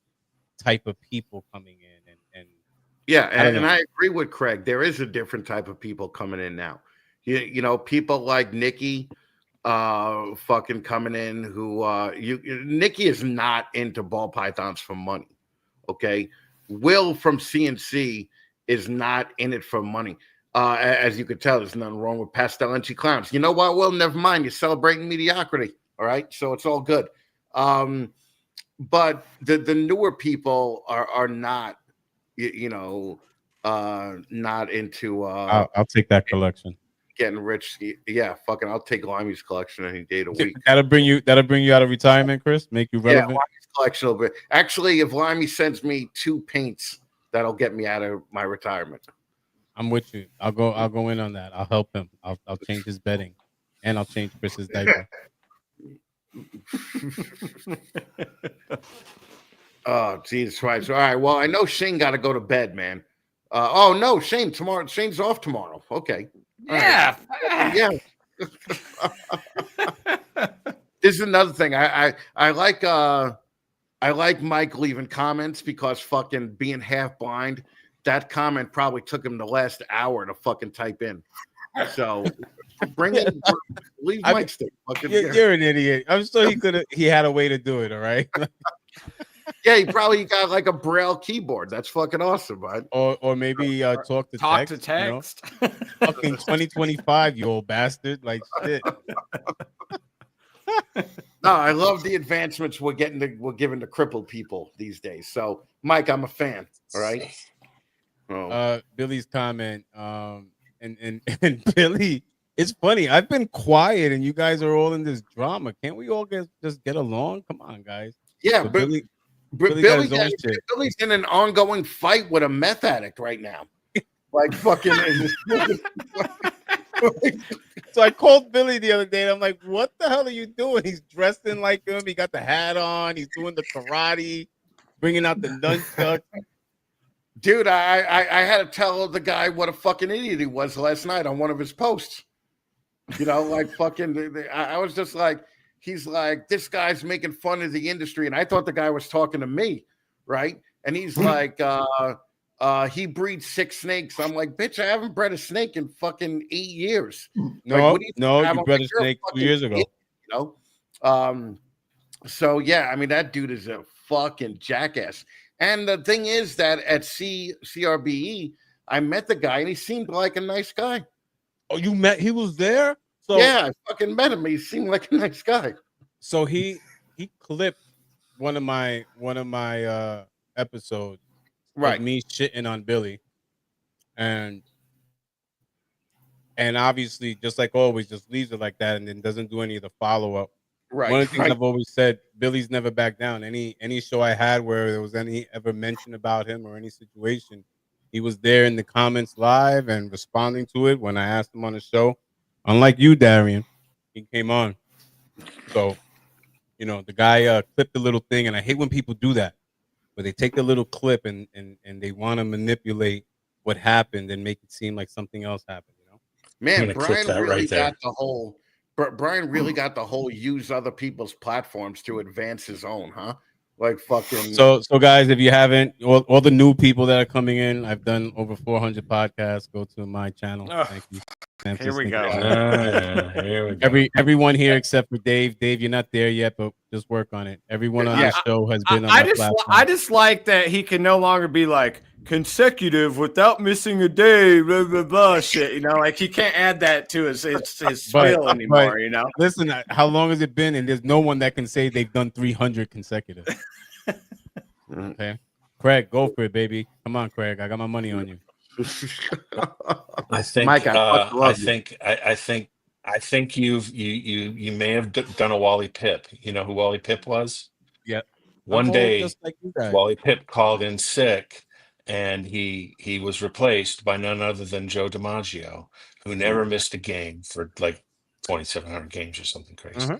type of people coming in, and yeah, and I agree with Craig. There is a different type of people coming in now. People like Nikki fucking coming in who Nikki is not into ball pythons for money. Okay. Will from CNC is not in it for money. As you could tell, there's nothing wrong with pastel entry clowns. You know what? Well, never mind. You're celebrating mediocrity. All right. So it's all good. But the newer people are not, not into I'll take that collection. Getting rich. Yeah, fucking I'll take Limey's collection any day of the week. That'll bring you out of retirement, Chris. Make you relevant. Yeah, Limey's collection a little bit. Actually, if Limey sends me 2 paints, that'll get me out of my retirement. I'm with you. I'll go in on that. I'll help him. I'll change his bedding, and I'll change Chris's diaper. Oh, Jesus Christ. All right. Well, I know Shane got to go to bed, man. Oh no, Shane tomorrow. Shane's off tomorrow. Okay. Yeah. Right. Yeah. This is another thing. I like Mike leaving comments because fucking being half blind, that comment probably took him the last hour to fucking type in. So bring in, leave Mike stick. You're an idiot. I'm sure he had a way to do it. All right. Yeah, he probably got like a Braille keyboard. That's fucking awesome, man. Or maybe talk to text. Fucking 2025, you old bastard. Like shit. No, I love the advancements we're giving to crippled people these days. So, Mike, I'm a fan. All right. Billy's comment. And Billy, it's funny. I've been quiet, and you guys are all in this drama. Can't we all just get along? Come on, guys. Yeah, so but Billy's in an ongoing fight with a meth addict right now. Like fucking. So I called Billy the other day, and I'm like, "What the hell are you doing?" He's dressed in like him. He got the hat on. He's doing the karate, bringing out the nunchuck. Dude, I had to tell the guy what a fucking idiot he was last night on one of his posts. Like fucking. I was just like. He's like, this guy's making fun of the industry. And I thought the guy was talking to me, right? And he's like, he breeds 6 snakes. I'm like, bitch, I haven't bred a snake in fucking 8 years. No, you bred a snake 2 years ago. So, yeah, I mean, that dude is a fucking jackass. And the thing is that at CRBE, I met the guy, and he seemed like a nice guy. Oh, you met? He was there? So, yeah, I fucking met him. He seemed like a nice guy. So he clipped one of my episodes, right? Me shitting on Billy, and obviously, just like always, just leaves it like that, and then doesn't do any of the follow up. Right. One of the things I've always said, Billy's never backed down. Any show I had where there was any ever mention about him or any situation, he was there in the comments live and responding to it when I asked him on the show. Unlike you, Darian, he came on. So, the guy clipped the little thing, and I hate when people do that, where they take the little clip and they want to manipulate what happened and make it seem like something else happened. Man, Brian really got the whole. Brian really got the whole use other people's platforms to advance his own, huh? Like fucking. So guys, if you haven't, all the new people that are coming in, I've done over 400 podcasts. Go to my channel. Thank you. Here we go. Here we go. Everyone here except for Dave. Dave, you're not there yet, but just work on it. Everyone on this show has been on my platform. I just like that he can no longer be like consecutive without missing a day, blah blah blah shit. You know, like he can't add that to his spiel anymore. You know, listen, how long has it been? And there's no one that can say they've done 300 consecutive. Okay, Craig, go for it, baby. Come on, Craig. I got my money on you. I think. Mike, I think you may have done a Wally Pip. You know who Wally Pip was? Yeah. One day, just like you guys. Wally Pip called in sick, and he was replaced by none other than Joe DiMaggio, who never missed a game for like 2,700 games or something crazy.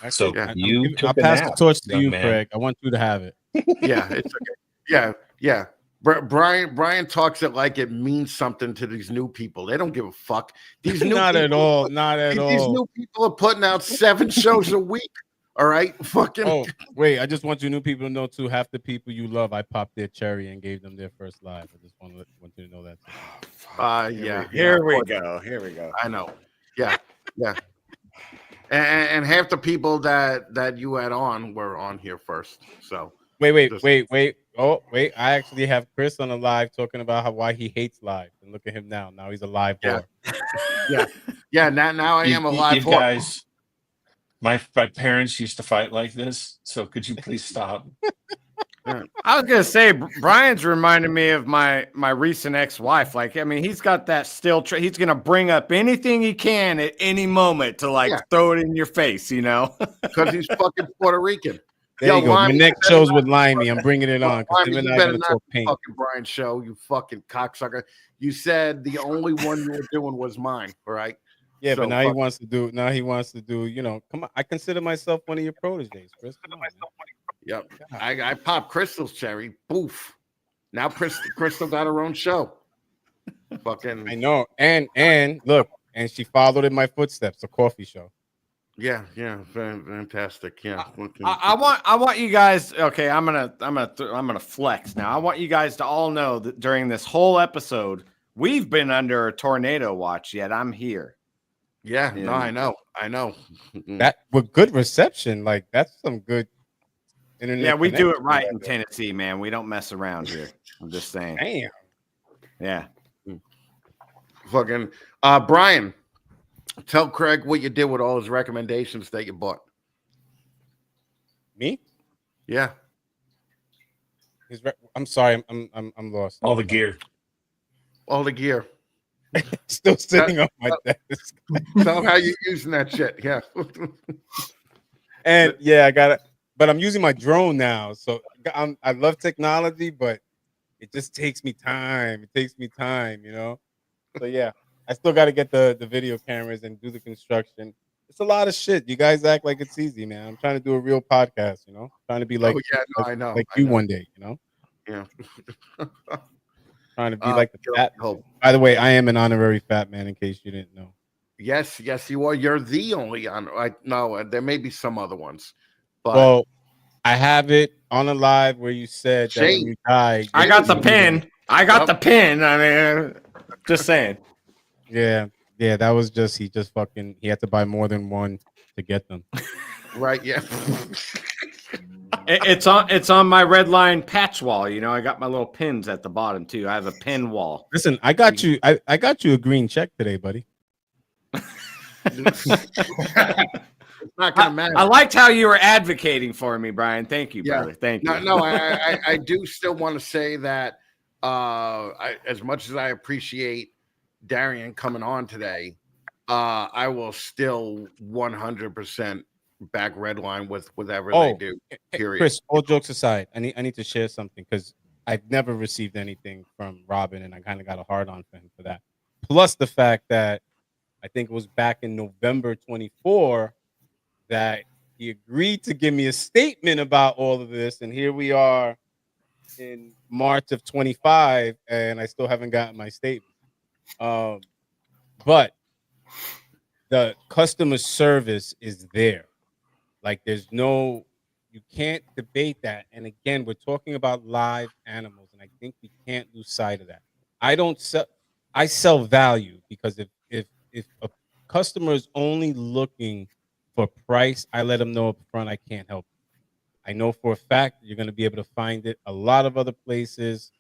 So I'll pass the torch to you, Craig. I want you to have it. Yeah, it's okay. Yeah. Brian talks it like it means something to these new people. They don't give a fuck. These new not people, at all. These new people are putting out 7 shows a week. All right, fucking. Oh, wait! I just want you new people to know too. Half the people you love, I popped their cherry and gave them their first live. I just want you to know that. Yeah. Here we go. I know. Yeah. And half the people that you had on were on here first. So wait. Oh, wait. I actually have Chris on a live talking about why he hates live. And look at him now. Now he's a live whore. Yeah. Now I am a live whore. Guys, my parents used to fight like this. So could you please stop? I was gonna say Brian's reminded me of my recent ex-wife. Like, I mean, he's got that still. He's gonna bring up anything he can at any moment to throw it in your face, you know, because he's fucking Puerto Rican. There you go. My next show's with Limey. I'm bringing it on. You better not fucking Brian show. You fucking cocksucker. You said the only one you were doing was mine. All right. Yeah, so, but now he wants to do. Now he wants to do. You know, come on. I consider myself one of your proteges, Chris. Come on, yep. I popped Crystal's cherry. Boof. Now Crystal got her own show. Fucking. I know. And look, and she followed in my footsteps. A coffee show. Yeah, fantastic. Yeah, I want you guys. Okay, I'm gonna flex now. I want you guys to all know that during this whole episode, we've been under a tornado watch. Yet I'm here. Yeah, no, I know. That with good reception, like that's some good internet. Yeah, we do it right in Tennessee, man. We don't mess around here. I'm just saying. Damn. Yeah. Fucking Brian. Tell Craig what you did with all his recommendations that you bought. Me? Yeah. I'm sorry. I'm lost. All the gear. Still sitting on my desk. Tell how you're using that shit. Yeah. And yeah, I got it. But I'm using my drone now. So I love technology, but it just takes me time. You know? So yeah. I still got to get the video cameras and do the construction. It's a lot of shit. You guys act like it's easy, man. I'm trying to do a real podcast, you know? Trying to be like, I know. Like you one day, you know? Yeah. Trying to be like the fat man. By the way, I am an honorary fat man, in case you didn't know. Yes, you are. You're the only no, there may be some other ones. But well, I have it on a live where you said that when you die. I got the pin. The pin. I mean, just saying. Yeah, that was just he had to buy more than one to get them. Right, yeah. It's on my red line patch wall. You know, I got my little pins at the bottom too. I have a pin wall. Listen, I got you. I got you a green check today, buddy. It's not gonna matter. I liked how you were advocating for me, Brian. Thank you, brother. Thank you. No, I do still want to say that as much as I appreciate Darian coming on today, I will still 100% back Redline with whatever they do. Period. Chris, all jokes aside, I need to share something because I've never received anything from Robin, and I kind of got a hard on for him for that. Plus the fact that I think it was back in November 24 that he agreed to give me a statement about all of this, and here we are in March of 25, and I still haven't gotten my statement. But the customer service is there. Like there's no You can't debate that. And again, we're talking about live animals, and I think we can't lose sight of that. I don't sell. I sell value, because if a customer is only looking for price, I let them know up front I can't help. I know for a fact you're going to be able to find it a lot of other places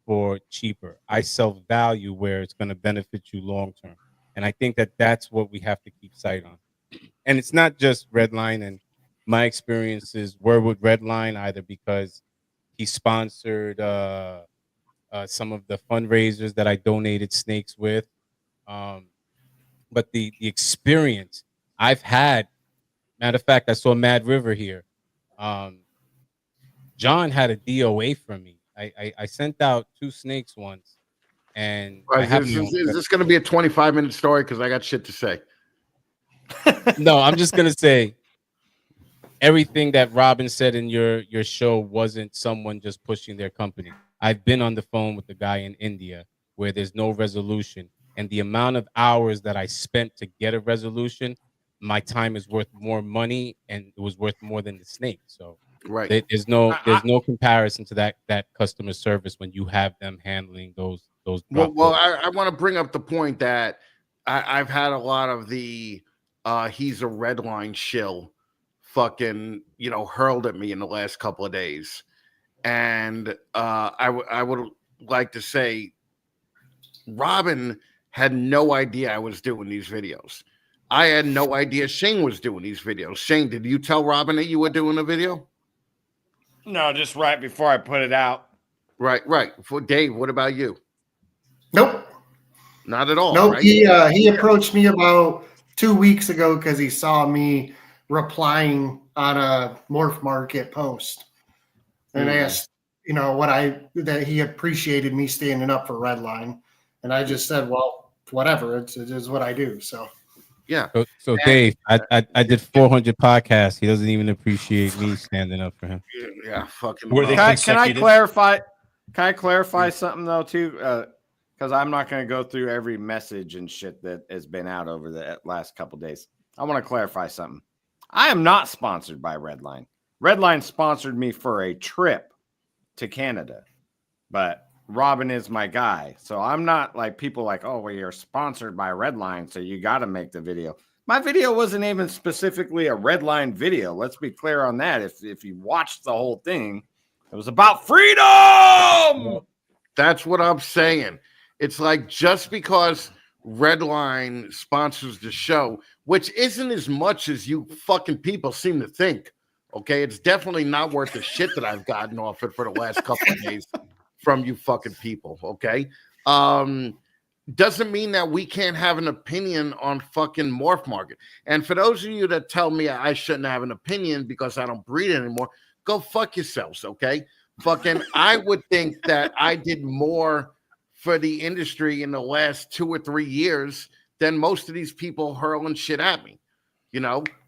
for cheaper. I sell value where it's going to benefit you long term, and I think that that's what we have to keep sight on. And it's not just Redline. And my experiences were with Redline, either because he sponsored some of the fundraisers that I donated snakes with. But the experience I've had, matter of fact, I saw Mad River here. John had a DOA from me. I sent out 2 snakes once, and I have Is this going to be a 25-minute story? Because I got shit to say. No, I'm just gonna say everything that Robin said in your show wasn't someone just pushing their company. I've been on the phone with the guy in India where there's no resolution, and the amount of hours that I spent to get a resolution, my time is worth more money, and it was worth more than the snake. So Right. there's no comparison to that customer service when you have them handling those. Well, I want to bring up the point that I've had a lot of the he's a Redline shill fucking hurled at me in the last couple of days, and I would like to say Robin had no idea I was doing these videos. I had no idea Shane was doing these videos. Shane, did you tell Robin that you were doing a video? No, just right before I put it out. Right. For Dave, what about you? Nope. Not at all. Nope. Right? He approached me about 2 weeks ago because he saw me replying on a MorphMarket post, and asked, that he appreciated me standing up for Redline, and I just said, well, whatever, it is what I do. So yeah. So Dave, I did 400 podcasts. He doesn't even appreciate me standing up for him. Yeah, fucking. Can I clarify? Can I clarify something though too? Because I'm not going to go through every message and shit that has been out over the last couple of days. I want to clarify something. I am not sponsored by Redline. Redline sponsored me for a trip to Canada, but Robin is my guy. So I'm not like people like, oh, well, you're sponsored by Redline, so you got to make the video. My video wasn't even specifically a Redline video. Let's be clear on that. If you watched the whole thing, it was about freedom. That's what I'm saying. It's like just because Redline sponsors the show, which isn't as much as you fucking people seem to think. Okay, it's definitely not worth the shit that I've gotten off it for the last couple of days from you fucking people. Okay, doesn't mean that we can't have an opinion on fucking MorphMarket. And for those of you that tell me I shouldn't have an opinion because I don't breed anymore, go fuck yourselves. Okay, fucking, I would think that I did more for the industry in the last 2 or 3 years than most of these people hurling shit at me.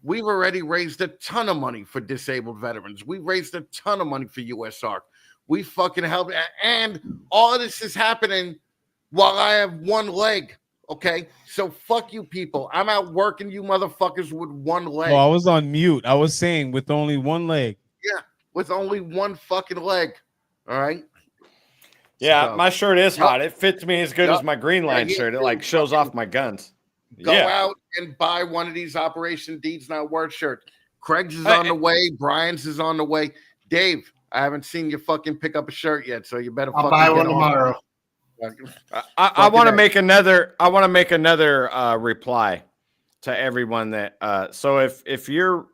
We've already raised a ton of money for disabled veterans. We raised a ton of money for USARC. We fucking helped. And all of this is happening while I have one leg. Okay. So fuck you people. I'm out working you motherfuckers with one leg. Oh, I was on mute. I was saying with only one leg. Yeah. With only one fucking leg. All right. Yeah. So, my shirt is hot. It fits me as good as my Green Line shirt. It like shows off my guns. Go out and buy one of these Operation Deeds Not Worth shirts. Craig's is on the way. Brian's is on the way. Dave, I haven't seen you fucking pick up a shirt yet, so you better. I'll buy one tomorrow. I want to make another. I want to make another reply to everyone that. So if you're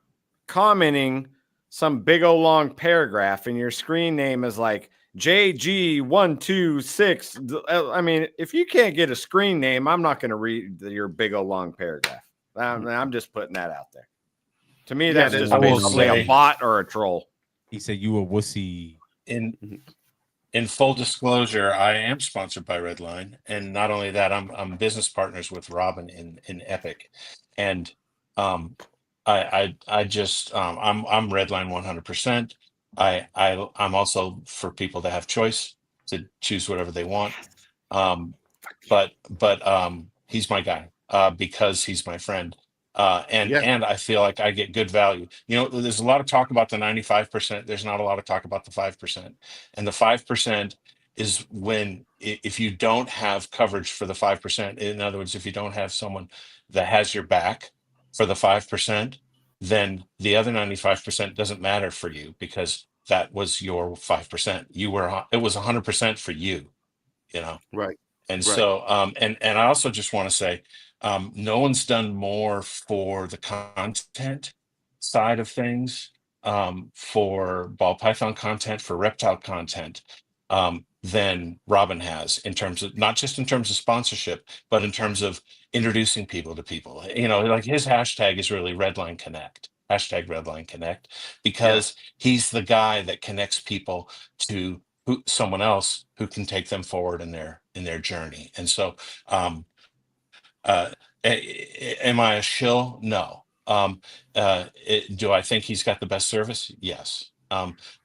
commenting some big old long paragraph and your screen name is like JG126. I mean, if you can't get a screen name, I'm not going to read your big old long paragraph. I'm just putting that out there. To me, that's just basically a bot or a troll. He said you a wussy. In full disclosure, I am sponsored by Redline, and not only that, I'm business partners with Robin in Epic, and I'm Redline 100%. I'm also for people that have choice to choose whatever they want. But he's my guy because he's my friend. And I feel like I get good value. You know, there's a lot of talk about the 95%. There's not a lot of talk about the 5%. And the 5% is when if you don't have coverage for the 5%, in other words, if you don't have someone that has your back for the 5%, then the other 95% doesn't matter for you because that was your 5%. It was 100% for you, you know. Right. And Right. so, and I also just want to say, no one's done more for the content side of things, for ball python content, for reptile content, than Robin has in terms of not just in terms of sponsorship, but in terms of introducing people to people. You know, like his hashtag is really Redline Connect. Hashtag Redline Connect, because he's the guy that connects people to someone else who can take them forward in their journey. And so, am I a shill? No. Do I think he's got the best service? Yes.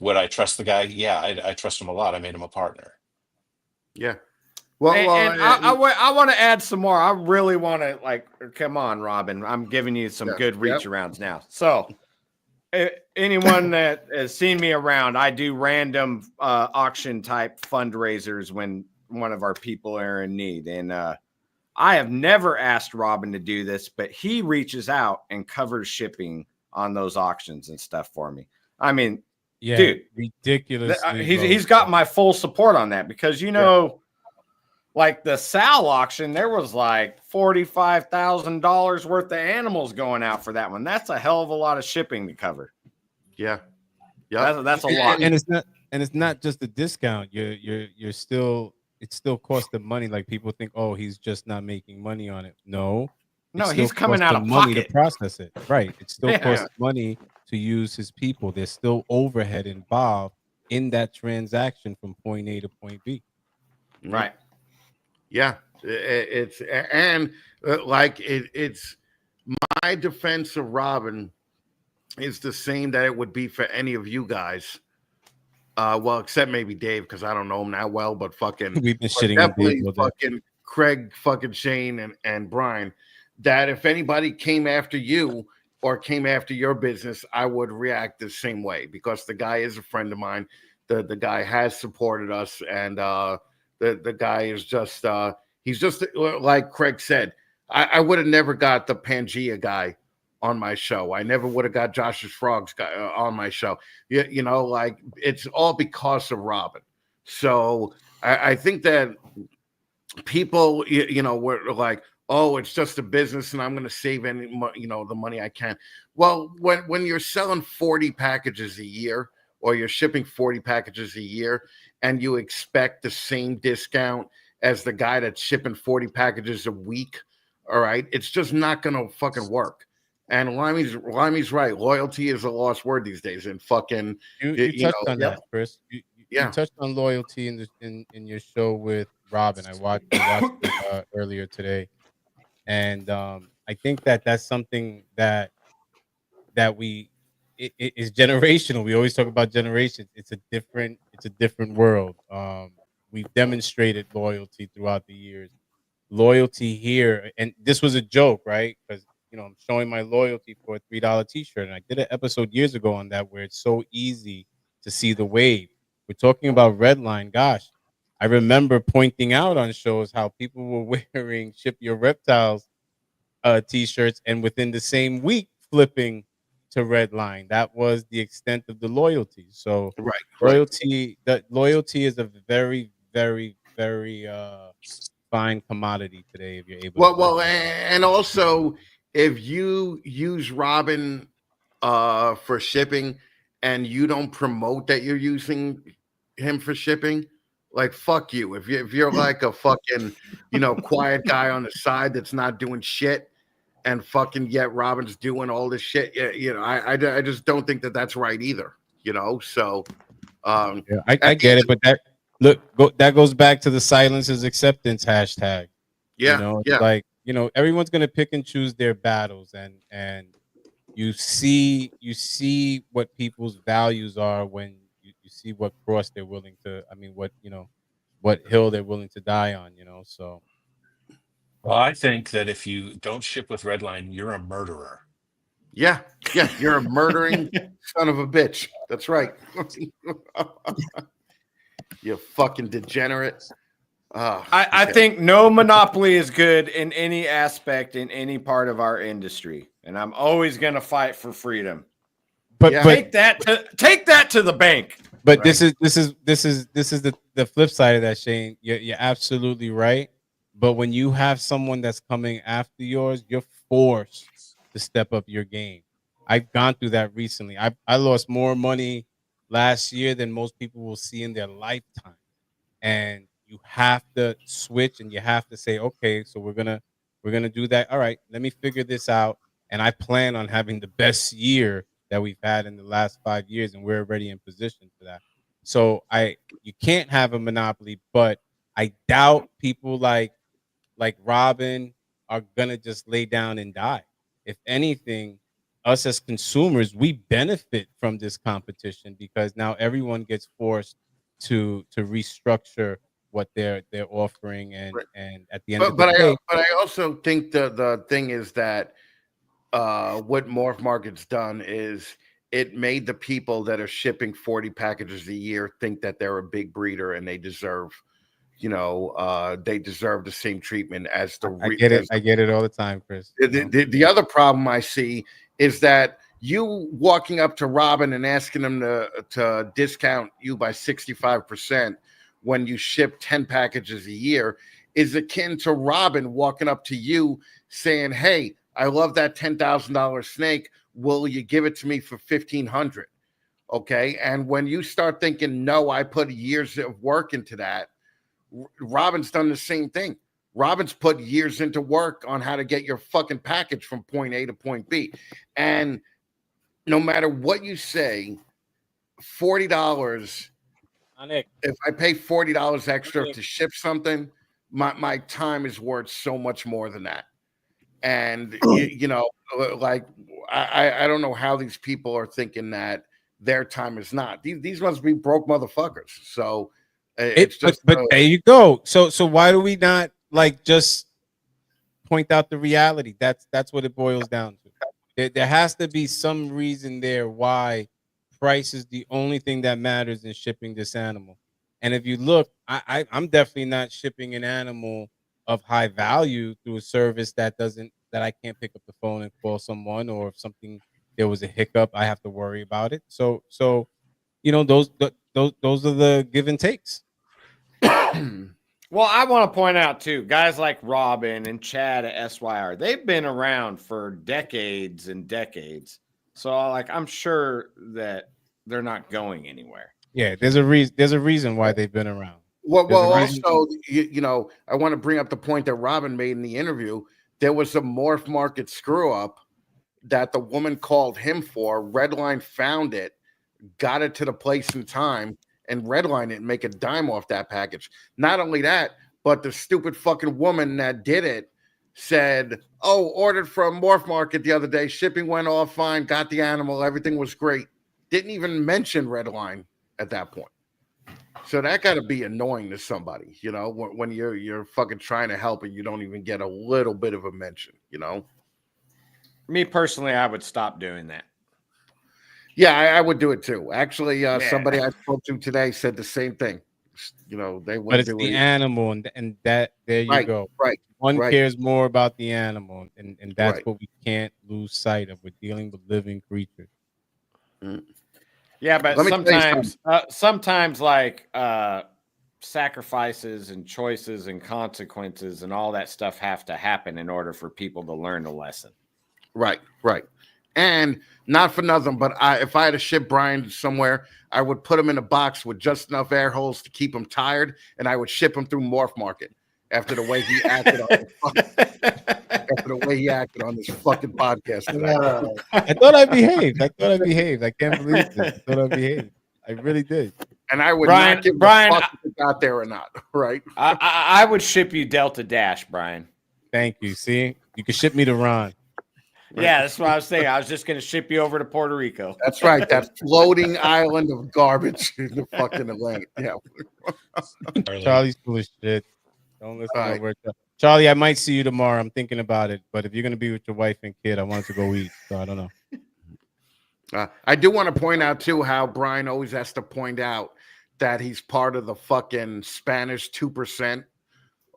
Would I trust the guy? Yeah, I trust him a lot. I made him a partner. Yeah. Well, I want to add some more. I really want to come on, Robin. I'm giving you some good reach arounds now. So anyone that has seen me around, I do random auction type fundraisers when one of our people are in need. And I have never asked Robin to do this, but he reaches out and covers shipping on those auctions and stuff for me. I mean, dude, ridiculous. He's got my full support on that because, you know, like the Sal auction, there was like $45,000 worth of animals going out for that one. That's a hell of a lot of shipping to cover. Yeah. That's a lot. And it's not just a discount. You're still, it still costs them money. Like people think, oh, he's just not making money on it. No, he's coming out of money pocket to process it. Right. It still costs money to use his people. There's still overhead involved in that transaction from point A to point B. Right. Yeah. It's my defense of Robin is the same that it would be for any of you guys. Well, except maybe Dave, because I don't know him that well, but fucking we've been shitting definitely on Dave fucking Craig, fucking Shane, and Brian. That if anybody came after you or came after your business, I would react the same way because the guy is a friend of mine. The guy has supported us, and the guy is just he's just like Craig said. I would have never got the Pangea guy on my show. I never would have got Josh's Frogs guy on my show. You know, like it's all because of Robin. So I think that people, you know, were like, oh, it's just a business and I'm going to save any, you know, the money I can. Well, when you're selling 40 packages a year or you're shipping 40 packages a year and you expect the same discount as the guy that's shipping 40 packages a week, all right, it's just not going to fucking work. And Limey's right. Loyalty is a lost word these days. And fucking, you touched on that, Chris. You touched on loyalty in your show with Robin. I watched it earlier today, and I think that's something that it is generational. We always talk about generations. It's a different world. We've demonstrated loyalty throughout the years. Loyalty here, and this was a joke, right? Because you know I'm showing my loyalty for a $3 T-shirt, and I did an episode years ago on that where it's so easy to see the wave. We're talking about Redline. Gosh, I remember pointing out on shows how people were wearing "Ship Your Reptiles" T-shirts, and within the same week flipping to Redline. That was the extent of the loyalty. So loyalty is a very, very, very fine commodity today if you're able to. Well, and also if you use Robin for shipping and you don't promote that you're using him for shipping, like fuck you. If you're like a fucking, you know, quiet guy on the side that's not doing shit and fucking yet Robin's doing all this shit, you know, I just don't think that that's right either, you know. So I get it, but that goes back to the silence is acceptance hashtag. Yeah, you know, it's like, you know, everyone's gonna pick and choose their battles, and you see what people's values are when you see what cross they're willing to. I mean, what hill they're willing to die on. You know, so Well, I think that if you don't ship with Redline, you're a murderer. Yeah, you're a murdering son of a bitch. That's right. You fucking degenerate. I think no monopoly is good in any aspect in any part of our industry, and I'm always going to fight for freedom. But take that to the bank. But this is the flip side of that, Shane. You're absolutely right. But when you have someone that's coming after yours, you're forced to step up your game. I've gone through that recently. I lost more money last year than most people will see in their lifetime. And you have to switch and you have to say, okay, so we're gonna do that. All right, let me figure this out. And I plan on having the best year that we've had in the last 5 years, and we're already in position for that. So you can't have a monopoly, but I doubt people like Robin are gonna just lay down and die. If anything, us as consumers, we benefit from this competition because now everyone gets forced to restructure what they're offering, and at the end of the day, but I also think the thing is that what MorphMarket's done is it made the people that are shipping 40 packages a year think that they're a big breeder and they deserve, they deserve the same treatment as the. I get it all the time, Chris. The other problem I see is that you walking up to Robin and asking him to discount you by 65% when you ship 10 packages a year is akin to Robin walking up to you saying, hey, I love that $10,000 snake. Will you give it to me for $1,500? Okay. And when you start thinking, no, I put years of work into that, Robin's done the same thing. Robin's put years into work on how to get your fucking package from point A to point B. And no matter what you say, $40, if I pay $40 extra to ship something, my time is worth so much more than that. And, like, I don't know how these people are thinking that their time is not. These must be broke motherfuckers. So it's just. But there you go. So why do we not just point out the reality? That's what it boils down to. There has to be some reason there why price is the only thing that matters in shipping this animal. And if you look, I'm definitely not shipping an animal of high value through a service that I can't pick up the phone and call someone, or if there was a hiccup, I have to worry about it. So those are the give and takes. Well, I want to point out too, guys like Robin and Chad at SYR, they've been around for decades and decades. So I'm sure that they're not going anywhere. Yeah, there's a reason why they've been around. Well, also, I want to bring up the point that Robin made in the interview. There was a MorphMarket screw up that the woman called him for. Redline found it, got it to the place in time, and Redline didn't make a dime off that package. Not only that, but the stupid fucking woman that did it said, oh, ordered from MorphMarket the other day. Shipping went all fine, got the animal, everything was great. Didn't even mention Redline at that point. So that got to be annoying to somebody, when you're fucking trying to help and you don't even get a little bit of a mention, Me personally, I would stop doing that. Yeah, I would do it too. Actually, somebody I spoke to today said the same thing. They would. But it's the animal, and that there you go. Right. One cares more about the animal, and that's what we can't lose sight of. We're dealing with living creatures. Yeah, but sometimes sacrifices and choices and consequences and all that stuff have to happen in order for people to learn a lesson. Right. And not for nothing, but if I had to ship Brian somewhere, I would put him in a box with just enough air holes to keep him tired, and I would ship him through MorphMarket after the way he acted on this fucking podcast today. I thought I behaved. I can't believe this. I thought I behaved. I really did. And I would not give a fuck if it got there or not, right? I would ship you Delta Dash, Brian. Thank you. See, you can ship me to Ron. Yeah, that's what I was saying. I was just going to ship you over to Puerto Rico. That's right. That floating island of garbage in the fucking Atlantic. Yeah. Charlie's full of shit. Don't listen to a word. Charlie, I might see you tomorrow. I'm thinking about it. But if you're gonna be with your wife and kid, I wanted to go eat. So I don't know. I do want to point out too how Brian always has to point out that he's part of the fucking Spanish 2%.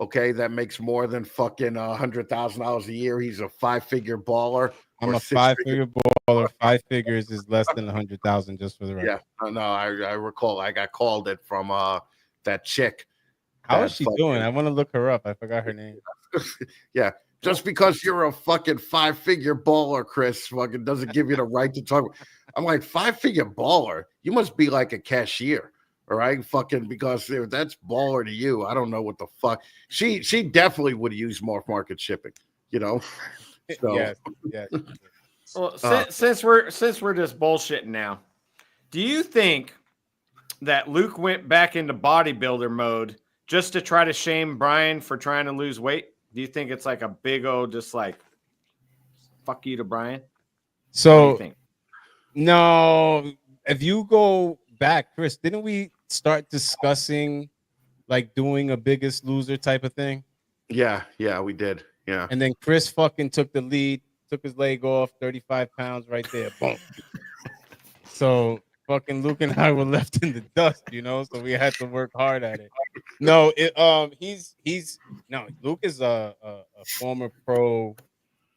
Okay, that makes more than fucking $100,000 a year. He's a 5-figure baller. I'm or a 5-figure baller. 5 figures is less than 100,000, just for the record. Yeah, no, I recall. I got called it from that chick. How is she doing? I want to look her up. I forgot her name. Yeah, just because you're a fucking 5-figure baller, Chris, fucking doesn't give you the right to talk. I'm like, 5-figure baller? You must be like a cashier. All right, fucking, because if that's baller to you, I don't know what the fuck. She definitely would use MorphMarket shipping, you know. So yes. Well, since we're just bullshitting now, do you think that Luke went back into bodybuilder mode just to try to shame Brian for trying to lose weight? Do you think it's like a big old just like fuck you to Brian? So what do you think? No, if you go back, Chris, didn't we start discussing like doing a Biggest Loser type of thing? Yeah, we did. Yeah. And then Chris fucking took the lead, took his leg off, 35 pounds right there. Boom. So fucking Luke and I were left in the dust, you know, so we had to work hard at it. No, Luke is a former pro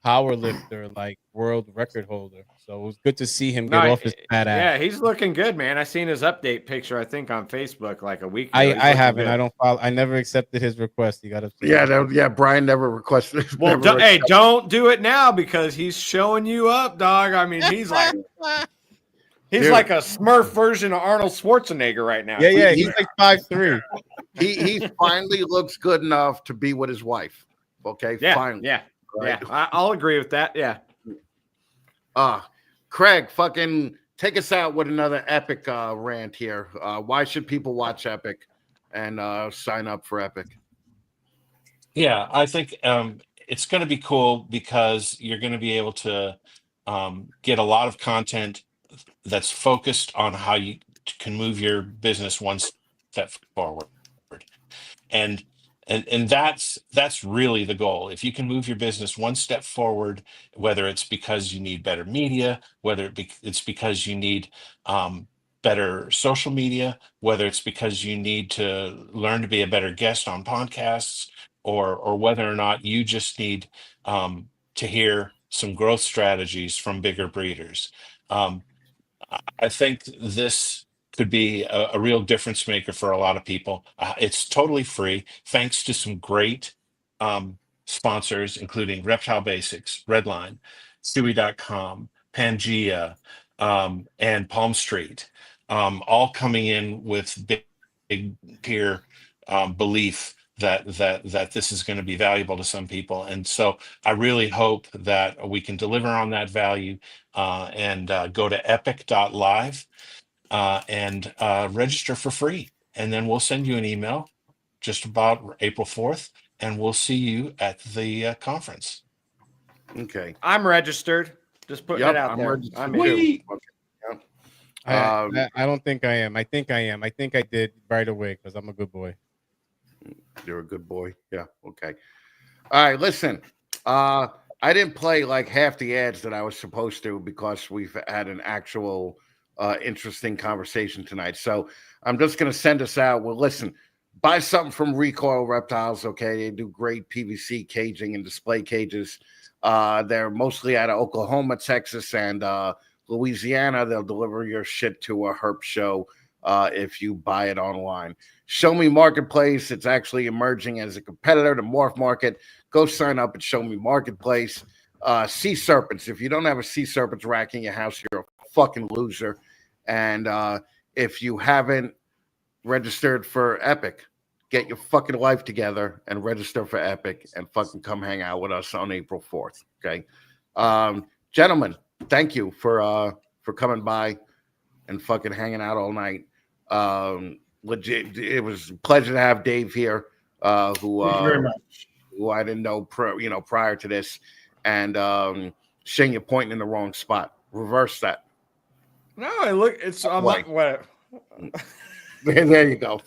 power lifter, like world record holder. So it was good to see him get off his fat ass. Yeah, he's looking good, man. I seen his update picture, I think, on Facebook like a week ago. I haven't. Good. I don't follow. I never accepted his request. You got to. Yeah. Brian never requested. Well, hey, don't do it now because he's showing you up, dog. I mean, he's like like a Smurf version of Arnold Schwarzenegger right now. Yeah. He's like 5'3". He finally looks good enough to be with his wife. Okay. Yeah. Finally. Yeah. Right? Yeah. I'll agree with that. Yeah. Craig, fucking take us out with another epic rant here. Why should people watch Epic and sign up for Epic? Yeah, I think it's going to be cool because you're going to be able to get a lot of content that's focused on how you can move your business one step forward. And that's really the goal. If you can move your business one step forward, whether it's because you need better media, whether it's because you need better social media, whether it's because you need to learn to be a better guest on podcasts, or whether or not you just need to hear some growth strategies from bigger breeders. I think this could be a real difference maker for a lot of people. It's totally free, thanks to some great sponsors, including Reptile Basics, Redline, Stewie.com, Pangea, and Palm Street, all coming in with big peer belief that this is going to be valuable to some people. And so I really hope that we can deliver on that value and go to epic.live and register for free. And then we'll send you an email just about April 4th, and we'll see you at the conference. Okay. I'm registered. Just putting it out there. I'm in. I don't think I am. I think I am. I think I did right away because I'm a good boy. You're a good boy. Yeah. Okay. All right. Listen, I didn't play like half the ads that I was supposed to because we've had an actual interesting conversation tonight. So I'm just going to send us out. Well, listen, buy something from Recoil Reptiles. Okay. They do great PVC caging and display cages. They're mostly out of Oklahoma, Texas, and Louisiana. They'll deliver your shit to a herp show if you buy it online. Show Me Marketplace. It's actually emerging as a competitor to MorphMarket. Go sign up at Show Me Marketplace. Sea Serpents. If you don't have a Sea Serpents rack in your house, you're a fucking loser. And if you haven't registered for Epic, get your fucking life together and register for Epic and fucking come hang out with us on April 4th. Okay. Gentlemen, thank you for coming by and fucking hanging out all night. Legit, it was a pleasure to have Dave here, who I didn't know prior to this. And Shane, you're pointing in the wrong spot. Reverse that. No, I'm like, what? There you go.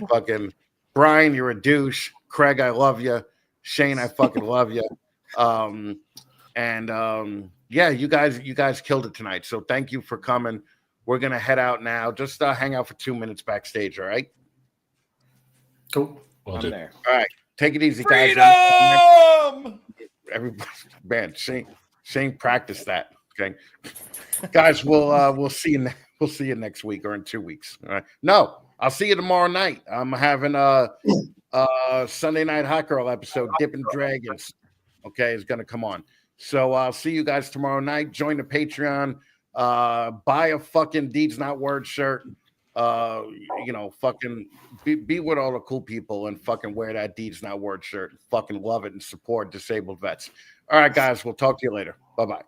Fucking Brian, you're a douche. Craig, I love you. Shane, I fucking love you. Yeah, you guys killed it tonight. So thank you for coming. We're gonna head out now. Just hang out for 2 minutes backstage, all right? Cool. I'm there. All right, take it easy, guys. Freedom! Everybody, man, Shane practiced that. Okay, guys, we'll see you. We'll see you next week or in 2 weeks. All right. No, I'll see you tomorrow night. I'm having a Sunday Night Hot Girl episode. Dipping Dragons. Okay, is gonna come on. So I'll see you guys tomorrow night. Join the Patreon. Buy a fucking Deeds Not Word shirt. Fucking be with all the cool people and fucking wear that Deeds Not Word shirt. Fucking love it and support disabled vets. All right, guys, we'll talk to you later. Bye-bye.